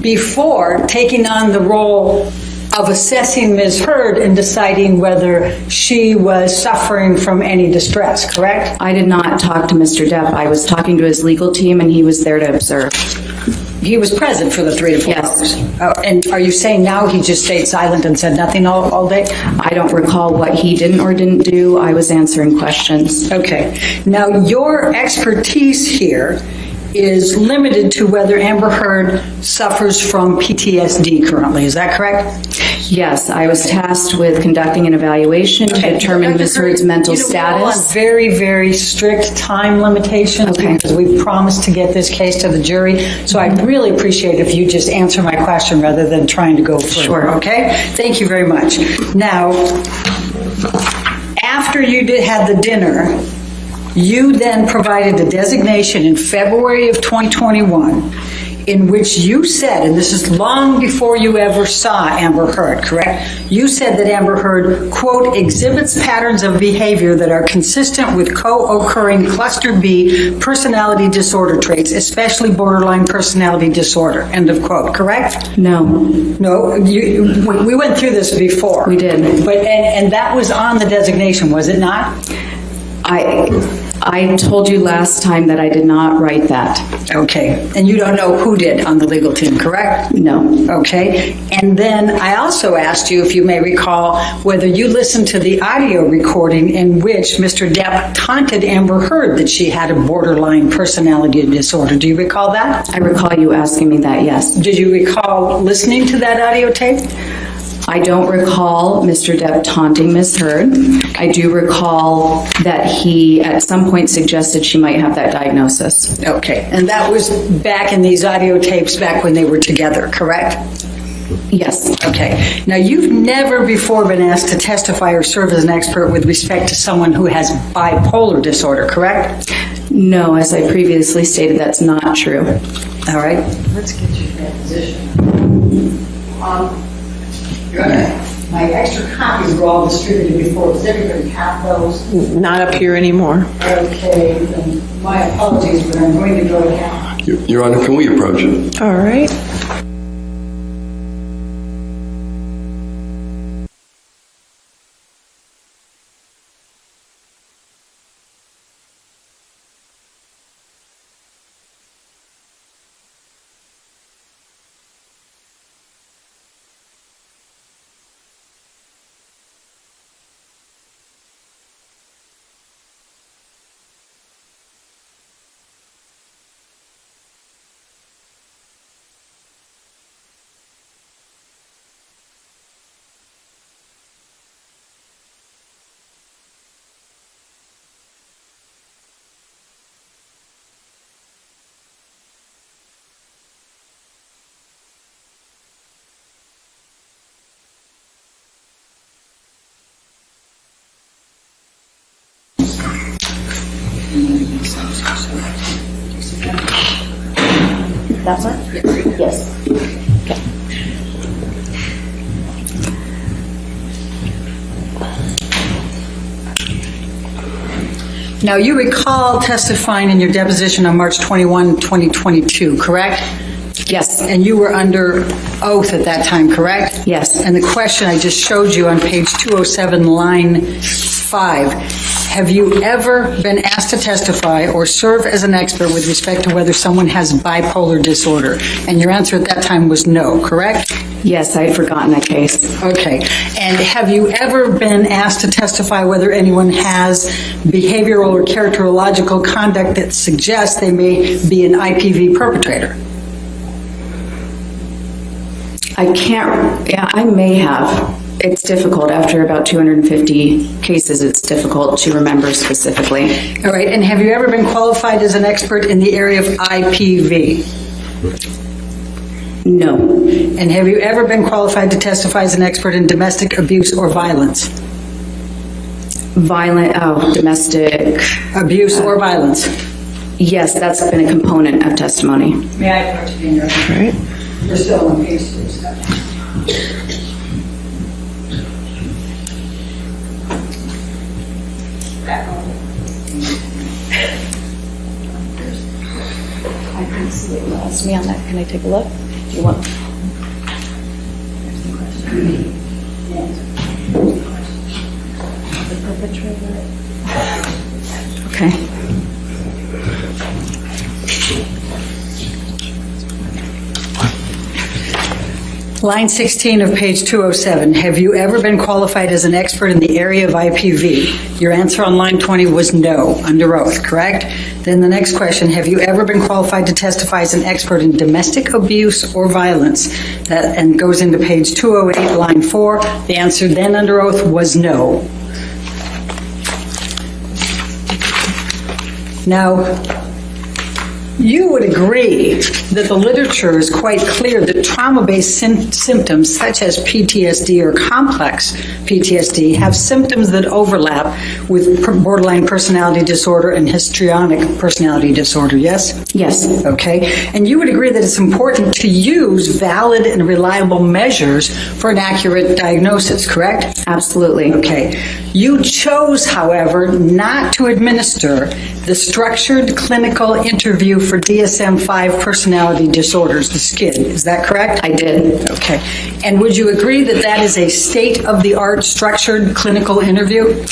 before taking on the role of assessing Ms. Heard and deciding whether she was suffering from any distress, correct? I did not talk to Mr. Depp. I was talking to his legal team, and he was there to observe. He was present for the 3 to 4 hours? And are you saying now he just stayed silent and said nothing all day? I don't recall what he didn't or didn't do. I was answering questions. Okay. Now, your expertise here is limited to whether Amber Heard suffers from PTSD currently. Is that correct? Yes, I was tasked with conducting an evaluation to determine Ms. Heard's mental status. We're on very, very strict time limitations because we promised to get this case to the jury. So I'd really appreciate if you just answer my question rather than trying to go further. Sure. Okay? Thank you very much. Now, after after you had the dinner, you then provided a designation in February of 2021 in which you said, and this is long before you ever saw Amber Heard, correct? You said that Amber Heard, quote, exhibits patterns of behavior that are consistent with co-occurring cluster B personality disorder traits, especially borderline personality disorder, end of quote, correct? No. No, we went through this before. We did. But, and that was on the designation, was it not? I told you last time that I did not write that. Okay, and you don't know who did on the legal team, correct? No. Okay, and then I also asked you, if you may recall, whether you listened to the audio recording in which Mr. Depp taunted Amber Heard that she had a borderline personality disorder. Do you recall that? I recall you asking me that, yes. Did you recall listening to that audio tape? I don't recall Mr. Depp taunting Ms. Heard. I do recall that he at some point suggested she might have that diagnosis. Okay, and that was back in these audio tapes back when they were together, correct? Yes. Okay. Now, you've never before been asked to testify or serve as an expert with respect to someone who has bipolar disorder, correct? No, as I previously stated, that's not true. All right. Let's get you that position. My extra copies were all distributed before. Does everybody have those? Not up here anymore. Okay. Then my apologies, but I'm going to go ahead. Your Honor, can we approach it? All right. That one? Yes. Now, you recall testifying in your deposition on March 21, 2022, correct? Yes. And you were under oath at that time, correct? Yes. And the question I just showed you on page 207, line 5, have you ever been asked to testify or serve as an expert with respect to whether someone has bipolar disorder? And your answer at that time was no, correct? Yes, I had forgotten that case. Okay. And have you ever been asked to testify whether anyone has behavioral or characterological conduct that suggests they may be an IPV perpetrator? I can't, yeah, I may have. It's difficult. After about 250 cases, it's difficult to remember specifically. All right. And have you ever been qualified as an expert in the area of IPV? No. And have you ever been qualified to testify as an expert in domestic abuse or violence? Domestic. Abuse or violence? Yes, that's been a component of testimony. May I approach you in your Right. We're still on page 2. I couldn't see what you asked me on that. Can I take a look? Do you want? The perpetrator. Okay. Line 16 of page 207, have you ever been qualified as an expert in the area of IPV? Your answer on line 20 was no, under oath, correct? Then the next question, have you ever been qualified to testify as an expert in domestic abuse or violence? That and goes into page 208, line 4. The answer then under oath was no. Now, You would agree that the literature is quite clear that trauma-based symptoms such as PTSD or complex PTSD have symptoms that overlap with borderline personality disorder and histrionic personality disorder, yes? Yes. Okay. And you would agree that it's important to use valid and reliable measures for an accurate diagnosis, correct? Absolutely. Okay. You chose, however, not to administer the structured clinical interview for DSM-5 personality disorders, the SCID. Is that correct? I did. Okay. And would you agree that that is a state-of-the-art structured clinical interview?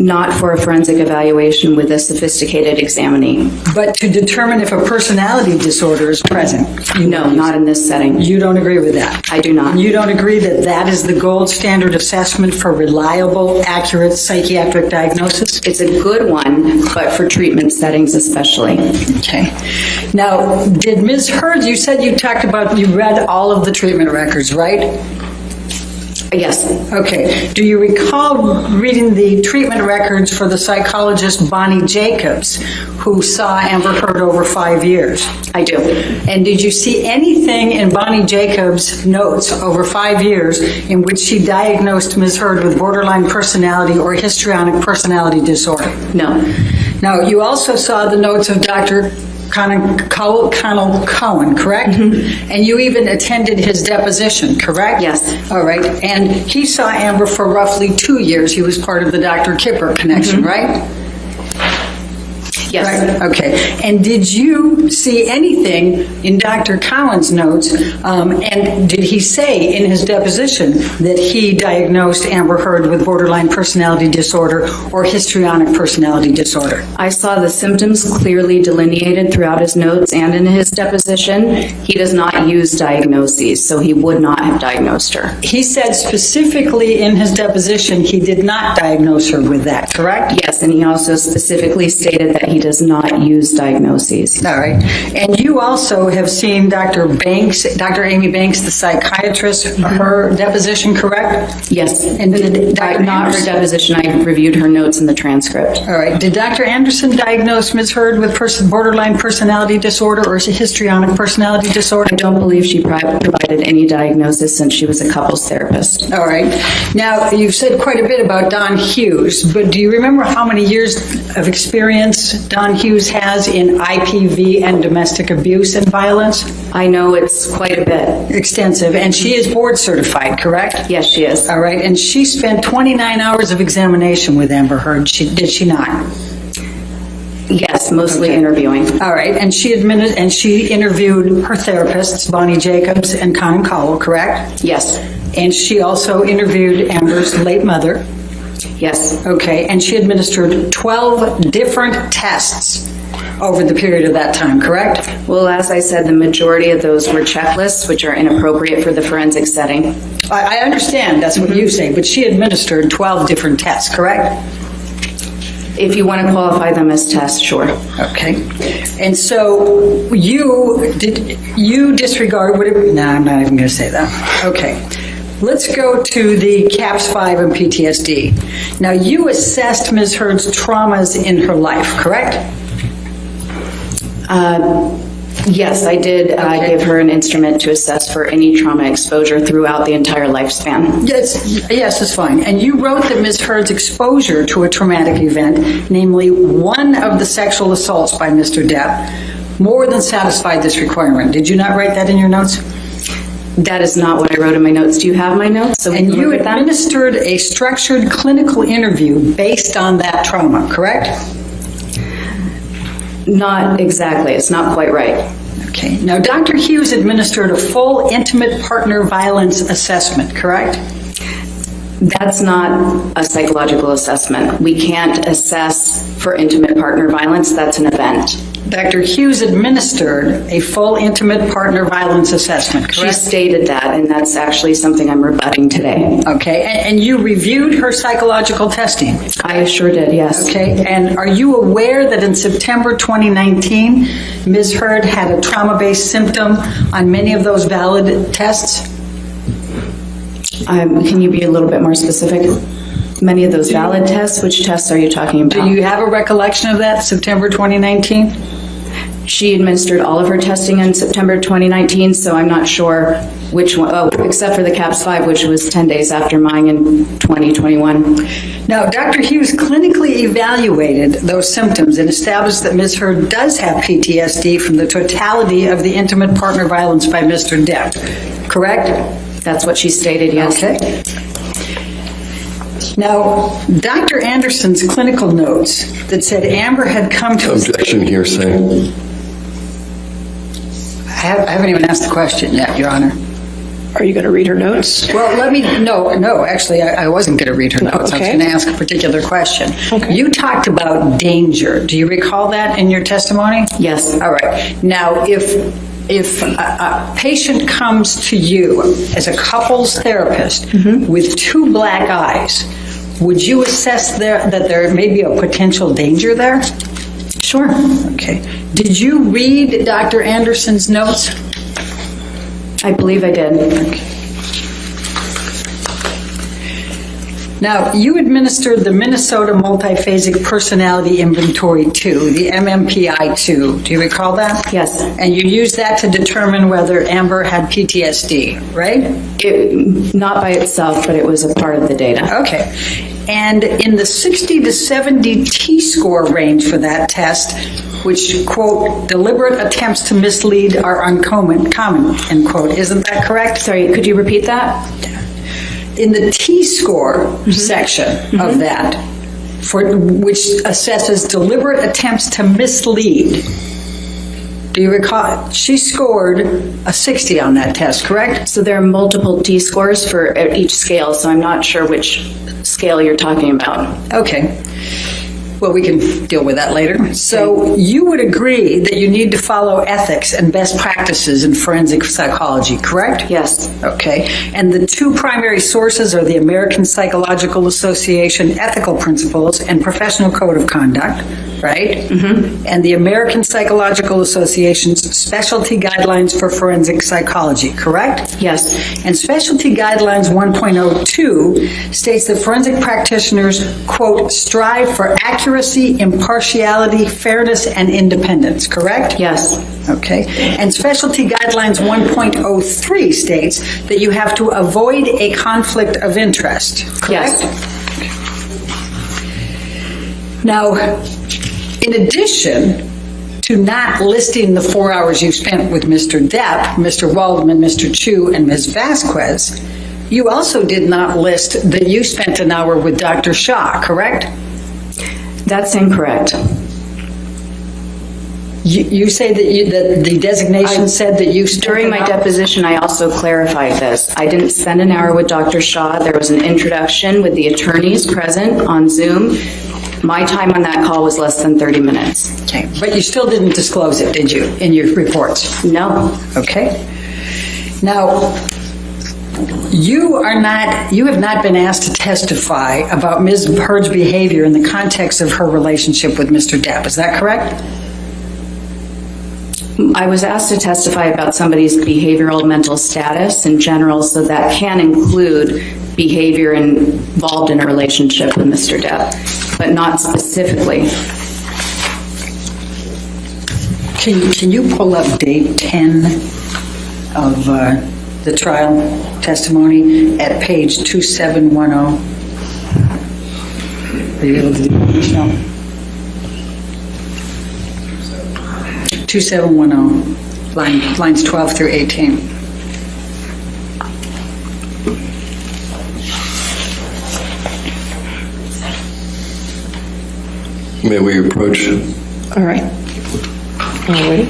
Not for a forensic evaluation with a sophisticated examinee. But to determine if a personality disorder is present? No, not in this setting. You don't agree with that? I do not. You don't agree that that is the gold standard assessment for reliable, accurate psychiatric diagnosis? It's a good one, but for treatment settings especially. Okay. Now, did Ms. Hurd, you said you read all of the treatment records, right? Yes. Okay. Do you recall reading the treatment records for the psychologist Bonnie Jacobs, who saw Amber Heard over 5 years? I do. And did you see anything in Bonnie Jacobs' notes over 5 years in which she diagnosed Ms. Heard with borderline personality or histrionic personality disorder? No. Now, you also saw the notes of Dr. Connell Cohen, correct? Mm-hmm. And you even attended his deposition, correct? Yes. All right. And he saw Amber for roughly 2 years. He was part of the Dr. Kipper connection, Mm-hmm. right? Yes. Right. Okay. And did you see anything in Dr. Cowan's notes, and did he say in his deposition that he diagnosed Amber Heard with borderline personality disorder or histrionic personality disorder? I saw the symptoms clearly delineated throughout his notes and in his deposition. He does not use diagnoses, so he would not have diagnosed her. He said specifically in his deposition he did not diagnose her with that, correct? Yes, and he also specifically stated that he does not use diagnoses. All right. And you also have seen Dr. Amy Banks, the psychiatrist, her deposition, correct? Yes. And did Dr. Not her deposition. I reviewed her notes in the transcript. All right. Did Dr. Anderson diagnose Ms. Heard with borderline personality disorder or histrionic personality disorder? I don't believe she provided any diagnosis since she was a couples therapist. All right. Now, you've said quite a bit about Don Hughes, but do you remember how many years of experience Don Hughes has in IPV and domestic abuse and violence? I know it's quite a bit. Extensive. And she is board certified, correct? Yes, she is. All right. And she spent 29 hours of examination with Amber Heard, did she not? Yes, mostly interviewing. All right. And she interviewed her therapists, Bonnie Jacobs and Conan Cowell, correct? Yes. And she also interviewed Amber's late mother. Yes. Okay. And she administered 12 different tests over the period of that time, correct? Well, as I said, the majority of those were checklists, which are inappropriate for the forensic setting. I understand that's what you say, but she administered 12 different tests, correct? If you want to qualify them as tests, sure. Okay. And so you disregard whatever, no, I'm not even going to say that. Okay. Let's go to the CAPS-5 and PTSD. Now, you assessed Ms. Heard's traumas in her life, correct? Yes, I did give her an instrument to assess for any trauma exposure throughout the entire lifespan. Yes, that's fine. And you wrote that Ms. Heard's exposure to a traumatic event, namely one of the sexual assaults by Mr. Depp, more than satisfied this requirement. Did you not write that in your notes? That is not what I wrote in my notes. Do you have my notes? So and you administered a structured clinical interview based on that trauma, correct? Not exactly. It's not quite right. Okay. Now, Dr. Hughes administered a full intimate partner violence assessment, correct? That's not a psychological assessment. We can't assess for intimate partner violence. That's an event. Dr. Hughes administered a full intimate partner violence assessment, correct? She stated that, and that's actually something I'm rebutting today. Okay. And you reviewed her psychological testing? I sure did, yes. Okay. And are you aware that in September 2019, Ms. Heard had a trauma-based symptom on many of those valid tests? Can you be a little bit more specific? Many of those valid tests? Which tests are you talking about? Do you have a recollection of that, September 2019? She administered all of her testing in September 2019, so I'm not sure which one, except for the CAPS-5, which was 10 days after mine in 2021. Now, Dr. Hughes clinically evaluated those symptoms and established that Ms. Heard does have PTSD from the totality of the intimate partner violence by Mr. Depp, correct? That's what she stated, yes. Okay. Now, Dr. Anderson's clinical notes that said Amber had come to... Objection, hearsay. I haven't even asked the question yet, Your Honor. Are you going to read her notes? Well, no, actually, I wasn't going to read her notes. I was going to ask a particular question. Okay. You talked about danger. Do you recall that in your testimony? Yes. All right. Now, if a patient comes to you as a couples therapist with two black eyes, would you assess that there may be a potential danger there? Sure. Okay. Did you read Dr. Anderson's notes? I believe I did. Now, you administered the Minnesota Multiphasic Personality Inventory 2, the MMPI-2. Do you recall that? Yes. And you used that to determine whether Amber had PTSD, right? Not by itself, but it was a part of the data. Okay. And in the 60 to 70 T-score range for that test, which, quote, deliberate attempts to mislead are uncommon, end quote. Isn't that correct? Sorry, could you repeat that? In the T-score section of that, which assesses deliberate attempts to mislead, do you recall? She scored a 60 on that test, correct? So there are multiple T-scores for each scale, so I'm not sure which scale you're talking about. Okay. Well, we can deal with that later. So you would agree that you need to follow ethics and best practices in forensic psychology, correct? Yes. Okay. And the two primary sources are the American Psychological Association Ethical Principles and Professional Code of Conduct, right? Mm-hmm. And the American Psychological Association's Specialty Guidelines for Forensic Psychology, correct? Yes. And Specialty Guidelines 1.02 states that forensic practitioners, quote, strive for accuracy, impartiality, fairness, and independence, correct? Yes. Okay. And Specialty Guidelines 1.03 states that you have to avoid a conflict of interest, correct? Yes. Now, in addition to not listing the 4 hours you spent with Mr. Depp, Mr. Waldman, Mr. Chu, and Ms. Vasquez, you also did not list that you spent an hour with Dr. Shah, correct? That's incorrect. You say that the designation said that you spent During my deposition, I also clarified this. I didn't spend an hour with Dr. Shah. There was an introduction with the attorneys present on Zoom. My time on that call was less than 30 minutes. Okay, but you still didn't disclose it, did you, in your reports? No. Okay. Now, you have not been asked to testify about Ms. Heard's behavior in the context of her relationship with Mr. Depp. Is that correct? I was asked to testify about somebody's behavioral mental status in general, so that can include behavior involved in a relationship with Mr. Depp, but not specifically. Can you pull up date 10 of the trial testimony at page 2710? Are you able to do that, Michelle? 2710, lines 12 through 18. May we approach? All right. All ready?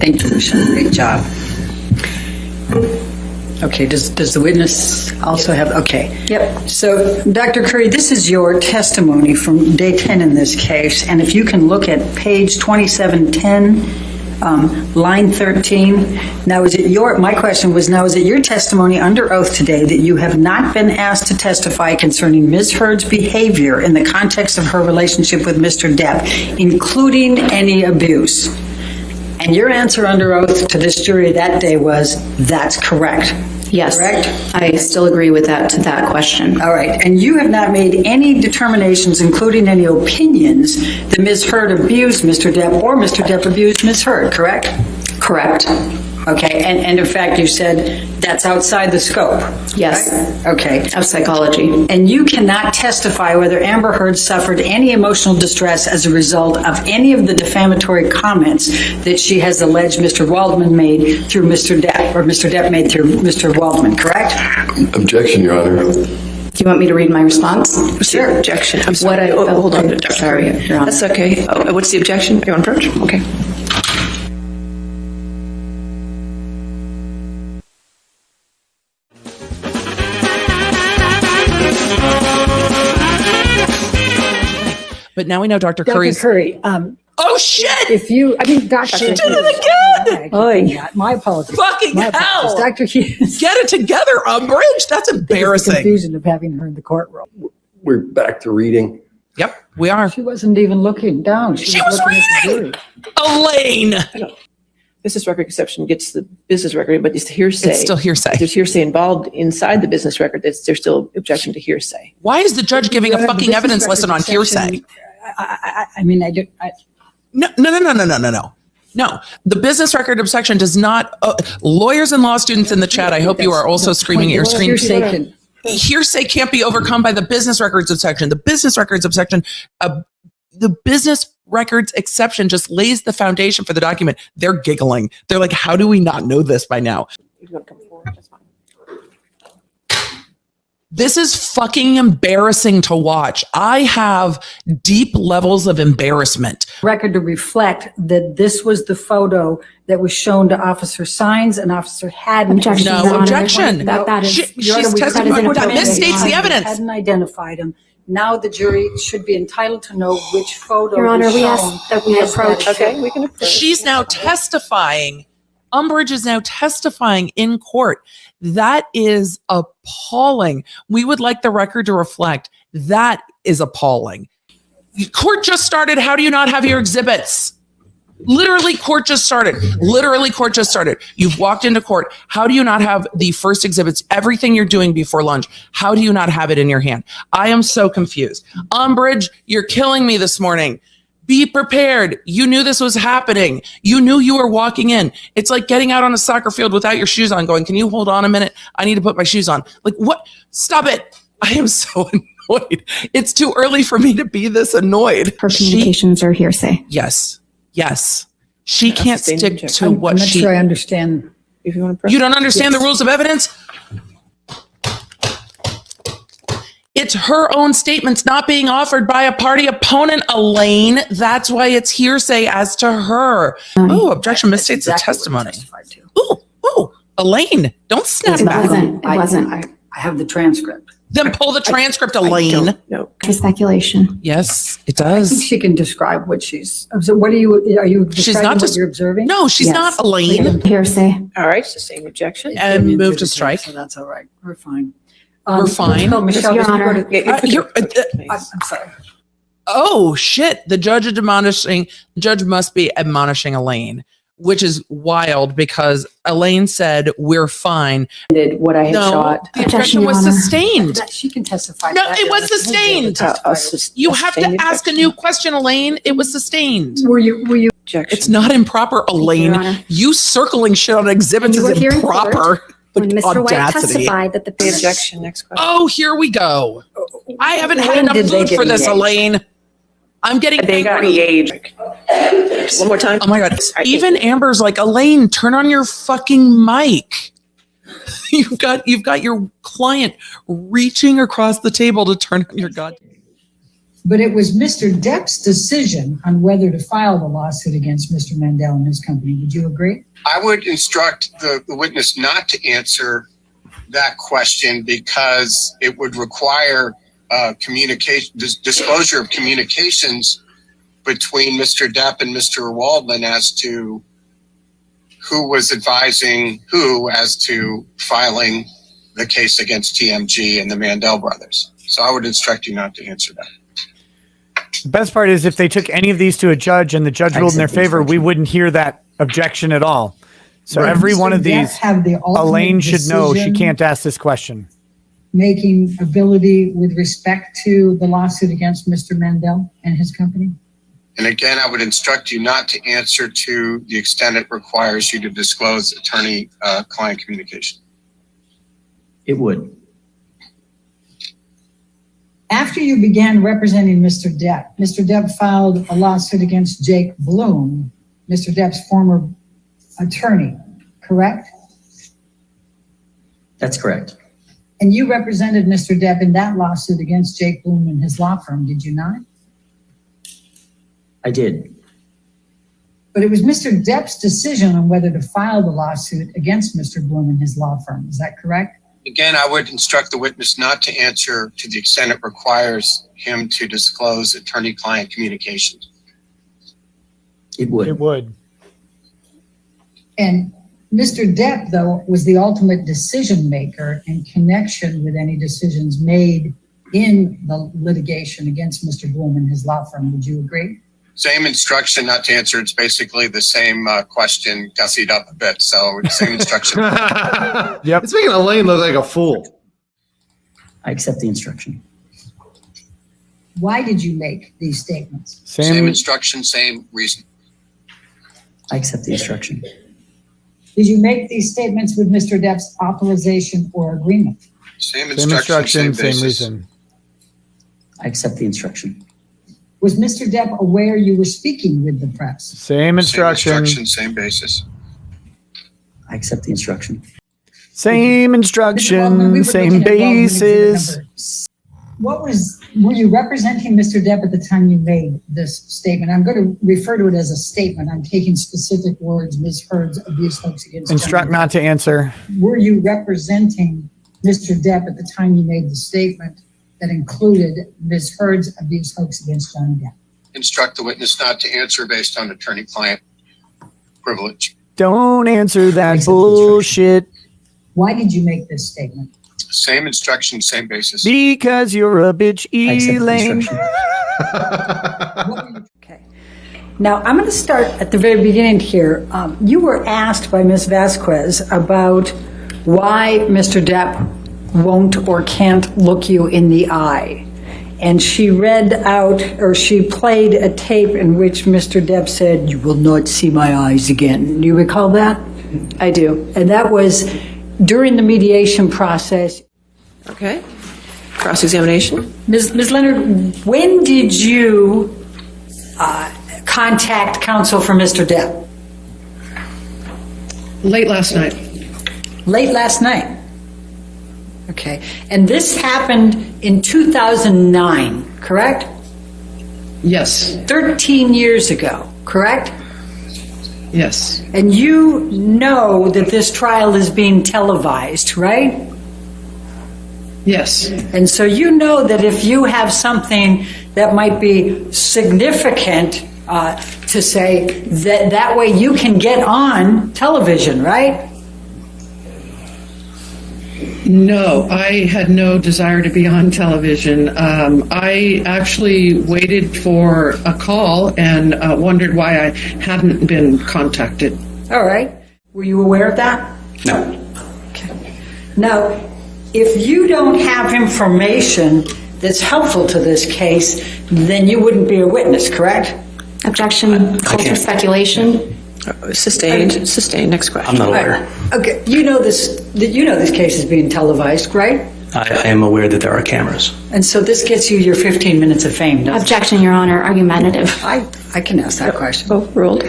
Thank you, Michelle. Great job. Okay, does the witness also have, okay. Yep. So, Dr. Curry, this is your testimony from day 10 in this case, and if you can look at page 2710, line 13. Now, my question was, now, is it your testimony under oath today that you have not been asked to testify concerning Ms. Heard's behavior in the context of her relationship with Mr. Depp, including any abuse? And your answer under oath to this jury that day was, that's correct. Yes. Correct? I still agree with that question. All right. And you have not made any determinations, including any opinions, that Ms. Heard abused Mr. Depp or Mr. Depp abused Ms. Heard, correct? Correct. Okay. And in fact, you said that's outside the scope. Yes. Right? Okay. Of psychology. And you cannot testify whether Amber Heard suffered any emotional distress as a result of any of the defamatory comments that she has alleged Mr. Waldman made through Mr. Depp, or Mr. Depp made through Mr. Waldman, correct? Objection, Your Honor. Do you want me to read my response? Sure. Objection. I'm sorry. Hold on. Dr. Sorry, Your Honor. That's okay. What's the objection? Are you on approach? Okay. But now we know Dr. Dr. Curry's. Curry, Oh shit! if you, Dr. She did it again! My apologies. Fucking My apologies. hell! Dr. Hughes. Get it together, Umbridge. That's embarrassing. Confusion of having her in the courtroom. We're back to reading. Yep, we are. She wasn't even looking down. She was looking at the reading! jury. Elaine! Business record exception gets the business record, but it's hearsay. It's still hearsay. If there's hearsay involved inside the business record, there's still objection to hearsay. Why is the judge giving a You have the fucking business evidence record lesson on exception. hearsay? No. No. The business record objection does not. Lawyers and law students in the chat, I hope you are also screaming at your screen. Hearsay can't be overcome by the business records objection. The business records objection, the business records exception just lays the foundation for the document. They're giggling. They're like, how do we not know this by now? If you want to come forward, that's fine. This is fucking embarrassing to watch. I have deep levels of embarrassment. Record to reflect that this was the photo that was shown to Officer Sines and Officer Haddon. Objection, No Your Honor. objection. That is- She's testifying. That misstates the evidence. Hadn't identified him. Now the jury should be entitled to know which photo Your Honor, was we shown ask that we as approach. Okay, we can approach. She's now testifying. Umbridge is now testifying in court. That is appalling. We would like the record to reflect that is appalling. Court just started. How do you not have your exhibits? Literally, court just started. You've walked into court. How do you not have the first exhibits? Everything you're doing before lunch. How do you not have it in your hand? I am so confused. Umbridge, you're killing me this morning. Be prepared. You knew this was happening. You knew you were walking in. It's like getting out on a soccer field without your shoes on going, can you hold on a minute? I need to put my shoes on. Like, what? Stop it. I am so annoyed. It's too early for me to be this annoyed. Her communications are hearsay. Yes. She can't stick to I'm what not sure I understand. If you want to approach. You don't understand the rules of evidence? It's her own statements not being offered by a party opponent, Elaine. That's why it's hearsay as to her. Oh, objection misstates the testimony. Ooh, Elaine, don't snap back. It wasn't. I have the transcript. Then pull the transcript, Elaine. No. It's speculation. Yes, it I think does. she can describe what she's. So what are you describing not what just- you're observing? No, she's Yes. not, Elaine. Hearsay. All right, sustained objection. And move to strike. So that's all right. We're fine. We're fine. Michelle, Your just go Honor. to- I'm sorry. Oh shit! The judge must be admonishing Elaine, which is wild because Elaine said we're fine. Did what I had No, shot. the objection was Your Honor. sustained. That she can testify. No, to that. it was sustained. You have to ask a new question, Elaine. It was sustained. Were you? Objection. It's not improper, Elaine. Your Honor. You circling shit on exhibits You were is here in improper. When The Mr. White audacity. testified that the The objection. Next question. Oh, here we go. I haven't had When enough did they food get for this, engaged? Elaine. I'm getting They got angry. engaged. One more time. Oh my God. Even Amber's like, Elaine, turn on your fucking mic. You've got your client reaching across the table to turn on your goddamn. But it was Mr. Depp's decision on whether to file the lawsuit against Mr. Mandel and his company. Would you agree? I would instruct the witness not to answer that question because it would require disclosure of communications between Mr. Depp and Mr. Waldman as to who was advising who as to filing the case against TMG and the Mandel brothers. So I would instruct you not to answer that. The best part is if they took any of these to a judge and the judge ruled in their favor, we wouldn't hear that objection at all. So every one of these, Elaine should know she can't ask this question. Making ability with respect to the lawsuit against Mr. Mandel and his company? And again, I would instruct you not to answer to the extent it requires you to disclose attorney-client communication. It would. After you began representing Mr. Depp filed a lawsuit against Jake Bloom, Mr. Depp's former attorney, correct? That's correct. And you represented Mr. Depp in that lawsuit against Jake Bloom and his law firm, did you not? I did. But it was Mr. Depp's decision on whether to file the lawsuit against Mr. Bloom and his law firm, is that correct? Again, I would instruct the witness not to answer to the extent it requires him to disclose attorney-client communications. It would. It would. And Mr. Depp, though, was the ultimate decision maker in connection with any decisions made in the litigation against Mr. Bloom and his law firm. Would you agree? Same instruction not to answer. It's basically the same question, gussied up a bit. So same instruction. Yep. It's making Elaine look like a fool. I accept the instruction. Why did you make these statements? Same instruction, same reason. I accept the instruction. Did you make these statements with Mr. Depp's authorization or agreement? Same instruction, same reason. I accept the instruction. Was Mr. Depp aware you were speaking with the press? Same instruction. Same basis. I accept the instruction. Same instruction, same basis. Were you representing Mr. Depp at the time you made this statement? I'm going to refer to it as a statement. I'm taking specific words, Ms. Heard's abuse hoax against Instruct not to answer. Were you representing Mr. Depp at the time you made the statement that included Ms. Heard's abuse hoax against Johnny Depp? Instruct the witness not to answer based on attorney-client privilege. Don't answer that bullshit. Why did you make this statement? Same instruction, same basis. Because you're a bitch, Elaine. Okay. Now, I'm going to start at the very beginning here. You were asked by Ms. Vasquez about why Mr. Depp won't or can't look you in the eye. And she read out, or she played a tape in which Mr. Depp said, "You will not see my eyes again." Do you recall that? I do. And that was during the mediation process. Okay. Cross-examination. Ms. Leonard, when did you contact counsel for Mr. Depp? Late last night. Late last night. Okay. And this happened in 2009, correct? Yes. 13 years ago, correct? Yes. And you know that this trial is being televised, right? Yes. And so you know that if you have something that might be significant to say, that way you can get on television, right? No, I had no desire to be on television. I actually waited for a call and wondered why I hadn't been contacted. All right. Were you aware of that? No. Okay. Now, if you don't have information that's helpful to this case, then you wouldn't be a witness, correct? Objection. Call for speculation. Sustained. Sustained. Next question. I'm not aware. Okay. You know this case is being televised, right? I am aware that there are cameras. And so this gets you your 15 minutes of fame, doesn't Objection, Your Honor. Argumentative. I can ask that question. Both ruled.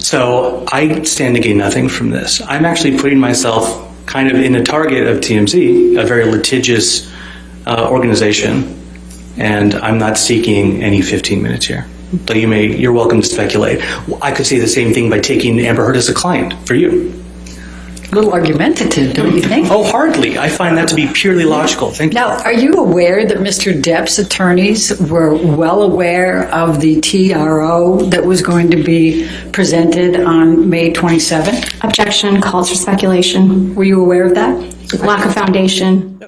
So I stand to gain nothing from this. I'm actually putting myself kind of in the target of TMZ, a very litigious organization. And I'm not seeking any 15 minutes here. But you're welcome to speculate. I could say the same thing by taking Amber Heard as a client for you. A little argumentative, don't you think? Oh, hardly. I find that to be purely logical. Thank you. Now, are you aware that Mr. Depp's attorneys were well aware of the TRO that was going to be presented on May 27th? Objection calls for speculation. Were you aware of that? Lack of foundation.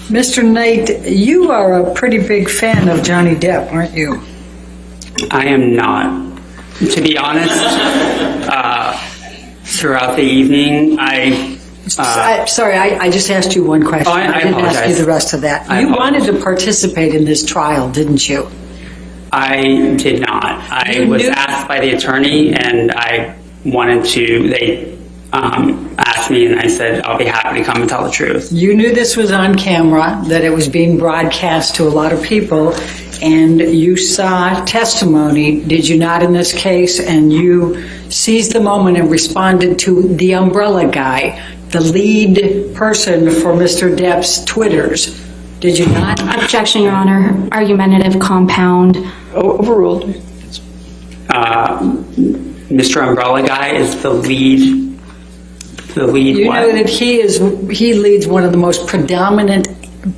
Mr. Knight, you are a pretty big fan of Johnny Depp, aren't you? I am not. To be honest, throughout the evening, Sorry, I just asked you one question. Oh, I didn't ask apologize. you the rest of that. I You apologize. wanted to participate in this trial, didn't you? I did not. I was asked by the attorney, and I wanted to. They asked me, and I said, I'll be happy to come and tell the truth. You knew this was on camera, that it was being broadcast to a lot of people, and you saw testimony, did you not, in this case? And you seized the moment and responded to the umbrella guy, the lead person for Mr. Depp's Twitters. Did you not? Objection, Your Honor. Argumentative compound. Overruled. Mr. Umbrella Guy is the lead. The lead. You what? know that he leads one of the most predominant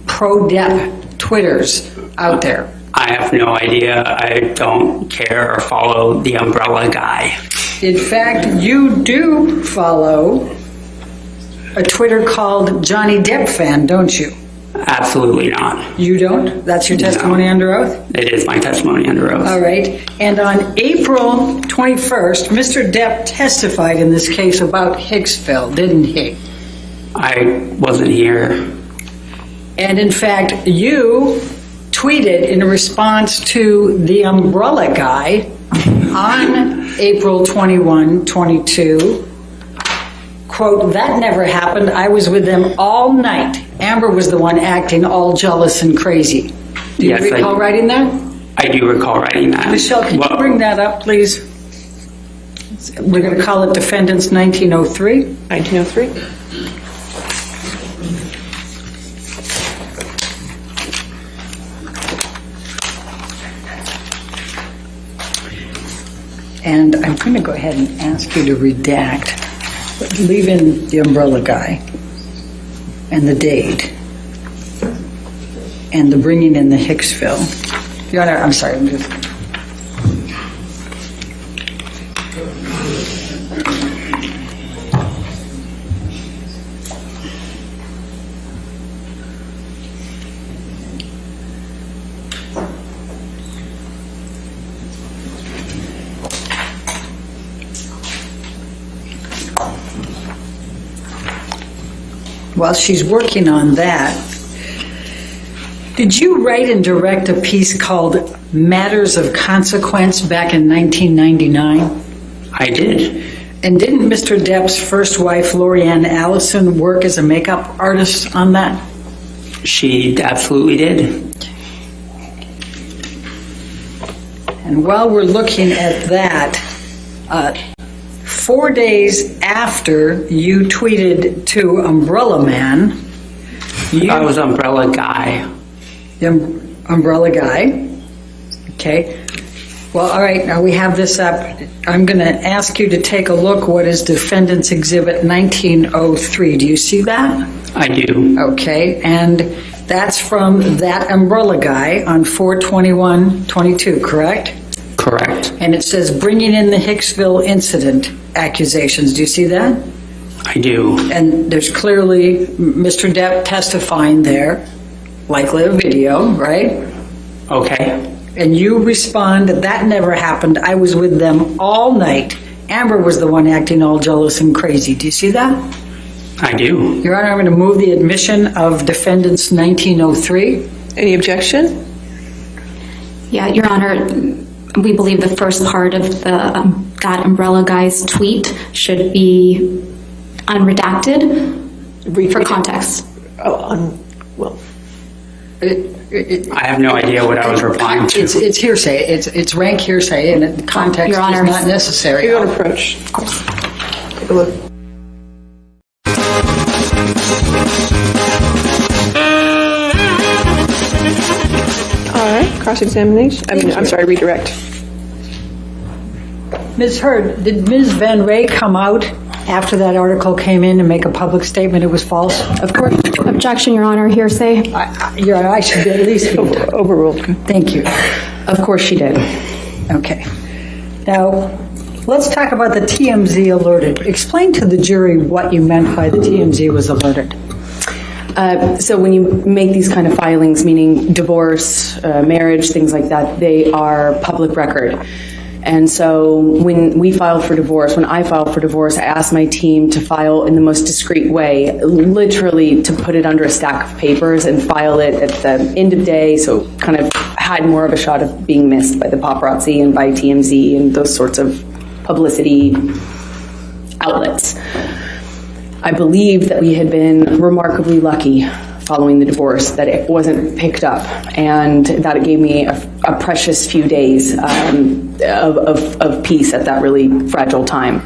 pro-Depp Twitters out there. I have no idea. I don't care or follow the Umbrella Guy. In fact, you do follow a Twitter called Johnny Depp Fan, don't you? Absolutely not. You don't? That's your testimony under oath? It is my testimony under oath. All right. And on April 21st, Mr. Depp testified in this case about Hicksville, didn't he? I wasn't here. And in fact, you tweeted in response to the umbrella guy on April 21, 22, quote, "That never happened. I was with them all night. Amber was the one acting all jealous and crazy." Do you recall writing that? I do recall writing that. Michelle, can you bring that up, please? We're going to call it Defendants 1903. 1903. And I'm going to go ahead and ask you to redact, leave in the umbrella guy and the date and the bringing in the Hicksville. Your Honor, I'm sorry. I'm just... While she's working on that, did you write and direct a piece called Matters of Consequence back in 1999? I did. And didn't Mr. Depp's first wife, Lorianne Allison, work as a makeup artist on that? She absolutely did. And while we're looking at that, 4 days after you tweeted to Umbrella Man, I was Umbrella Guy. Umbrella Guy. Okay. Well, all right, now we have this up. I'm going to ask you to take a look what is Defendant's Exhibit 1903. Do you see that? I do. Okay, and that's from that Umbrella Guy on 4/21/22, correct? Correct. And it says bringing in the Hicksville incident accusations. Do you see that? I do. And there's clearly Mr. Depp testifying there, likely a video, right? Okay. And you respond, that never happened. I was with them all night. Amber was the one acting all jealous and crazy. Do you see that? I do. Your Honor, I'm going to move the admission of Defendants 1903. Any objection? Yeah, Your Honor, we believe the first part of the that Umbrella Guy's tweet should be unredacted for context. Well. I have no idea what I was replying to. It's hearsay. It's rank hearsay, and the context Your Honor, is not necessary. Your approach. Of course. Take a look. cross-examination? I'm sorry, redirect. Ms. Hurd, did Ms. Van Ray come out after that article came in and make a public statement it was false? Of course. Objection, Your Honor. Hearsay. I should at least be overruled. Thank you. Of course she did. Okay. Now, let's talk about the TMZ alerted. Explain to the jury what you meant by the TMZ was alerted. So when you make these kind of filings, meaning divorce, marriage, things like that, they are public record. And so when I filed for divorce, I asked my team to file in the most discreet way, literally to put it under a stack of papers and file it at the end of day, so kind of had more of a shot of being missed by the paparazzi and by TMZ and those sorts of publicity outlets. I believe that we had been remarkably lucky following the divorce that it wasn't picked up, and that it gave me a precious few days of peace at that really fragile time.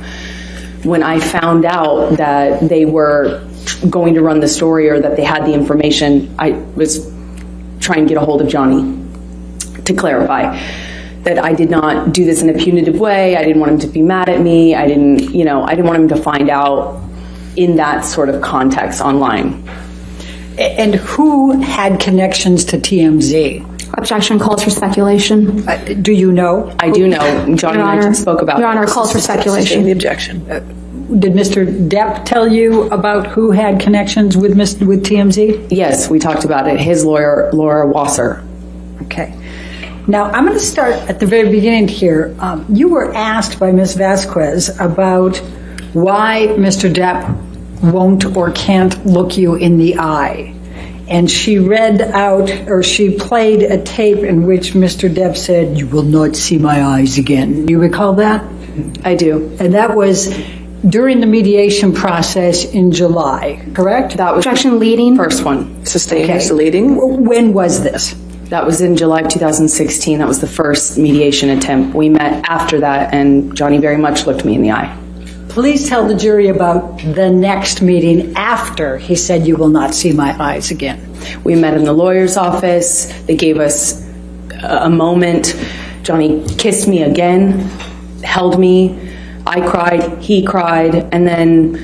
When I found out that they were going to run the story or that they had the information, I was trying to get a hold of Johnny to clarify that I did not do this in a punitive way. I didn't want him to be mad at me. I didn't want him to find out in that sort of context online. And who had connections to TMZ? Objection calls for speculation. Do you know? I do know. Johnny and I just spoke about it. Your Honor, calls for speculation. The objection. Did Mr. Depp tell you about who had connections with TMZ? Yes, we talked about it. His lawyer, Laura Wasser. Okay. Now, I'm going to start at the very beginning here. You were asked by Ms. Vasquez about why Mr. Depp won't or can't look you in the eye. And she read out, or she played a tape in which Mr. Depp said, "You will not see my eyes again." Do you recall that? I do. And that was during the mediation process in July, correct? That was objection leading. First one. Sustained as leading. When was this? That was in July of 2016. That was the first mediation attempt. We met after that, and Johnny very much looked me in the eye. Please tell the jury about the next meeting after he said, "You will not see my eyes again." We met in the lawyer's office. They gave us a moment. Johnny kissed me again, held me. I cried, he cried, and then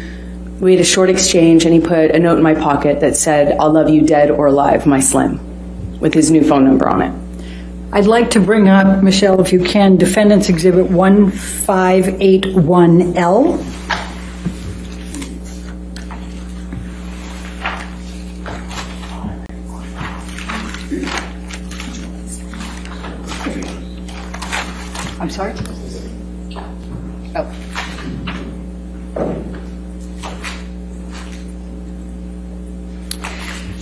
we had a short exchange, and he put a note in my pocket that said, "I'll love you dead or alive, my Slim," with his new phone number on it. I'd like to bring up, Michelle, if you can, Defendant's Exhibit 1581L. I'm sorry? Oh.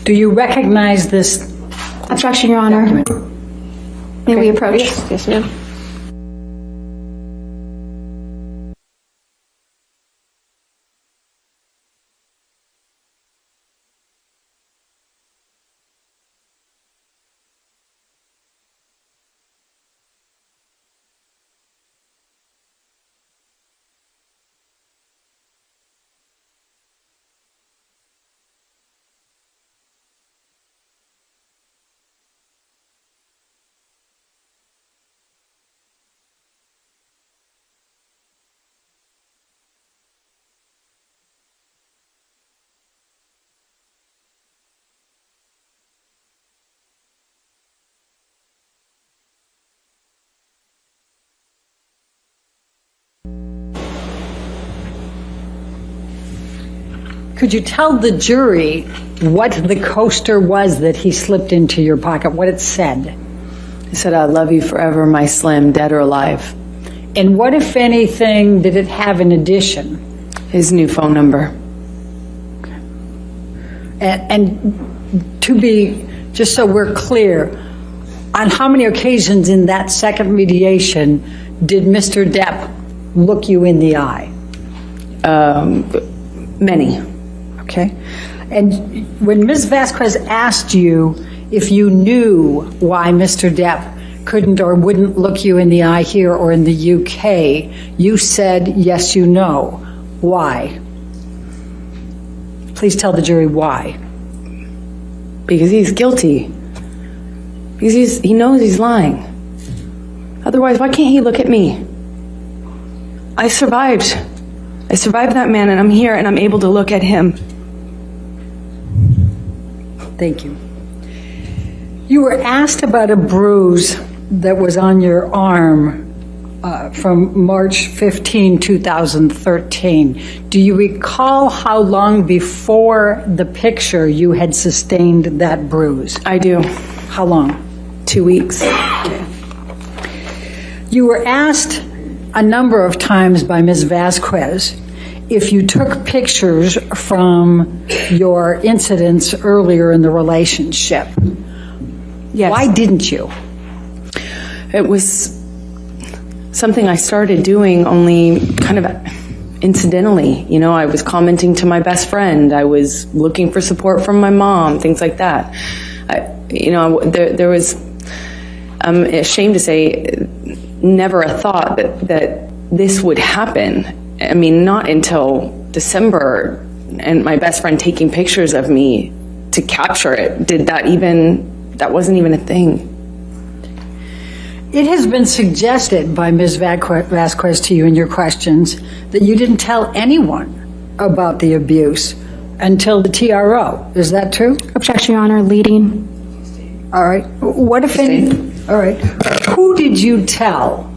Do you recognize this? Objection, Your Honor. Document? May we approach? Yes, ma'am. Could you tell the jury what the coaster was that he slipped into your pocket, what it said? It said, "I love you forever, my Slim, dead or alive." And what, if anything, did it have in addition? His new phone number. And to be, just so we're clear, on how many occasions in that second mediation did Mr. Depp look you in the eye? Many. Okay. And when Ms. Vasquez asked you if you knew why Mr. Depp couldn't or wouldn't look you in the eye here or in the UK, you said, yes, you know. Why? Please tell the jury why. Because he's guilty. Because he knows he's lying. Otherwise, why can't he look at me? I survived. I survived that man, and I'm here, and I'm able to look at him. Thank you. You were asked about a bruise that was on your arm from March 15, 2013. Do you recall how long before the picture you had sustained that bruise? I do. How long? 2 weeks. Okay. You were asked a number of times by Ms. Vasquez if you took pictures from your incidents earlier in the relationship. Yes. Why didn't you? It was something I started doing only kind of incidentally. You know, I was commenting to my best friend. I was looking for support from my mom, things like that. There was, I'm ashamed to say, never a thought that this would happen. I mean, not until December and my best friend taking pictures of me to capture it that wasn't even a thing. It has been suggested by Ms. Vasquez to you in your questions that you didn't tell anyone about the abuse until the TRO. Is that true? Objection, Your Honor. Leading. All right. What if any? All right. Who did you tell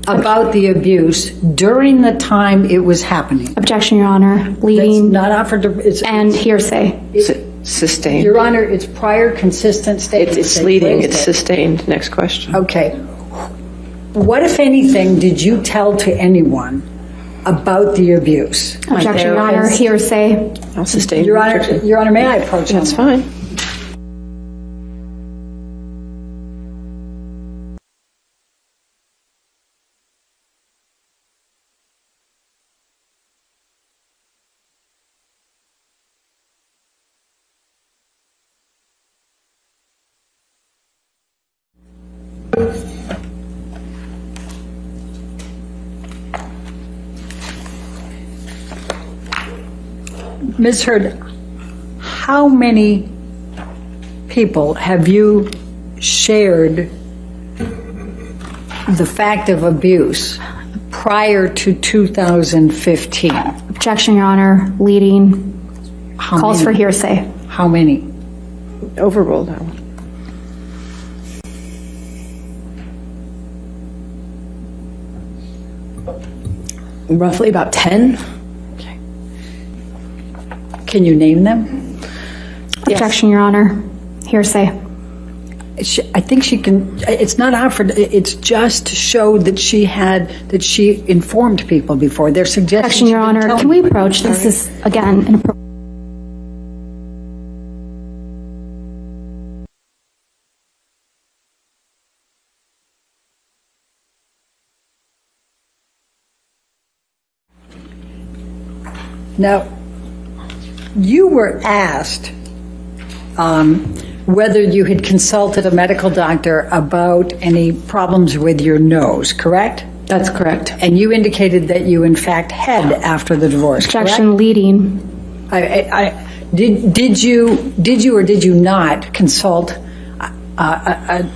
about the abuse during the time it was happening? Objection, Your Honor. Leading. That's not offered to. And hearsay. Sustained. Your Honor, it's prior consistent statements. It's leading. It's sustained. Next question. Okay. What, if anything, did you tell to anyone about the abuse? Objection, Your Honor. Hearsay. I'll sustain. Your Honor, may I approach? That's fine. Ms. Heard, how many people have you shared the fact of abuse prior to 2015? Objection, Your Honor. Leading. Calls for hearsay. How many? Overruled that one. Roughly about 10. Okay. Can you name them? Objection, Your Honor. Hearsay. I think she can. It's not offered. It's just to show that she informed people before. They're suggesting. Objection, Your Honor. Can we approach this? Is again inappropriate. Now, you were asked whether you had consulted a medical doctor about any problems with your nose, correct? That's correct. And you indicated that you, in fact, had after the divorce, Objection, correct? leading. Did you or did you not consult an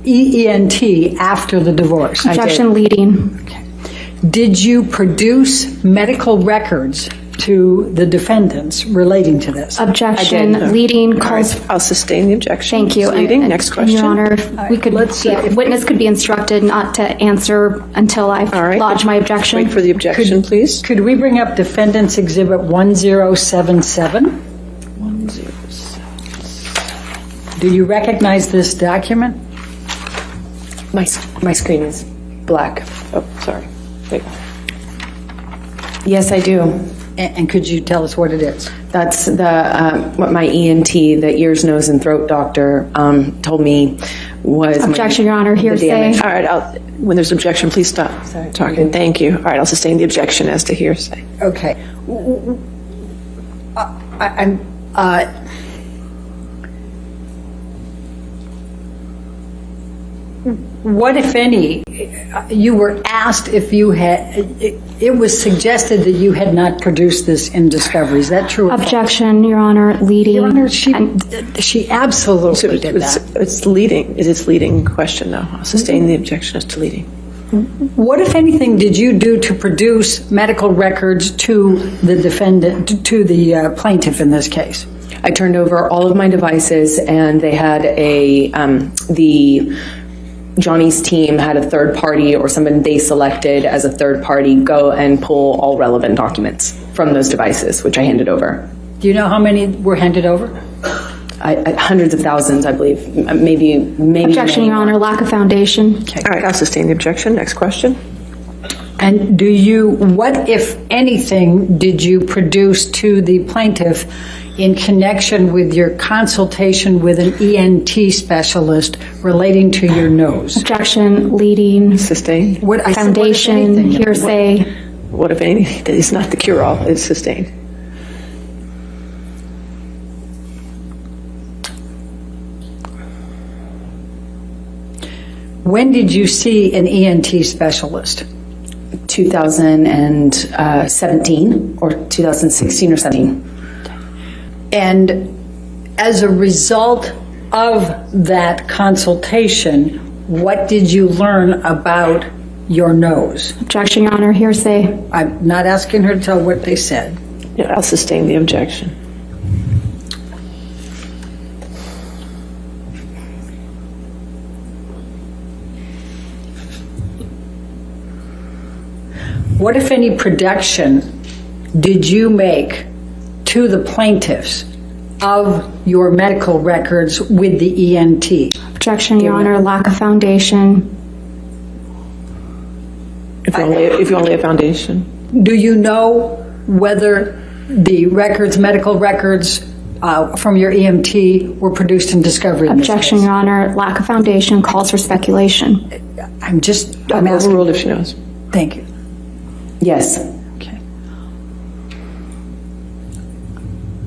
ENT after the divorce? Objection, leading. Okay. Did you produce medical records to the defendants relating to this? Objection, leading. Calls. I'll sustain the objection. Thank you. Leading. Next question. Your Honor, if we could. Witness could be instructed not to answer until I lodge my objection. Wait for the objection, please. Could we bring up Defendant's Exhibit 1077? 1077. Do you recognize this document? My screen is black. Oh, sorry. There you go. Yes, I do. And could you tell us what it is? That's what my ENT, the ears, nose, and throat doctor, told me was. Objection, Your Honor. Hearsay. All right. When there's objection, please stop talking. Thank you. All right. I'll sustain the objection as to hearsay. Okay. What, if any, you were asked if you had, it was suggested that you had not produced this in discovery. Is that true? Objection, Your Honor, leading. Your Honor, she absolutely did that. It's leading. It is leading question, though. I'll sustain the objection as to leading. What, if anything, did you do to produce medical records to the defendant, to the plaintiff in this case? I turned over all of my devices, and they had Johnny's team had a third party or someone they selected as a third party go and pull all relevant documents from those devices, which I handed over. Do you know how many were handed over? Hundreds of thousands, I believe. Maybe. Objection, Your Honor, lack of foundation. Okay. All right, I'll sustain the objection. Next question. And what, if anything, did you produce to the plaintiff in connection with your consultation with an ENT specialist relating to your nose? Objection, leading. Sustain. Foundation, hearsay. What, if anything? It's not the cure-all. It's sustained. When did you see an ENT specialist? 2017 or 2016 or 17. And as a result of that consultation, what did you learn about your nose? Objection, Your Honor, hearsay. I'm not asking her to tell what they said. Yeah, I'll sustain the objection. What, if any, production did you make to the plaintiffs of your medical records with the ENT? Objection, Your Honor, lack of foundation. If you only have foundation. Do you know whether the medical records from your EMT were produced in discovery? Objection, Your Honor, lack of foundation calls for speculation. I'm asking. Overruled if she knows. Thank you. Yes. Okay.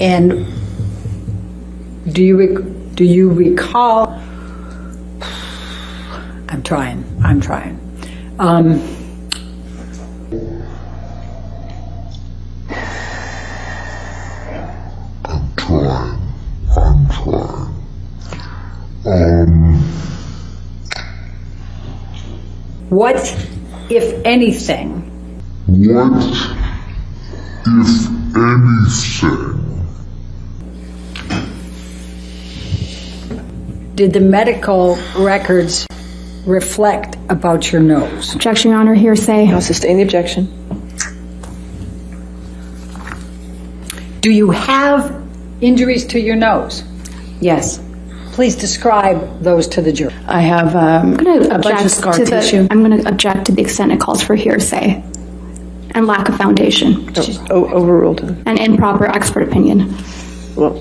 And do you recall? I'm trying. I'm trying. What, if anything? What, if anything? Did the medical records reflect about your nose? Objection, Your Honor, hearsay. I'll sustain the objection. Do you have injuries to your nose? Yes. Please describe those to the jury. I have a bunch of scar tissue. I'm going to object to the extent it calls for hearsay and lack of foundation. Overruled. And improper expert opinion. Well,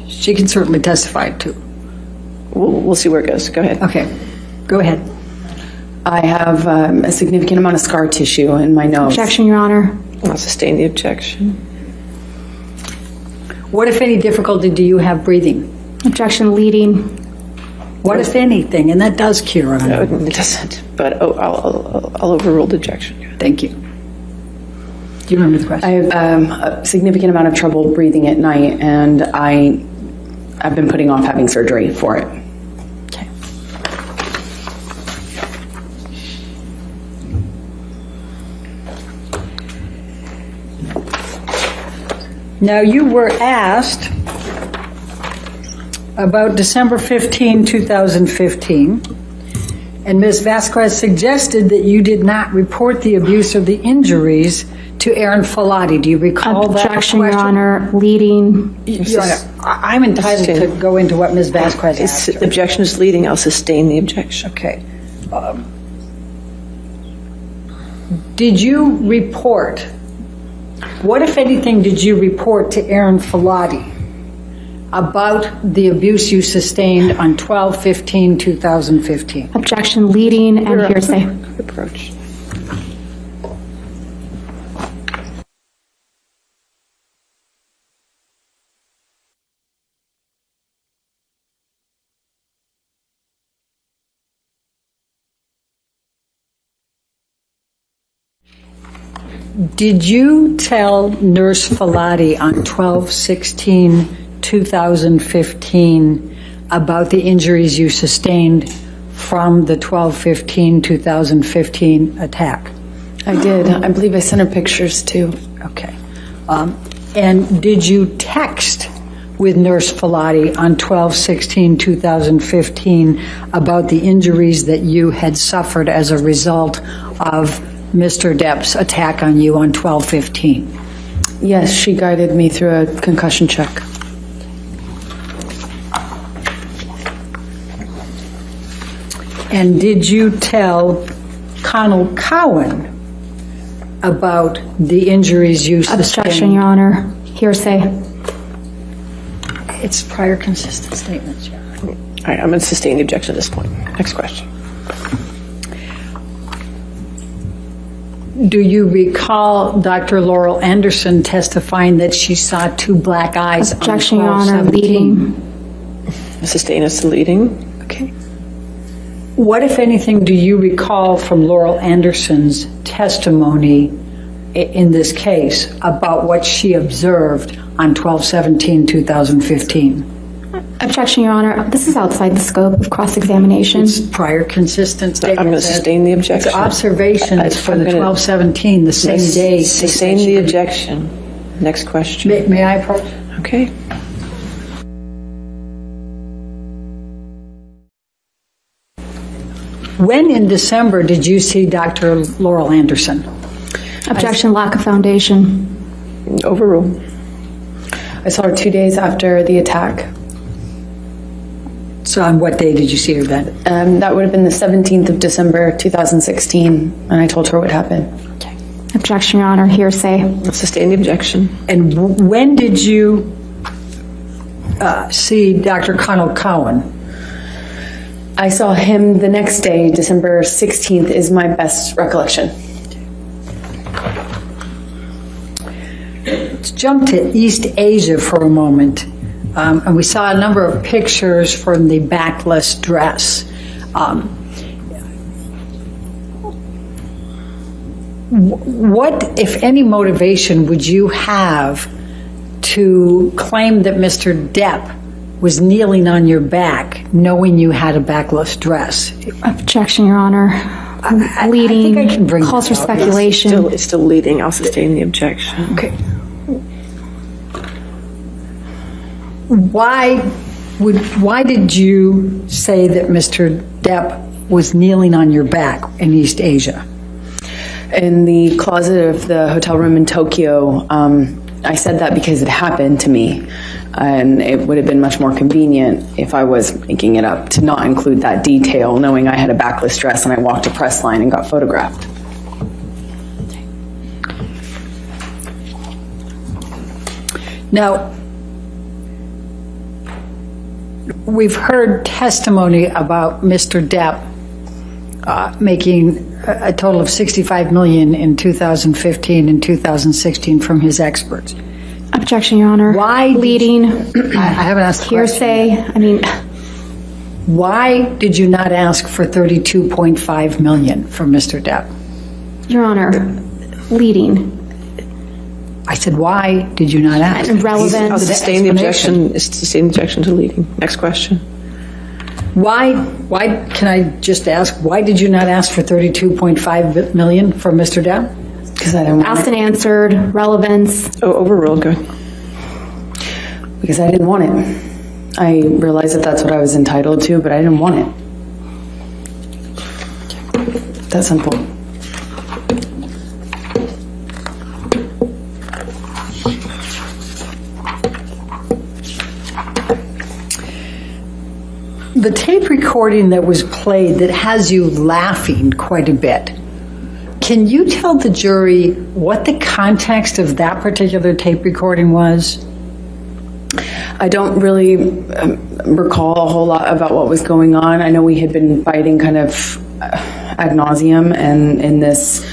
she can certainly testify too. We'll see where it goes. Go ahead. Okay, go ahead. I have a significant amount of scar tissue in my nose. Objection, Your Honor. I'll sustain the objection. What, if any, difficulty do you have breathing? Objection, leading. What, if anything? And that does cure on No, it doesn't. But I'll overrule the objection. Thank you. Do you remember the question? I have a significant amount of trouble breathing at night, and I've been putting off having surgery for it. Okay. Now, you were asked about December 15, 2015, and Ms. Vasquez suggested that you did not report the abuse or the injuries to Aaron Falati. Do you recall that question? Objection, Your Honor, leading. I'm entitled to go into what Ms. Vasquez asked. The objection is leading. I'll sustain the objection. Okay. Did you report, what, if anything, did you report to Aaron Falati about the abuse you sustained on 12/15/2015? Objection, leading and hearsay. Approach. Did you tell Nurse Falati on 12/16/2015 about the injuries you sustained from the 12/15/2015 attack? I did. I believe I sent her pictures too. Okay. And did you text with Nurse Falati on 12/16/2015 about the injuries that you had suffered as a result of Mr. Depp's attack on you on 12/15? Yes, she guided me through a concussion check. And did you tell Connell Cowan about the injuries you sustained? Objection, Your Honor. Hearsay. It's prior consistent statements, Your Honor. All right, I'm going to sustain the objection at this point. Next question. Do you recall Dr. Laurel Anderson testifying that she saw two black eyes Objection, on Your Honor. 12/17? Leading. Sustain as to leading. Okay. What, if anything, do you recall from Laurel Anderson's testimony in this case about what she observed on 12/17/2015? Objection, Your Honor. This is outside the scope of cross-examination. It's prior consistent statements. I'm going to sustain the objection. It's observations for the 12/17, the same day. Sustain the objection. Next question. May I approach? Okay. When in December did you see Dr. Laurel Anderson? Objection, lack of foundation. Overruled. I saw her 2 days after the attack. So on what day did you see her then? That would have been the 17th of December, 2016, and I told her what happened. Okay. Objection, Your Honor. Hearsay. Let's sustain the objection. And when did you see Dr. Connell Cowan? I saw him the next day, December 16th is my best recollection. Let's jump to East Asia for a moment. And we saw a number of pictures from the backless dress. What, if any, motivation would you have to claim that Mr. Depp was kneeling on your back, knowing you had a backless dress? Objection, Your Honor. Leading. I think I can bring calls for this out. speculation. It's still leading. I'll sustain the objection. Okay. Why did you say that Mr. Depp was kneeling on your back in East Asia? In the closet of the hotel room in Tokyo, I said that because it happened to me, and it would have been much more convenient if I was making it up to not include that detail, knowing I had a backless dress and I walked a press line and got photographed. Now, we've heard testimony about Mr. Depp making a total of $65 million in 2015 and 2016 from his experts. Objection, Your Honor. Why? Leading. I haven't asked the Hearsay. question. I mean, why did you not ask for $32.5 million from Mr. Depp? Your Honor. Leading. I said, why did you not ask? Irrelevant. I'll sustain the objection. Sustain the objection to leading. Next question. Why, can I just ask, why did you not ask for $32.5 million from Mr. Depp? Because I didn't want Asked it. and answered. Relevance. Oh, overruled. Good. Because I didn't want it. I realized that that's what I was entitled to, but I didn't want it. That simple. The tape recording that was played that has you laughing quite a bit, can you tell the jury what the context of that particular tape recording was? I don't really recall a whole lot about what was going on. I know we had been fighting kind of ad nauseum and in this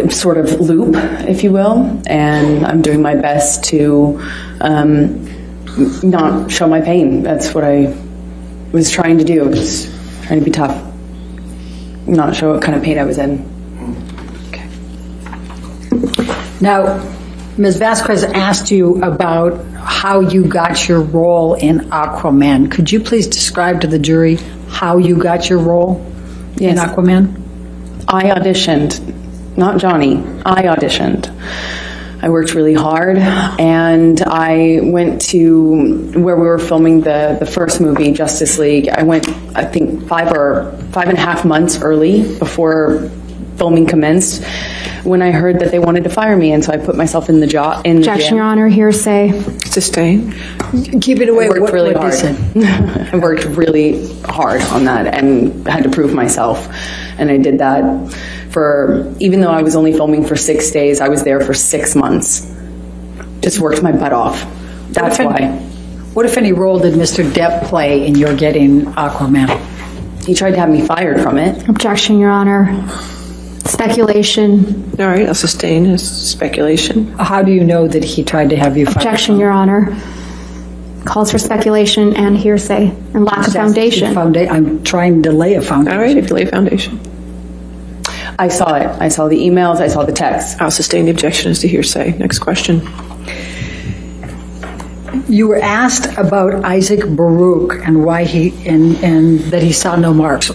sort of loop, if you will, and I'm doing my best to not show my pain. That's what I was trying to do. I was trying to be tough, not show what kind of pain I was in. Okay. Now, Ms. Vasquez asked you about how you got your role in Aquaman. Could you please describe to the jury how you got your role in Aquaman? I auditioned, not Johnny. I auditioned. I worked really hard, and I went to where we were filming the first movie, Justice League. I went, I think, 5.5 months early before filming commenced, when I heard that they wanted to fire me, and so I put myself in the job. Objection, Your Honor. Hearsay. Sustained. Keep it away. I worked really hard. I worked really hard on that and had to prove myself, and I did that for, even though I was only filming for 6 days, I was there for 6 months. Just worked my butt off. That's why. What, if any, role did Mr. Depp play in your getting Aquaman? He tried to have me fired from it. Objection, Your Honor. Speculation. All right, I'll sustain his speculation. How do you know that he tried to have you fired? Objection, Your Honor. Calls for speculation and hearsay and lack of foundation. I'm trying to lay a foundation. All right, if you lay a foundation. I saw it. I saw the emails. I saw the text. I'll sustain the objection as to hearsay. Next question. You were asked about Isaac Baruch and why and that he saw no marks.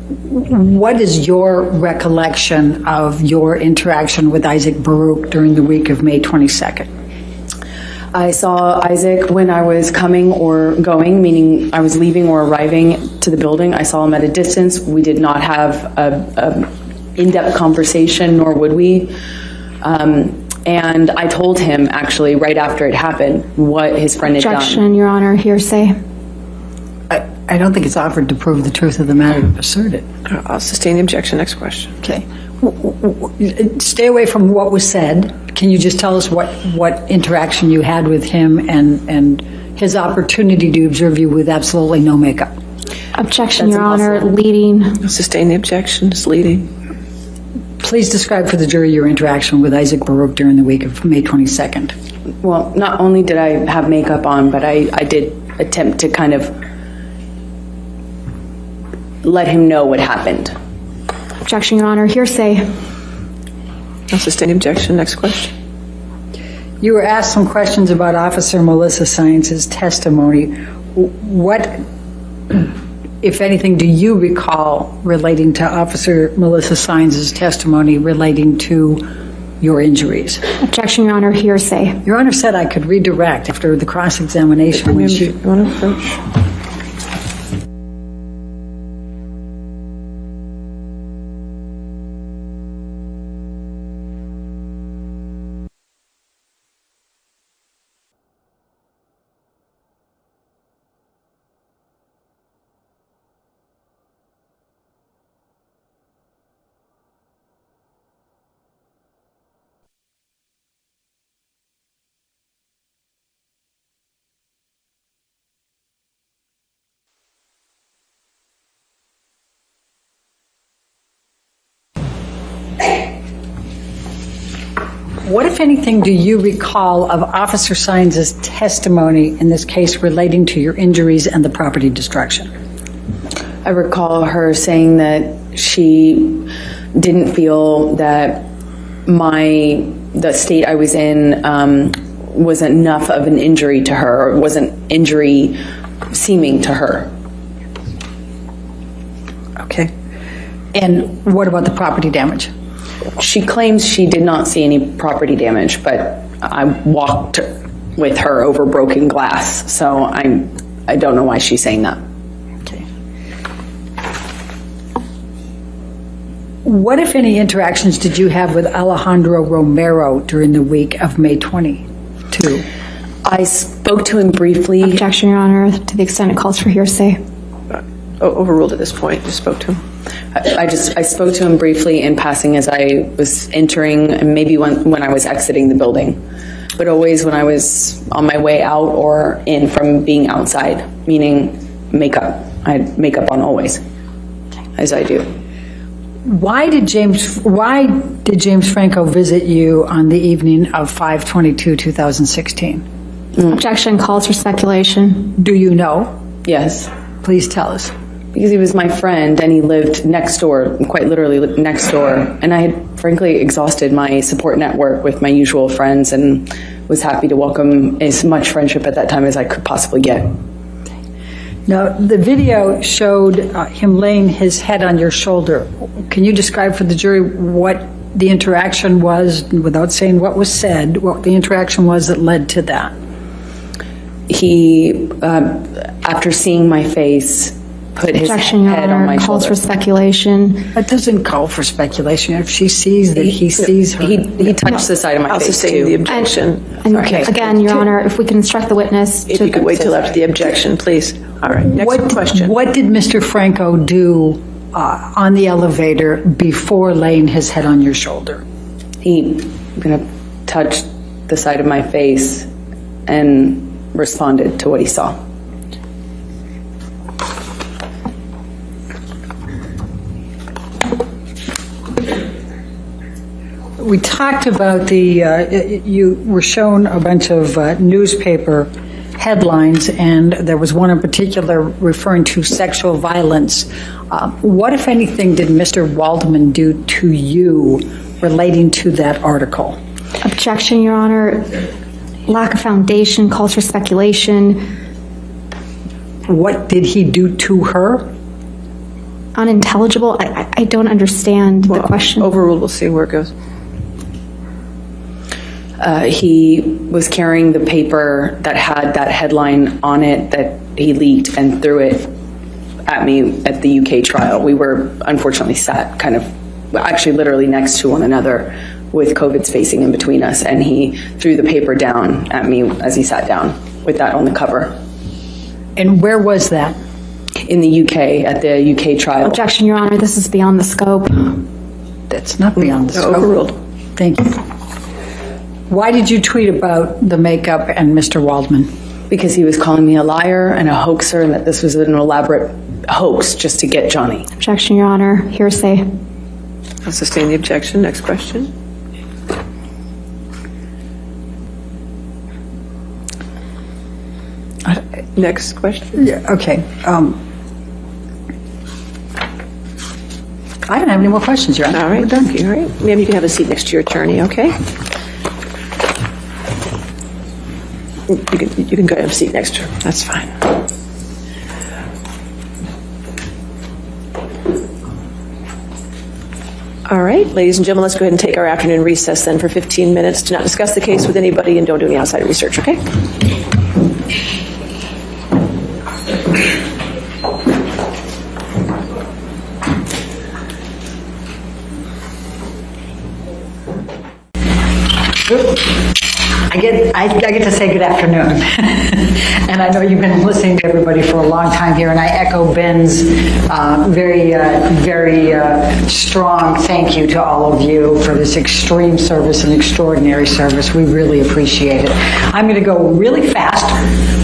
What is your recollection of your interaction with Isaac Baruch during the week of May 22nd? I saw Isaac when I was coming or going, meaning I was leaving or arriving to the building. I saw him at a distance. We did not have a in-depth conversation, nor would we. And I told him, actually, right after it happened, what his friend had done. Objection, Your Honor. Hearsay. I don't think it's offered to prove the truth of the matter asserted. I'll sustain the objection. Next question. Okay. Stay away from what was said. Can you just tell us what interaction you had with him and his opportunity to observe you with absolutely no makeup? Objection, Your Honor. Leading. I'll sustain the objection. It's leading. Please describe for the jury your interaction with Isaac Baruch during the week of May 22nd. Well, not only did I have makeup on, but I did attempt to kind of let him know what happened. Objection, Your Honor. Hearsay. I'll sustain the objection. Next question. You were asked some questions about Officer Melissa Science's testimony. What, if anything, do you recall relating to Officer Melissa Science's testimony relating to your injuries? Objection, Your Honor. Hearsay. Your Honor said I could redirect after the cross-examination. When she... You want to approach? What, if anything, do you recall of Officer Science's testimony in this case relating to your injuries and the property destruction? I recall her saying that she didn't feel that the state I was in was enough of an injury to her, or wasn't injury seeming to her. Okay. And what about the property damage? She claims she did not see any property damage, but I walked with her over broken glass, so I don't know why she's saying that. Okay. What, if any, interactions did you have with Alejandro Romero during the week of May 22? I spoke to him briefly. Objection, Your Honor, to the extent it calls for hearsay. Overruled at this point. Just spoke to him. I spoke to him briefly in passing as I was entering, and maybe when I was exiting the building, but always when I was on my way out or in from being outside, meaning makeup. I had makeup on always, as I do. Why did James Franco visit you on the evening of 5/22/2016? Objection, calls for speculation. Do you know? Yes. Please tell us. Because he was my friend and he lived next door, quite literally next door. And I had frankly exhausted my support network with my usual friends and was happy to welcome as much friendship at that time as I could possibly get. Now, the video showed him laying his head on your shoulder. Can you describe for the jury what the interaction was, without saying what was said, what the interaction was that led to that? He, after seeing my face, put his Objection, Your head on Honor. my Calls shoulder. for speculation. That doesn't call for speculation. If she sees that he sees her. He touched the side of my I'll face sustain too. the objection. And Okay. again, Your Honor, if we can instruct the witness If to... you could wait till after the objection, please. All right, next question. What did Mr. Franco do on the elevator before laying his head on your shoulder? He touched the side of my face and responded to what he saw. We talked about you were shown a bunch of newspaper headlines, and there was one in particular referring to sexual violence. What, if anything, did Mr. Waldman do to you relating to that article? Objection, Your Honor. Lack of foundation, calls for speculation. What did he do to her? Unintelligible. I don't understand the question. Overruled. We'll see where it goes. He was carrying the paper that had that headline on it that he leaked and threw it at me at the UK trial. We were unfortunately sat kind of, actually literally next to one another with COVID spacing in between us, and he threw the paper down at me as he sat down with that on the cover. And where was that? In the UK, at the UK trial. Objection, Your Honor. This is beyond the scope. That's not beyond the scope. Overruled. Thank you. Why did you tweet about the makeup and Mr. Waldman? Because he was calling me a liar and a hoaxer, and that this was an elaborate hoax just to get Johnny. Objection, Your Honor. Hearsay. I'll sustain the objection. Next question. Next question. Yeah, okay. I don't have any more questions, Your Honor. All right, thank you. All right, ma'am, you can have a seat next to your attorney, okay? You can go and have a seat next to her. That's fine. All right, ladies and gentlemen, let's go ahead and take our afternoon recess then for 15 minutes. Do not discuss the case with anybody and don't do any outside research, okay? I get to say good afternoon. And I know you've been listening to everybody for a long time here, and I echo Ben's very strong thank you to all of you for this extreme service and extraordinary service. We really appreciate it. I'm going to go really fast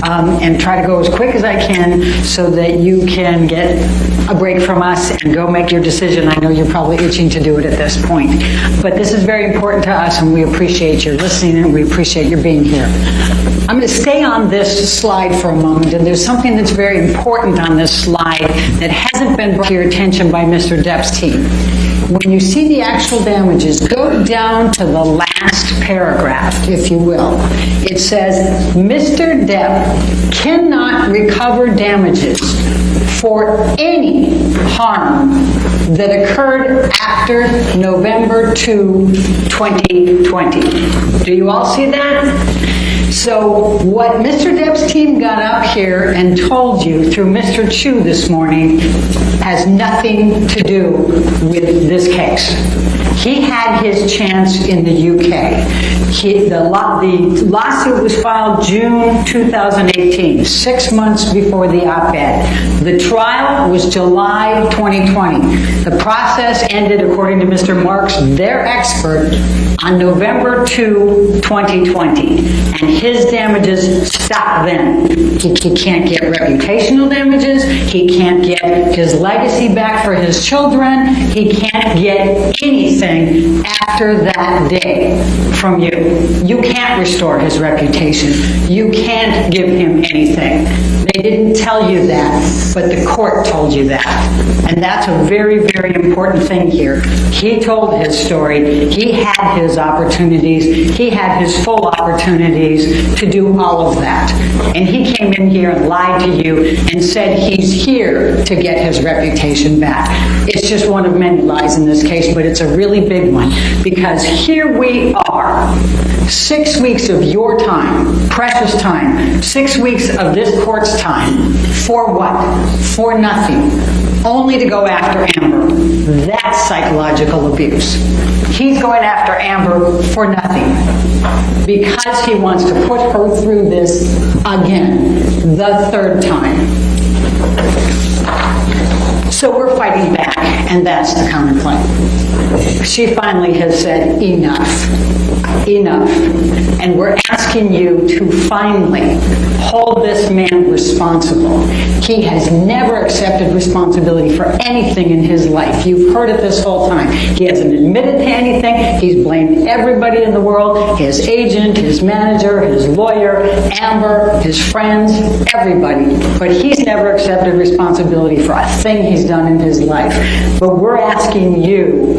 and try to go as quick as I can so that you can get a break from us and go make your decision. I know you're probably itching to do it at this point. But this is very important to us, and we appreciate your listening, and we appreciate your being here. I'm going to stay on this slide for a moment, and there's something that's very important on this slide that hasn't been brought to your attention by Mr. Depp's team. When you see the actual damages, go down to the last paragraph, if you will. It says, Mr. Depp cannot recover damages for any harm that occurred after November 2, 2020. Do you all see that? So what Mr. Depp's team got up here and told you through Mr. Chu this morning has nothing to do with this case. He had his chance in the UK. The lawsuit was filed June 2018, 6 months before the op-ed. The trial was July 2020. The process ended, according to Mr. Marks, their expert, on November 2, 2020. And his damages stop then. He can't get reputational damages. He can't get his legacy back for his children. He can't get anything after that day from you. You can't restore his reputation. You can't give him anything. They didn't tell you that, but the court told you that. And that's a very, very important thing here. He told his story. He had his opportunities. He had his full opportunities to do all of that. And he came in here and lied to you and said he's here to get his reputation back. It's just one of many lies in this case, but it's a really big one, because here we are, 6 weeks of your time, precious time, 6 weeks of this court's time, for what? For nothing. Only to go after Amber. That's psychological abuse. He's going after Amber for nothing, because he wants to put her through this again, the third time. So we're fighting back, and that's the counterclaim. She finally has said enough. Enough. And we're asking you to finally hold this man responsible. He has never accepted responsibility for anything in his life. You've heard it this whole time. He hasn't admitted to anything. He's blamed everybody in the world, his agent, his manager, his lawyer, Amber, his friends, everybody. But he's never accepted responsibility for a thing he's done in his life. But we're asking you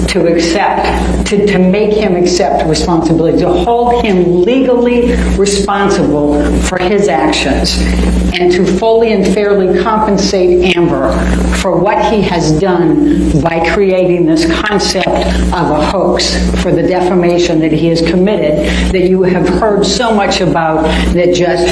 to accept, to make him accept responsibility, to hold him legally responsible for his actions, and to fully and fairly compensate Amber for what he has done by creating this concept of a hoax for the defamation that he has committed, that you have heard so much about, that just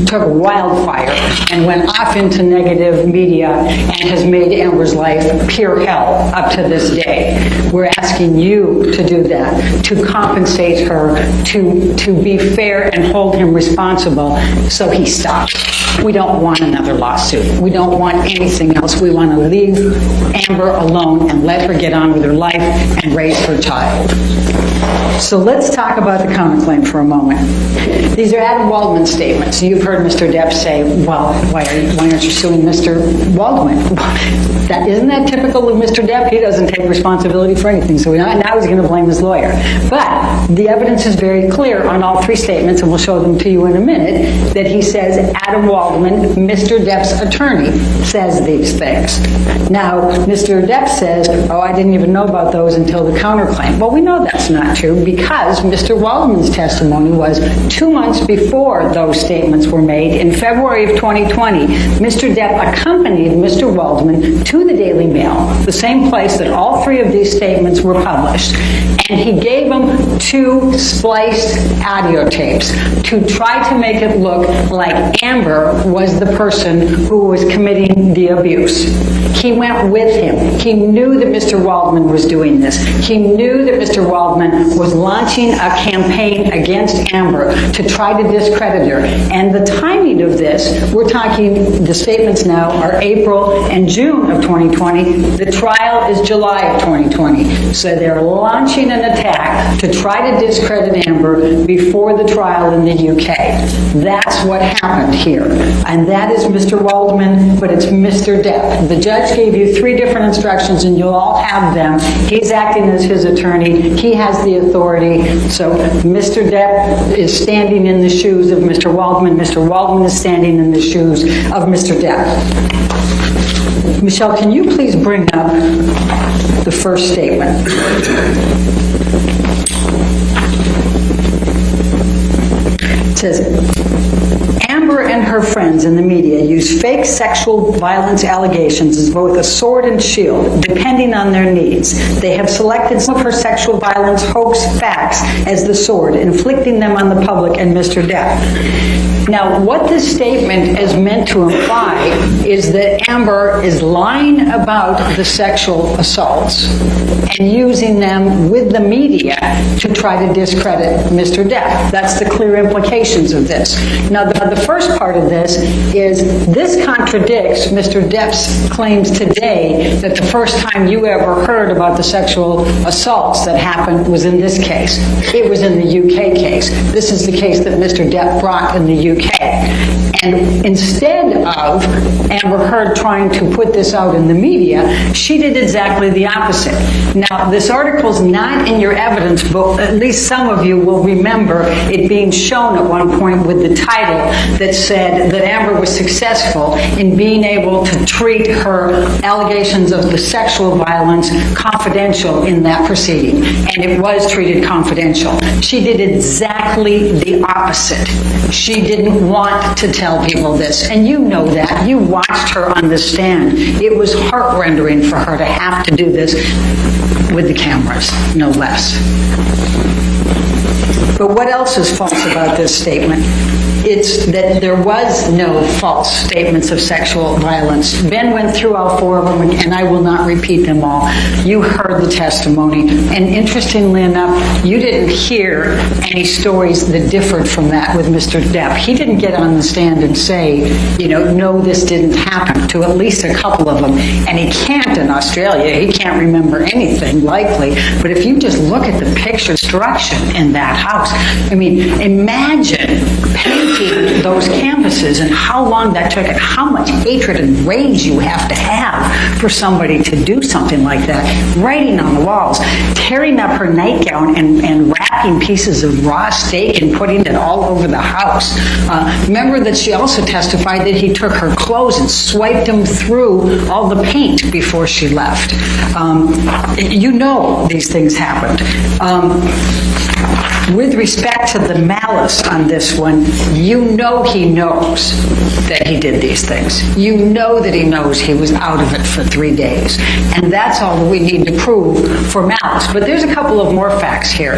took wildfire and went off into negative media and has made Amber's life pure hell up to this day. We're asking you to do that, to compensate her, to be fair and hold him responsible so he stops. We don't want another lawsuit. We don't want anything else. We want to leave Amber alone and let her get on with her life and raise her child. So let's talk about the counterclaim for a moment. These are Adam Waldman's statements. You've heard Mr. Depp say, well, why aren't you suing Mr. Waldman? Isn't that typical of Mr. Depp? He doesn't take responsibility for anything, so now he's going to blame his lawyer. But the evidence is very clear on all three statements, and we'll show them to you in a minute, that he says Adam Waldman, Mr. Depp's attorney, says these things. Now, Mr. Depp says, oh, I didn't even know about those until the counterclaim. Well, we know that's not true, because Mr. Waldman's testimony was 2 months before those statements were made. In February of 2020, Mr. Depp accompanied Mr. Waldman to the Daily Mail, the same place that all three of these statements were published, and he gave him 2 spliced audio tapes to try to make it look like Amber was the person who was committing the abuse. He went with him. He knew that Mr. Waldman was doing this. He knew that Mr. Waldman was launching a campaign against Amber to try to discredit her. And the timing of this, we're talking, the statements now are April and June of 2020. The trial is July of 2020. So they're launching an attack to try to discredit Amber before the trial in the UK. That's what happened here. And that is Mr. Waldman, but it's Mr. Depp. The judge gave you 3 different instructions, and you'll all have them. He's acting as his attorney. He has the authority. So Mr. Depp is standing in the shoes of Mr. Waldman. Mr. Waldman is standing in the shoes of Mr. Depp. Michelle, can you please bring up the first statement? It says, Amber and her friends in the media use fake sexual violence allegations as both a sword and shield, depending on their needs. They have selected some of her sexual violence hoax facts as the sword, inflicting them on the public and Mr. Depp. Now, what this statement is meant to imply is that Amber is lying about the sexual assaults and using them with the media to try to discredit Mr. Depp. That's the clear implications of this. Now, the first part of this this is this contradicts Mr. Depp's claims today that the first time you ever heard about the sexual assaults that happened was in this case. It was in the UK case. This is the case that Mr. Depp brought in the UK. And instead of Amber Heard trying to put this out in the media, she did exactly the opposite. Now, this article's not in your evidence book. At least some of you will remember it being shown at one point with the title that said that Amber was successful in being able to treat her allegations of the sexual violence confidential in that proceeding. And it was treated confidential. She did exactly the opposite. She didn't want to tell people this. And you know that. You watched her on the stand. It was heart-rending for her to have to do this with the cameras, no less. But what else is false about this statement? It's that there was no false statements of sexual violence. Ben went through all four of them, and I will not repeat them all. You heard the testimony. And interestingly enough, you didn't hear any stories that differed from that with Mr. Depp. He didn't get on the stand and say, no, this didn't happen, to at least a couple of them. And he can't in Australia. He can't remember anything, likely. But if you just look at the picture destruction in that house, I mean, imagine painting those canvases and how long that took and how much hatred and rage you have to have for somebody to do something like that. Writing on the walls, tearing up her nightgown and wrapping pieces of raw steak and putting it all over the house. Remember that she also testified that he took her clothes and swiped them through all the paint before she left. These things happened. With respect to the malice on this one, he knows that he did these things. You know that he knows he was out of it for 3 days. And that's all that we need to prove for malice. But there's a couple of more facts here.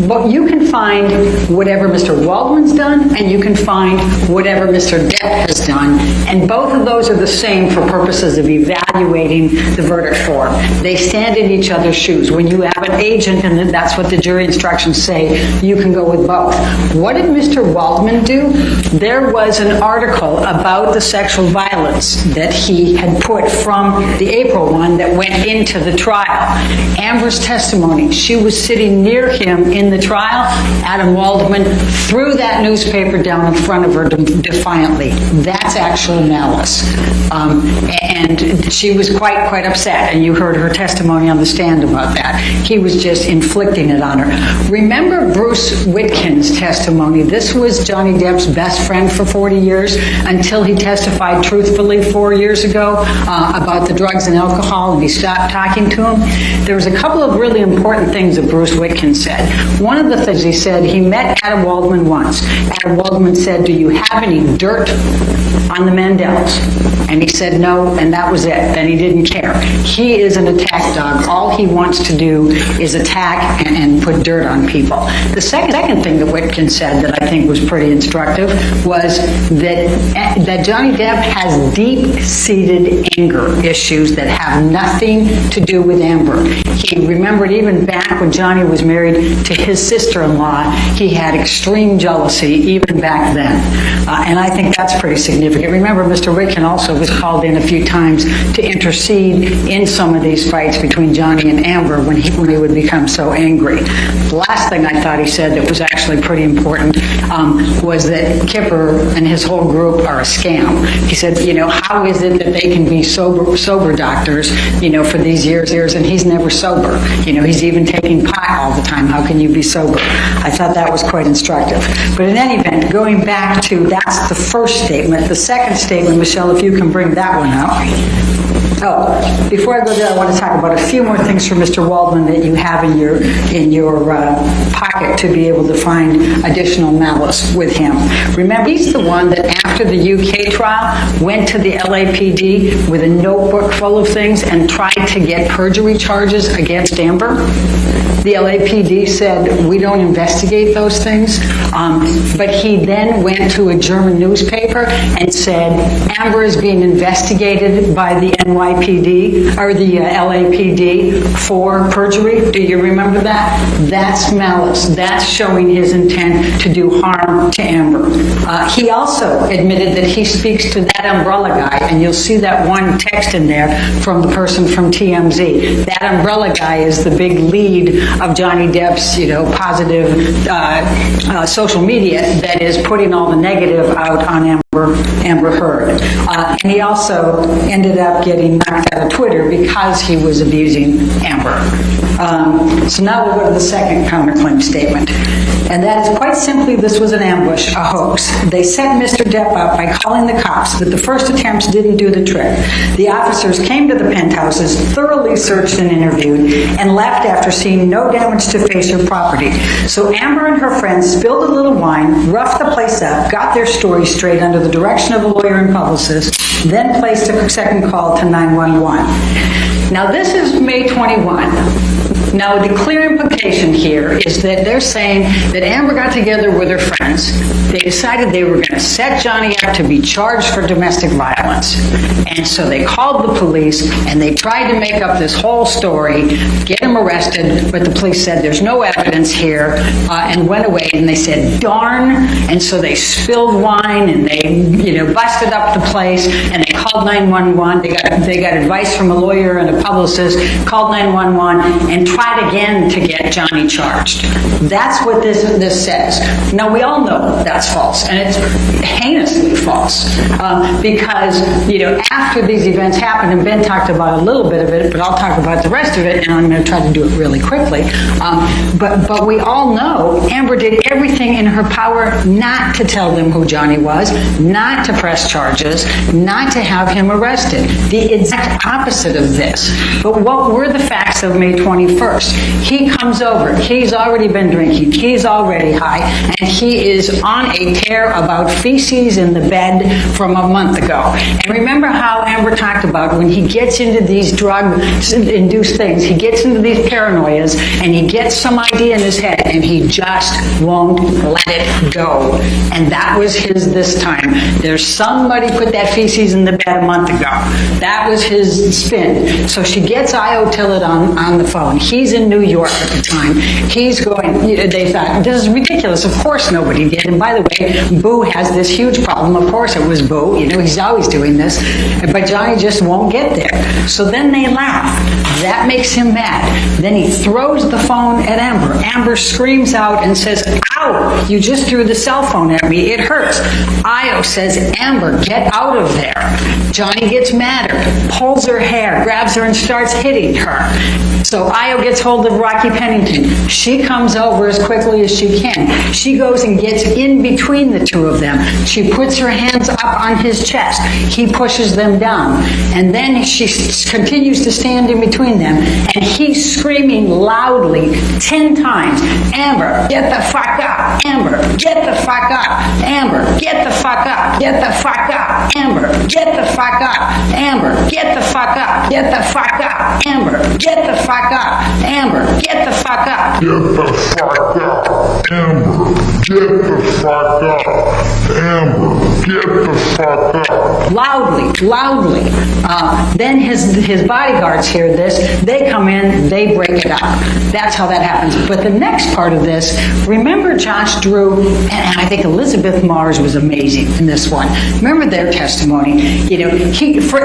But you can find whatever Mr. Waldman's done, and you can find whatever Mr. Depp has done. And both of those are the same for purposes of evaluating the verdict form. They stand in each other's shoes. When you have an agent, and that's what the jury instructions say, you can go with both. What did Mr. Waldman do? There was an article about the sexual violence that he had put from the April one that went into the trial. Amber's testimony, she was sitting near him in the trial. Adam Waldman threw that newspaper down in front of her defiantly. That's actual malice. And she was quite upset, and you heard her testimony on the stand about that. He was just inflicting it on her. Remember Bruce Whitkin's testimony. This was Johnny Depp's best friend for 40 years until he testified truthfully 4 years ago about the drugs and alcohol, and he stopped talking to him. There was a couple of really important things that Bruce Whitkin said. One of the things he said, he met Adam Waldman once. Adam Waldman said, "Do you have any dirt on the Mandels?" And he said no, and that was it. Then he didn't care. He is an attack dog. All he wants to do is attack and put dirt on people. The second thing that Whitkin said that I think was pretty instructive was that Johnny Depp has deep-seated anger issues that have nothing to do with Amber. He remembered even back when Johnny was married to his sister-in-law, he had extreme jealousy even back then. And I think that's pretty significant. Remember, Mr. Whitkin also was called in a few times to intercede in some of these fights between Johnny and Amber when he would become so angry. The last thing I thought he said that was actually pretty important was that Kipper and his whole group are a scam. He said, how is it that they can be sober doctors, for these years, and he's never sober. He's even taking pot all the time. How can you be sober? I thought that was quite instructive. But in any event, going back to, that's the first statement. The second statement, Michelle, if you can bring that one up. Oh, before I go there, I want to talk about a few more things for Mr. Waldman that you have in your pocket to be able to find additional malice with him. Remember, he's the one that after the UK trial went to the LAPD with a notebook full of things and tried to get perjury charges against Amber. The LAPD said, we don't investigate those things. But he then went to a German newspaper and said, Amber is being investigated by the NYPD. NYPD or the LAPD for perjury. Do you remember that? That's malice. That's showing his intent to do harm to Amber. He also admitted that he speaks to that umbrella guy, and you'll see that one text in there from the person from TMZ. That umbrella guy is the big lead of Johnny Depp's, positive social media that is putting all the negative out on Amber Heard. And he also ended up getting knocked out of Twitter because he was abusing Amber. So now we'll go to the second counterclaim statement. And that is quite simply, this was an ambush, a hoax. They set Mr. Depp up by calling the cops, but the first attempts didn't do the trick. The officers came to the penthouses, thoroughly searched and interviewed, and left after seeing no damage to face or property. So Amber and her friends spilled a little wine, roughed the place up, got their story straight under the direction of a lawyer and publicist, then placed a second call to 911. Now this is May 21. Now, the clear implication here is that they're saying that Amber got together with her friends. They decided they were going to set Johnny up to be charged for domestic violence. And so they called the police and they tried to make up this whole story, get him arrested, but the police said there's no evidence here, and went away, and they said, darn. And so they spilled wine and they, busted up the place, and they called 911. They got advice from a lawyer and a publicist, called 911, and tried again to get Johnny charged. That's what this says. Now, we all know that's false, and it's heinously false, because, after these events happened, and Ben talked about a little bit of it, but I'll talk about the rest of it, and I'm going to try to do it really quickly. But we all know Amber did everything in her power not to tell them who Johnny was, not to press charges, not to have him arrested. The exact opposite of this. But what were the facts of May 21st? He comes over. He's already been drinking. He's already high. And he is on a tear about feces in the bed from a month ago. And remember how Amber talked about when he gets into these drug-induced things, he gets into these paranoias, and he gets some idea in his head, and he just won't let it go. And that was his this time. There's somebody put that feces in the bed a month ago. That was his spin. So she gets Io Tillett on the phone. He's in New York at the time. He's going, they thought, this is ridiculous. Of course nobody did. And by the way, Boo has this huge problem. Of course it was Boo. He's always doing this. But Johnny just won't get there. So then they laugh. That makes him mad. Then he throws the phone at Amber. Amber screams out and says, ow, you just threw the cell phone at me. It hurts. Io says, Amber, get out of there. Johnny gets madder, pulls her hair, grabs her and starts hitting her. So Io gets hold of Rocky Pennington. She comes over as quickly as she can. She goes and gets in between the two of them. She puts her hands up on his chest. He pushes them down. And then she continues to stand in between them. And he's screaming loudly 10 times, Amber, get the fuck up. Amber, get the fuck up. Amber, get the fuck up. Get the fuck up. Amber, get the fuck up. Amber, get the fuck up. Get the fuck up. Amber, get the fuck up. Amber, get the fuck up. Get the fuck up. Amber, get the fuck up. Amber, get the fuck up. Loudly. Then his bodyguards hear this. They come in. They break it up. That's how that happens. But the next part of this, remember Josh Drew, and I think Elizabeth Mars was amazing in this one. Remember their testimony.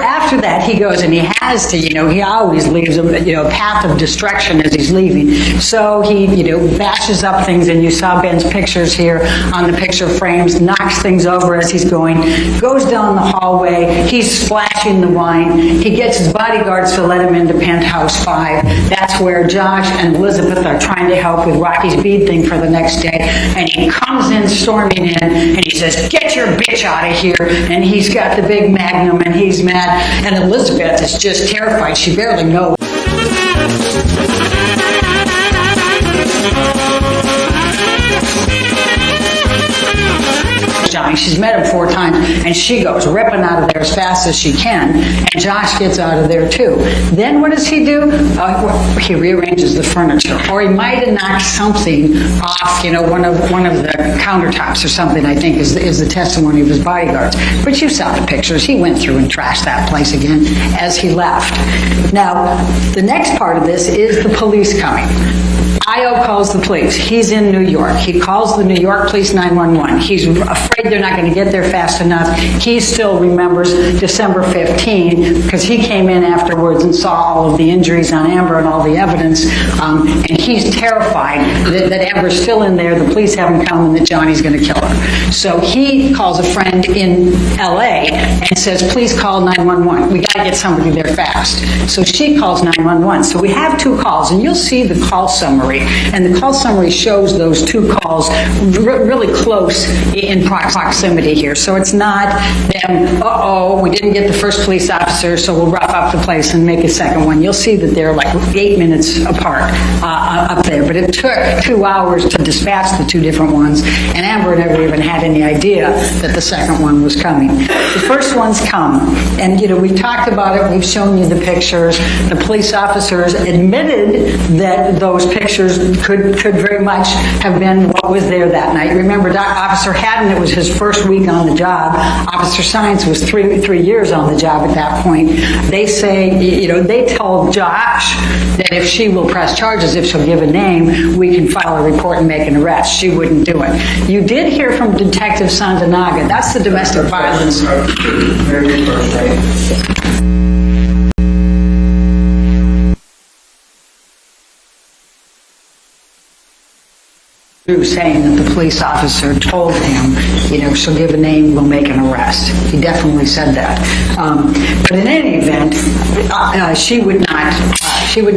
After that, he goes and he has to, he always leaves a path of destruction as he's leaving. So he, bashes up things, and you saw Ben's pictures here on the picture frames, knocks things over as he's going, goes down the hallway, he's splashing the wine, he gets his bodyguards to let him into penthouse 5. That's where Josh and Elizabeth are trying to help with Rocky's bead thing for the next day, and he comes in storming in, and he says, get your bitch out of here, and he's got the big magnum, and he's mad, and Elizabeth is just terrified. She barely knows. Johnny. She's met him 4 times, and she goes ripping out of there as fast as she can, and Josh gets out of there too. Then what does he do? He rearranges the furniture, or he might have knocked something off, one of the countertops or something, I think, is the testimony of his bodyguards. But you saw the pictures. He went through and trashed that place again as he left. Now, the next part of this is the police coming. IO calls the police. He's in New York. He calls the New York Police 911. He's afraid they're not going to get there fast enough. He still remembers December 15 because he came in afterwards and saw all of the injuries on Amber and all the evidence. And he's terrified that Amber's still in there, the police haven't come, and that Johnny's going to kill her. So he calls a friend in LA and says, please call 911. We got to get somebody there fast. So she calls 911. So we have 2 calls, and you'll see the call summary. And the call summary shows those 2 calls really close in proximity here. So it's not them, we didn't get the first police officer, so we'll rough up the place and make a second one. You'll see that they're like 8 minutes apart up there. But it took 2 hours to dispatch the 2 different ones, and Amber never even had any idea that the second one was coming. The first one's come, and we've talked about it, we've shown you the pictures. The police officers admitted that those pictures could very much have been what was there that night. Remember, Officer Haddon, it was his first week on the job. Officer Science was three years on the job at that point. They say, they told Josh that if she will press charges, if she'll give a name, we can file a report and make an arrest. She wouldn't do it. You did hear from Detective Sandanaga. That's the domestic violence. Saying that the police officer told him, she'll give a name, we'll make an arrest. He definitely said that. But in any event, she would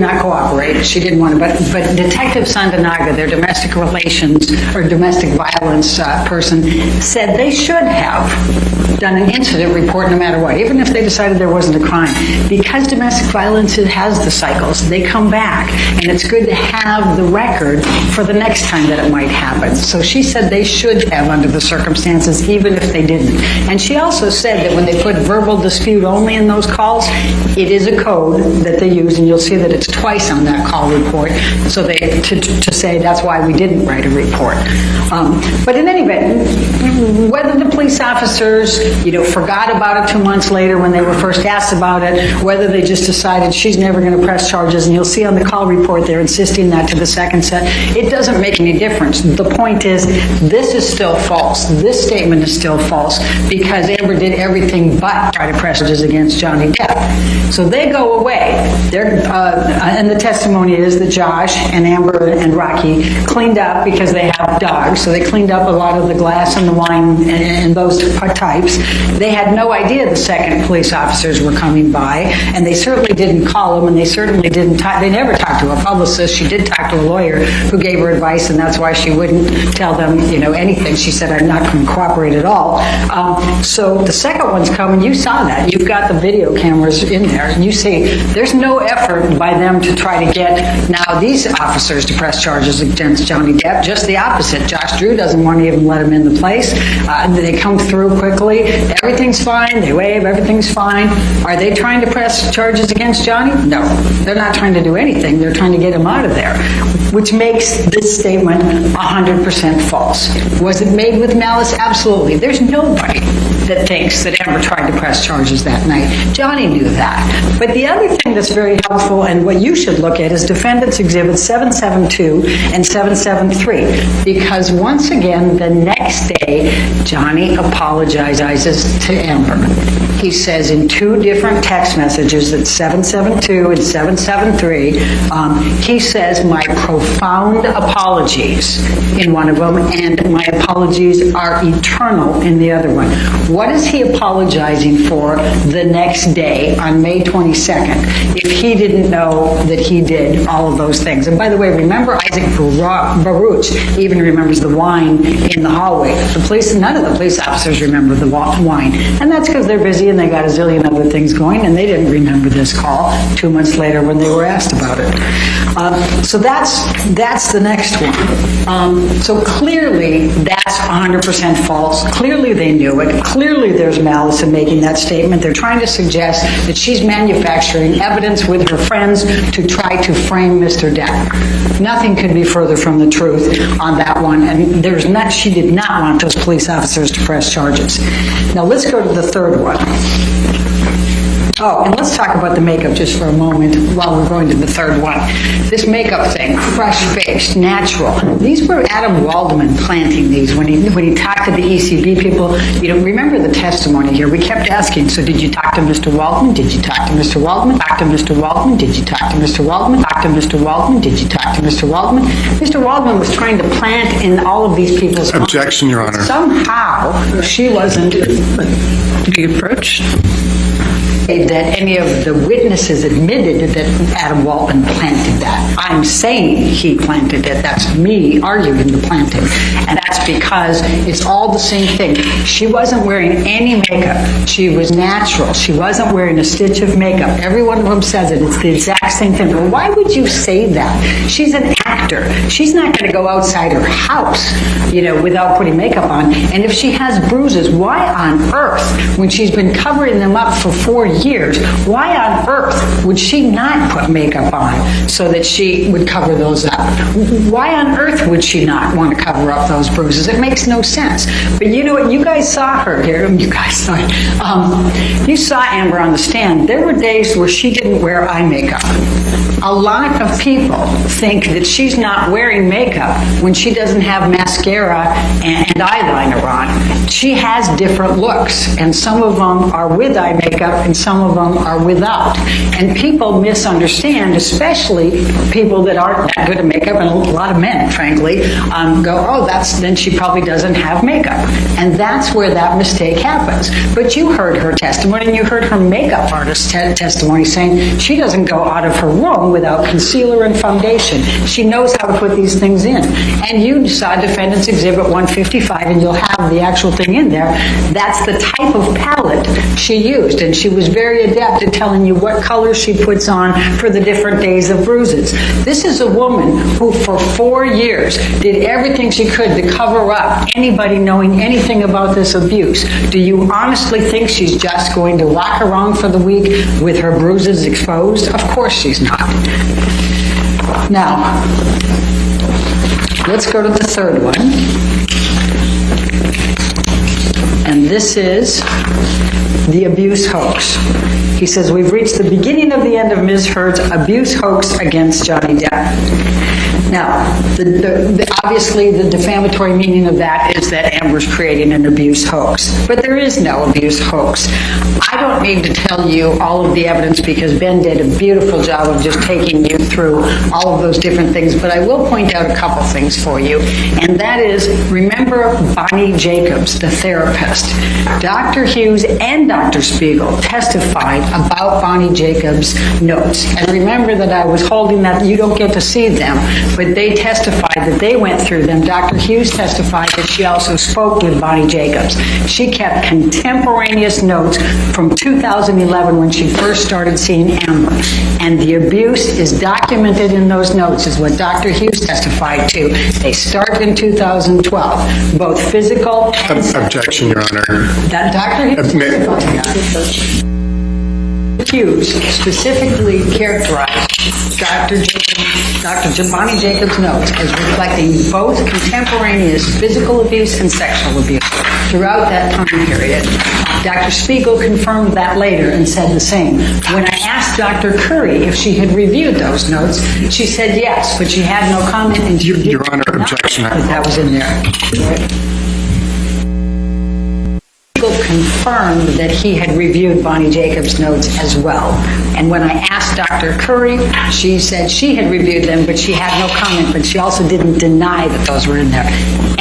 not cooperate. She didn't want to. But Detective Sandanaga, their domestic relations or domestic violence person, said they should have done an incident report no matter what, even if they decided there wasn't a crime. Because domestic violence has the cycles, they come back, and it's good to have the record for the next time that it might happen. So she said they should have under the circumstances, even if they didn't. And she also said that when they put verbal dispute only in those calls, it is a code that they use, and you'll see that it's twice on that call report. So they to say that's why we didn't write a report. But in any event, whether the police officers forgot about it 2 months later when they were first asked about it, whether they just decided she's never going to press charges, and you'll see on the call report they're insisting that to the second set, it doesn't make any difference. The point is, this is still false. This statement is still false because Amber did everything but try to press charges against Johnny Depp. So they go away. And the testimony is that Josh and Amber and Rocky cleaned up because they have dogs, so they cleaned up a lot of the glass and the wine and those types. They had no idea the second police officers were coming by, and they certainly didn't call them, and they certainly didn't they never talked to a publicist. She did talk to a lawyer who gave her advice, and that's why she wouldn't tell them, anything. She said, I'm not going to cooperate at all. So the second one's coming. You saw that. You've got the video cameras in there, and you see there's no effort by them to try to get now these officers to press charges against Johnny Depp. Just the opposite. Josh Drew doesn't want to even let him in the place. They come through quickly. Everything's fine. They wave. Everything's fine. Are they trying to press charges against Johnny? No. They're not trying to do anything. They're trying to get him out of there, which makes this statement 100% false. Was it made with malice? Absolutely. There's nobody that thinks that Amber tried to press charges that night. Johnny knew that. But the other thing that's very helpful and what you should look at is Defendants Exhibits 772 and 773, because once again, the next day, Johnny apologizes to Amber. He says in 2 different text messages at 772 and 773, he says, my profound apologies in one of them, and my apologies are eternal in the other one. What is he apologizing for the next day on May 22nd if he didn't know that he did all of those things? And by the way, remember Isaac Baruch even remembers the wine in the hallway. None of the police officers remember the wine. And that's because they're busy and they got a zillion other things going, and they didn't remember this call 2 months later when they were asked about it. So that's the next one. So clearly that's 100% false. Clearly they knew it. Clearly Clearly, there's malice in making that statement. They're trying to suggest that she's manufacturing evidence with her friends to try to frame Mr. Depp. Nothing could be further from the truth on that one, and she did not want those police officers to press charges. Now, let's go to the third one. Oh, and let's talk about the makeup just for a moment while we're going to the third one. This makeup thing, fresh-faced, natural. These were Adam Waldman planting these when he talked to the ECB people. You know, remember the testimony here. We kept asking, so did you talk to Mr. Waldman? Did you talk to Mr. Waldman? Talk to Mr. Waldman? Did you talk to Mr. Waldman? Talk to Mr. Waldman? Did you talk to Mr. Waldman? Mr. Waldman was trying to plant in all of these people's minds. Objection, Your Honor. Somehow, she wasn't being approached. That any of the witnesses admitted that Adam Waldman planted that. I'm saying he planted it. That's me arguing the planting. And that's because it's all the same thing. She wasn't wearing any makeup. She was natural. She wasn't wearing a stitch of makeup. Every one of them says it. It's the exact same thing. Well, why would you say that? She's an actor. She's not going to go outside her house, without putting makeup on. And if she has bruises, why on earth, when she's been covering them up for 4 years, why on earth would she not put makeup on so that she would cover those up? Why on earth would she not want to cover up those bruises? It makes no sense. But you know what? You guys saw her here. You saw Amber on the stand. There were days where she didn't wear eye makeup. A lot of people think that she's not wearing makeup when she doesn't have mascara and eyeliner on. She has different looks, and some of them are with eye makeup and some of them are without. And people misunderstand, especially people that aren't that good at makeup, and a lot of men, frankly, go, oh, then she probably doesn't have makeup. And that's where that mistake happens. But you heard her testimony, and you heard her makeup artist testimony saying she doesn't go out of her room without concealer and foundation. She knows how to put these things in. And you saw Defendant's Exhibit 155, and you'll have the actual thing in there. That's the type of palette she used, and she was very adept at telling you what colors she puts on for the different days of bruises. This is a woman who for 4 years did everything she could to cover up anybody knowing anything about this abuse. Do you honestly think she's just going to walk around for the week with her bruises exposed? Of course she's not. Now, let's go to the third one. And this is the abuse hoax. He says, we've reached the beginning of the end of Ms. Heard's abuse hoax against Johnny Depp. Now, obviously the defamatory meaning of that is that Amber's creating an abuse hoax. But there is no abuse hoax. I don't need to tell you all of the evidence because Ben did a beautiful job of just taking you through all of those different things, but I will point out a couple things for you. And that is, remember Bonnie Jacobs, the therapist. Dr. Hughes and Dr. Spiegel testified about Bonnie Jacobs' notes. And remember that I was holding that you don't get to see them, but they testified that they went through them. Dr. Hughes testified that she also spoke with Bonnie Jacobs. She kept contemporaneous notes from 2011 when she first started seeing Amber. And the abuse is documented in those notes, is what Dr. Hughes testified to. They started in 2012, both physical and Objection, Your Honor. that Dr. Hughes Hughes specifically characterized Dr. Bonnie Jacobs' notes as reflecting both contemporaneous physical abuse and sexual abuse throughout that time period. Dr. Spiegel confirmed that later and said the same. When I asked Dr. Curry if she had reviewed those notes, she said yes, but she had no comment. And Your Honor, objection. That was in there. Confirmed that he had reviewed Bonnie Jacobs' notes as well. And when I asked Dr. Curry, she said she had reviewed them, but she had no comment, but she also didn't deny that those were in there.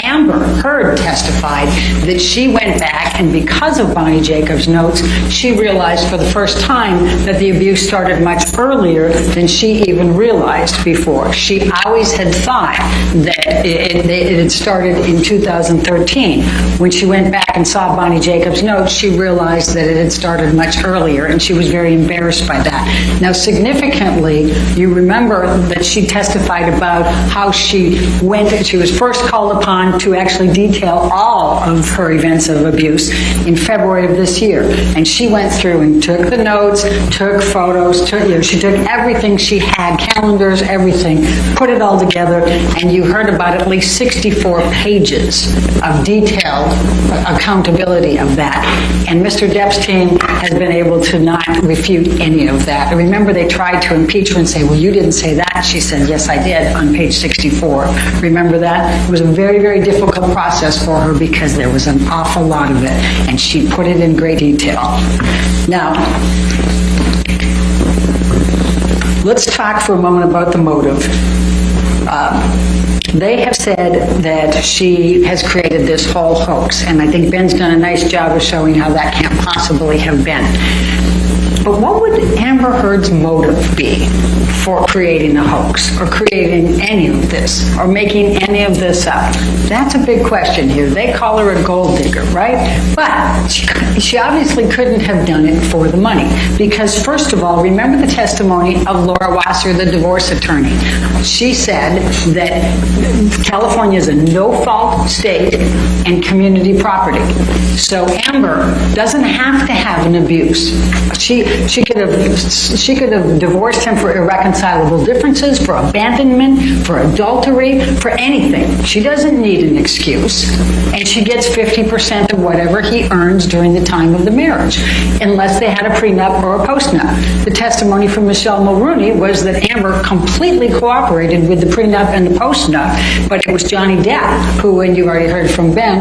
Amber Heard testified that she went back, and because of Bonnie Jacobs' notes, she realized for the first time that the abuse started much earlier than she even realized before. She always had thought that it had started in 2013. When she went back and saw Bonnie Jacobs' those notes, she realized that it had started much earlier, and she was very embarrassed by that. Now, significantly, you remember that she testified about how she was first called upon to actually detail all of her events of abuse in February of this year. And she went through and took the notes, took photos, she took everything she had, calendars, everything, put it all together, and you heard about at least 64 pages of detailed accountability of that. And Mr. Depp's team has been able to not refute any of that. I remember they tried to impeach her and say, well, you didn't say that. She said, yes, I did, on page 64. Remember that? It was a very, very difficult process for her because there was an awful lot of it, and she put it in great detail. Now, let's talk for a moment about the motive. They have said that she has created this whole hoax, and I think Ben's done a nice job of showing how that can't possibly have been. But what would Amber Heard's motive be for creating a hoax or creating any of this or making any of this up? That's a big question here. They call her a gold digger, right? But she obviously couldn't have done it for the money because, first of all, remember the testimony of Laura Wasser, the divorce attorney. She said that California is a no-fault state and community property. So Amber doesn't have to have an abuse. She could have divorced him for irreconcilable differences, for abandonment, for adultery, for anything. She doesn't need an excuse, and she gets 50% of whatever he earns during the time of the marriage, unless they had a prenup or a postnup. The testimony from Michelle Mulrooney was that Amber completely cooperated with the prenup and the postnup, but it was Johnny Depp who, and you already heard from Ben,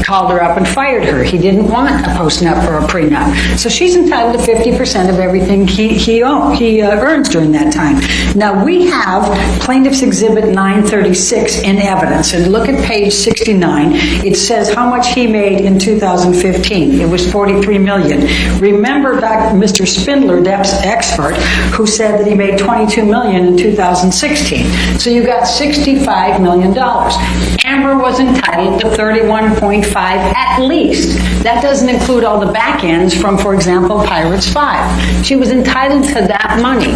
called her up and fired her. He didn't want a postnup or a prenup. So she's entitled to 50% of everything he earns during that time. Now, we have Plaintiff's Exhibit 936 in evidence, and look at page 69. It says how much he made in 2015. It was $43 million. Remember Mr. Spindler, Depp's expert, who said that he made $22 million in 2016. So you got $65 million. Amber was entitled to 31.5 at least. That doesn't include all the back ends from, for example, Pirates 5. She was entitled to that money.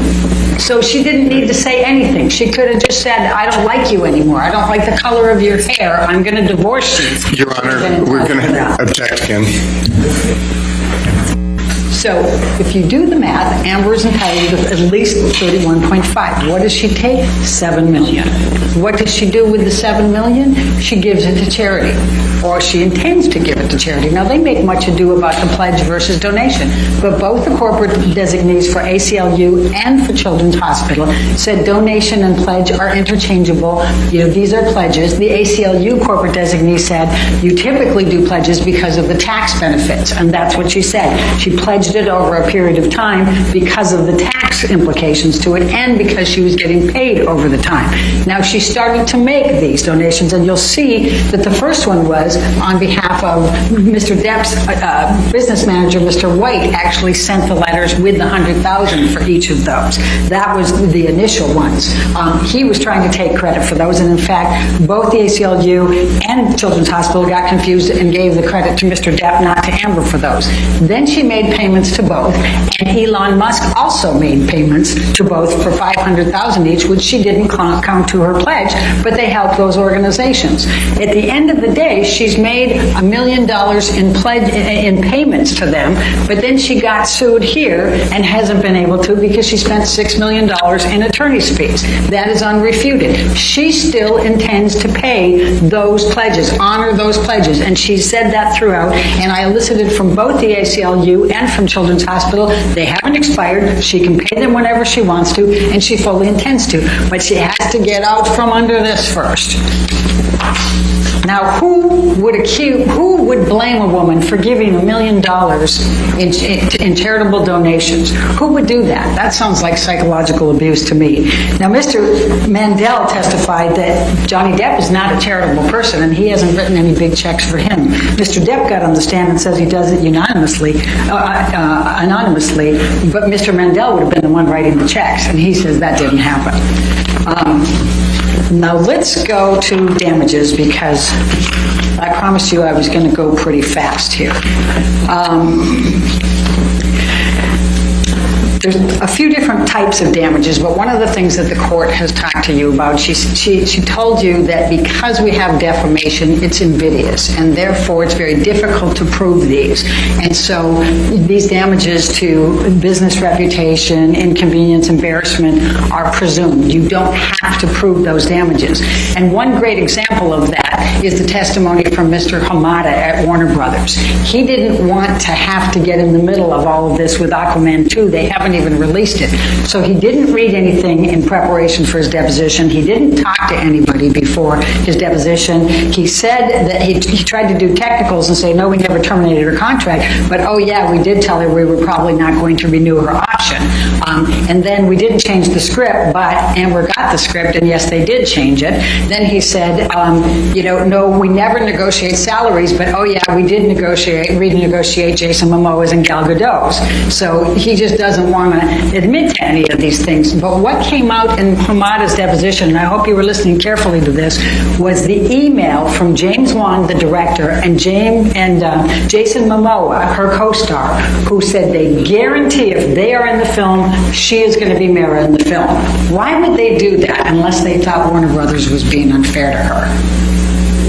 So she didn't need to say anything. She could have just said, I don't like you anymore. I don't like the color of your hair. I'm going to divorce you. Your Honor, we're going to object again. So if you do the math, Amber is entitled to at least 31.5. What does she take? $7 million. What does she do with the $7 million? She gives it to charity, or she intends to give it to charity. Now, they make much ado about the pledge versus donation, but both the corporate designees for ACLU and for Children's Hospital said donation and pledge are interchangeable. These are pledges. The ACLU corporate designee said you typically do pledges because of the tax benefits, and that's what she said. She pledged it over a period of time because of the tax implications to it and because she was getting paid over the time. Now, she started to make these donations, and you'll see that the first one was on behalf of Mr. Depp's business manager, Mr. White, actually sent the letters with the $100,000 for each of those. That was the initial ones. He was trying to take credit for those, and in fact, both the ACLU and Children's Hospital got confused and gave the credit to Mr. Depp, not to Amber, for those. Then she made payments to both, and Elon Musk also made payments to both for $500,000 each, which she didn't count to her pledge, but they helped those organizations. At the end of the day, she's made $1 million in payments to them, but then she got sued here and hasn't been able to because she spent $6 million in attorney's fees. That is unrefuted. She still intends to pay those pledges, honor those pledges, and she said that throughout, and I elicited from both the ACLU and from Children's Hospital, they haven't expired. She can pay them whenever she wants to, and she fully intends to, but she has to get out from under this first. Now, who would blame a woman for giving $1 million in charitable donations? Who would do that? That sounds like psychological abuse to me. Now, Mr. Mandel testified that Johnny Depp is not a charitable person, and he hasn't written any big checks for him. Mr. Depp got on the stand and says he does it anonymously, but Mr. Mandel would have been the one writing the checks, and he says that didn't happen. Now let's go to damages, because I promised you I was going to go pretty fast here. There's a few different types of damages, but one of the things that the court has talked to you about, she told you that because we have defamation, it's invidious, and therefore it's very difficult to prove these. And so these damages to business reputation, inconvenience, embarrassment are presumed. You don't have to prove those damages. And one great example of that is the testimony from Mr. Hamada at Warner Brothers. He didn't want to have to get in the middle of all of this with Aquaman 2. They haven't even released it. So he didn't read anything in preparation for his deposition. He didn't talk to anybody before his deposition. He said that he tried to do technicals and say, no, we never terminated her contract, but oh yeah, we did tell her we were probably not going to renew her option. And then we didn't change the script, but Amber got the script, and yes, they did change it. Then he said, no, we never negotiate salaries, but oh yeah, we did renegotiate Jason Momoa's and Gal Gadot's. So he just doesn't want to admit to any of these things. But what came out in Hamada's deposition, and I hope you were listening carefully to this, was the email from James Wan, the director, and Jason Momoa, her co-star, who said they guarantee if they are in the film, she is going to be Mara in the film. Why would they do that unless they thought Warner Brothers was being unfair to her?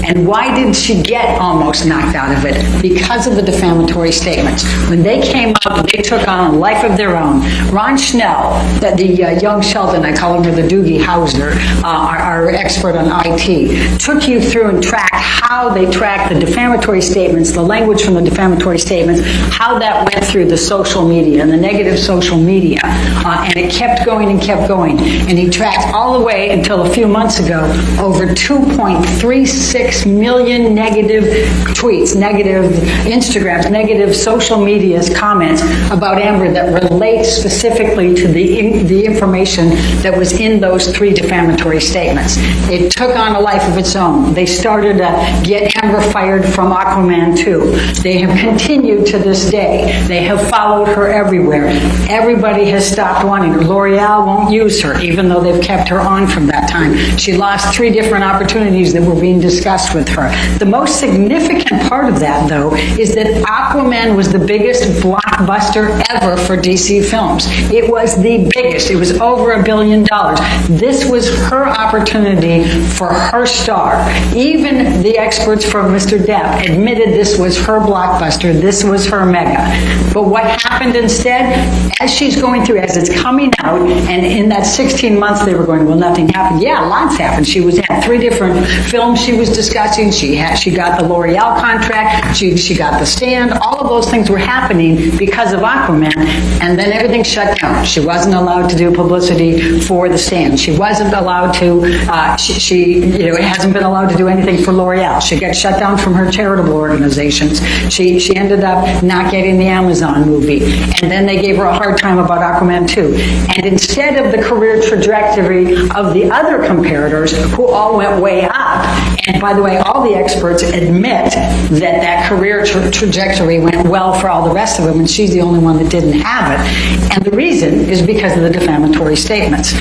And why did she get almost knocked out of it? Because of the defamatory statements. When they came out, they took on a life of their own. Ron Schnell, the young Sheldon, I call him the Doogie Howser, our expert on IT, took you through and tracked how they tracked the defamatory statements, the language from the defamatory statements, how that went through the social media and the negative social media. And it kept going and kept going. And he tracked all the way until a few months ago over 2.36 million negative tweets, negative Instagrams, negative social media's comments about Amber that relate specifically to the information that was in those 3 defamatory statements. It took on a life of its own. They started to get Amber fired from Aquaman 2. They have continued to this day. They have followed her everywhere. Everybody has stopped wanting her. L'Oreal won't use her, even though they've kept her on from that time. She lost 3 different opportunities that were being discussed with her. The most significant part of that, though, is that Aquaman was the biggest blockbuster ever for DC Films. It was the biggest. It was over $1 billion. This was her opportunity for her star. Even the experts from Mr. Depp admitted this was her blockbuster. This was her mega. But what happened instead, as she's going through, as it's coming out, and in that 16 months they were going, well, nothing happened. Yeah, lots happened. She had 3 different films she was discussing. She got the L'Oreal contract. She got the stand. All of those things were happening because of Aquaman, and then everything shut down. She wasn't allowed to do publicity for the stand. She wasn't allowed to. She hasn't been allowed to do anything for L'Oreal. She got shut down from her charitable organizations. She ended up not getting the Amazon movie, and then they gave her a hard time about Aquaman 2. And instead of the career trajectory of the other comparators, who all went way up, and by the way, all the experts admit that career trajectory went well for all the rest of them, and she's the only one that didn't have it. And the reason is because of the defamatory statements.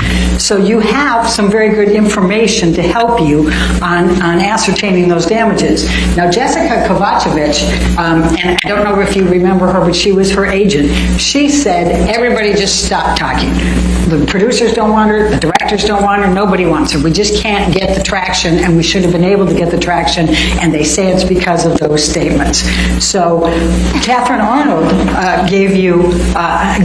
So you have some very good information to help you on ascertaining those damages. Now, Jessica Kovacevic, and I don't know if you remember her, but she was her agent. She said, everybody just stop talking. The producers don't want her, the directors don't want her, nobody wants her. We just can't get the traction, and we should have been able to get the traction, and they say it's because of those statements. So Catherine Arnold gave you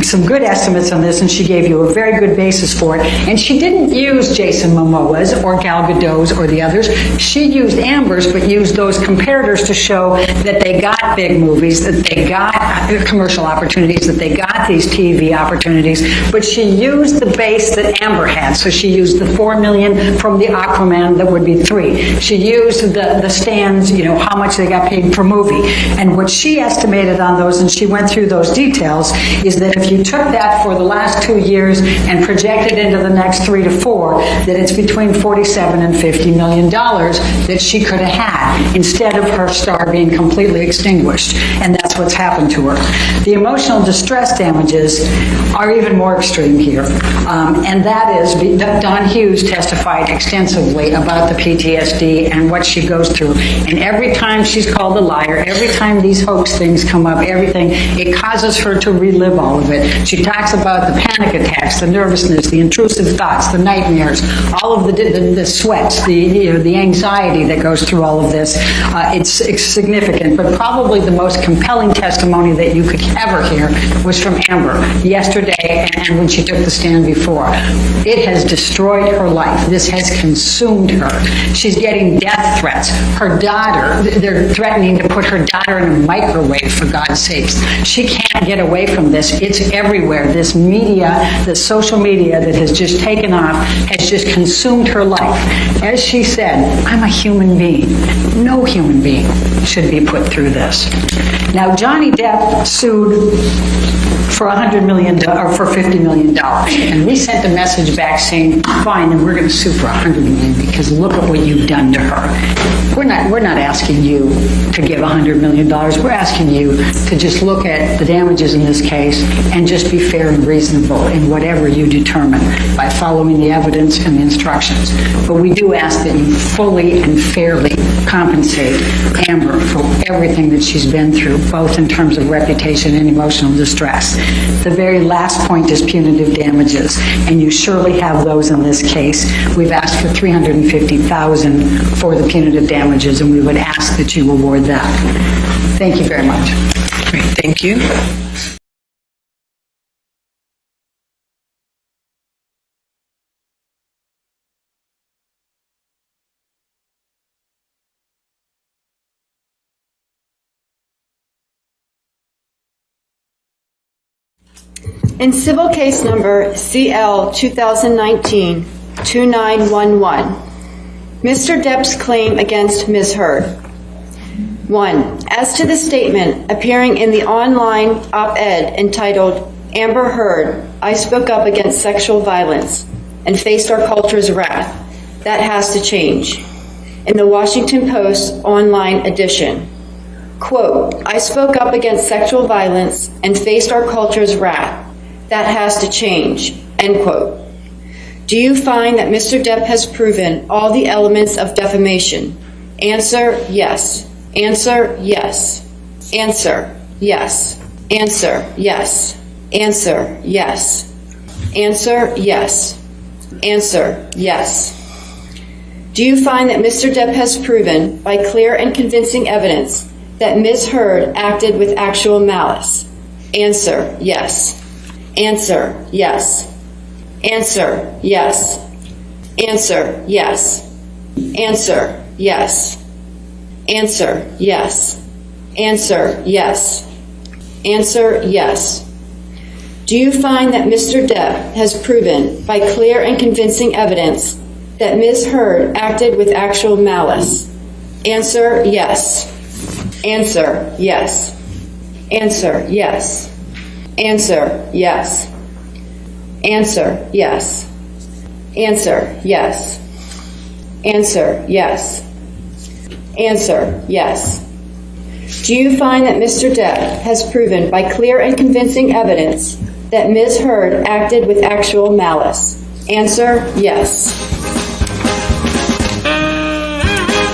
some good estimates on this, and she gave you a very good basis for it. And she didn't use Jason Momoa's or Gal Gadot's or the others. She used Amber's, but used those comparators to show that they got big movies, that they got commercial opportunities, that they got these TV opportunities, but she used the base that Amber had. So she used the $4 million from the Aquaman, that would be 3. She used the stands, how much they got paid per movie. And what she estimated on those, and she went through those details, is that if you took that for the last 2 years and projected into the next 3 to 4, that it's between $47 and $50 million that she could have had. instead of her star being completely extinguished. And that's what's happened to her. The emotional distress damages are even more extreme here. And that is, Don Hughes testified extensively about the PTSD and what she goes through. And every time she's called a liar, every time these hoax things come up, everything, it causes her to relive all of it. She talks about the panic attacks, the nervousness, the intrusive thoughts, the nightmares, all of the sweats, the anxiety that goes through all of this. It's significant, but probably the most compelling testimony that you could ever hear was from Amber yesterday and when she took the stand before. It has destroyed her life. This has consumed her. She's getting death threats. Her daughter, they're threatening to put her daughter in a microwave, for God's sakes. She can't get away from this. It's everywhere. This media, the social media that has just taken off, has just consumed her life. As she said, I'm a human being. No human being should be put through this. Now, Johnny Depp sued for $100 million or for $50 million, and we sent a message back saying, fine, and we're going to sue for $100 million because look at what you've done to her. We're not asking you to give $100 million. We're asking you to just look at the damages in this case and just be fair and reasonable in whatever you determine by following the evidence and the instructions. But we do ask that you fully and fairly compensate Amber for everything that she's been through, both in terms of reputation and emotional distress. The very last point is punitive damages, and you surely have those in this case. We've asked for $350,000 for the punitive damages, and we would ask that you award that. Thank you very much. Great, thank you. In civil case number CL 2019-2911, Mr. Depp's claim against Ms. Heard. 1. As to the statement appearing in the online op-ed entitled, Amber Heard, I spoke up against sexual violence and faced our culture's wrath, that has to change. In the Washington Post online edition, quote, I spoke up against sexual violence and faced our culture's wrath, that has to change, end quote. Do you find that Mr. Depp has proven all the elements of defamation? Answer, yes. Answer, yes. Answer, yes. Answer, yes. Answer, yes. Answer, yes. Answer, yes. Do you find that Mr. Depp has proven, by clear and convincing evidence, that Ms. Heard acted with actual malice? Answer, yes. Answer, yes. Answer, yes. Answer, yes. Answer, yes. Answer, yes. Answer, yes. Answer, yes. Do you find that Mr. Depp has proven, by clear and convincing evidence, that Ms. Heard acted with actual malice? Answer, yes. Answer, yes. Answer, yes. Answer, yes. Answer, yes. Answer, yes. Answer, yes. Answer, yes. Do you find that Mr. Depp has proven by clear and convincing evidence that Ms. Heard acted with actual malice? Answer, yes.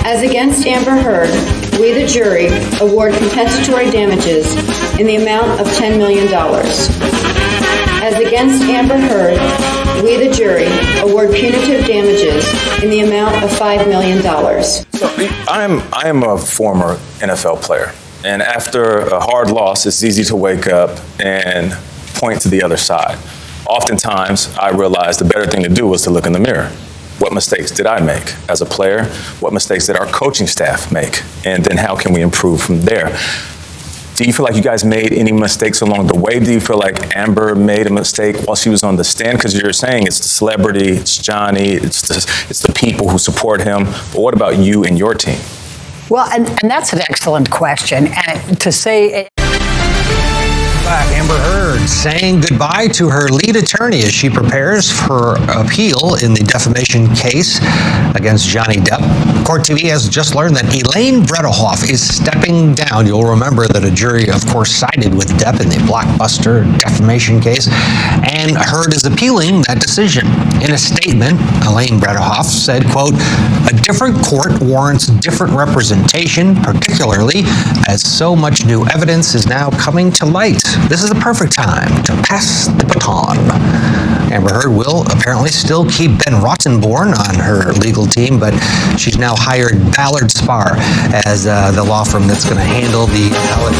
As against Amber Heard, we, the jury, award compensatory damages in the amount of $10 million. As against Amber Heard, we, the jury, award punitive damages in the amount of $5 million. So I am a former NFL player, and after a hard loss, it's easy to wake up and point to the other side. Oftentimes, I realized the better thing to do was to look in the mirror. What mistakes did I make as a player? What mistakes did our coaching staff make? And then how can we improve from there? Do you feel like you guys made any mistakes along the way? Do you feel like Amber made a mistake while she was on the stand? Because you're saying it's the celebrity, it's Johnny, it's the people who support him. But what about you and your team? Well, and that's an excellent question. And to say back. Amber Heard saying goodbye to her lead attorney as she prepares for appeal in the defamation case against Johnny Depp. Court TV has just learned that Elaine Bredehoft is stepping down. You'll remember that a jury, of course, sided with Depp in the blockbuster defamation case, and Heard is appealing that decision. In a statement, Elaine Bredehoft said, quote, "A different court warrants different representation, particularly as so much new evidence is now coming to light. This is the perfect time to pass the baton." Amber Heard will apparently still keep Ben Rottenborn on her legal team, but she's now hired Ballard Spahr as the law firm that's going to handle the appellate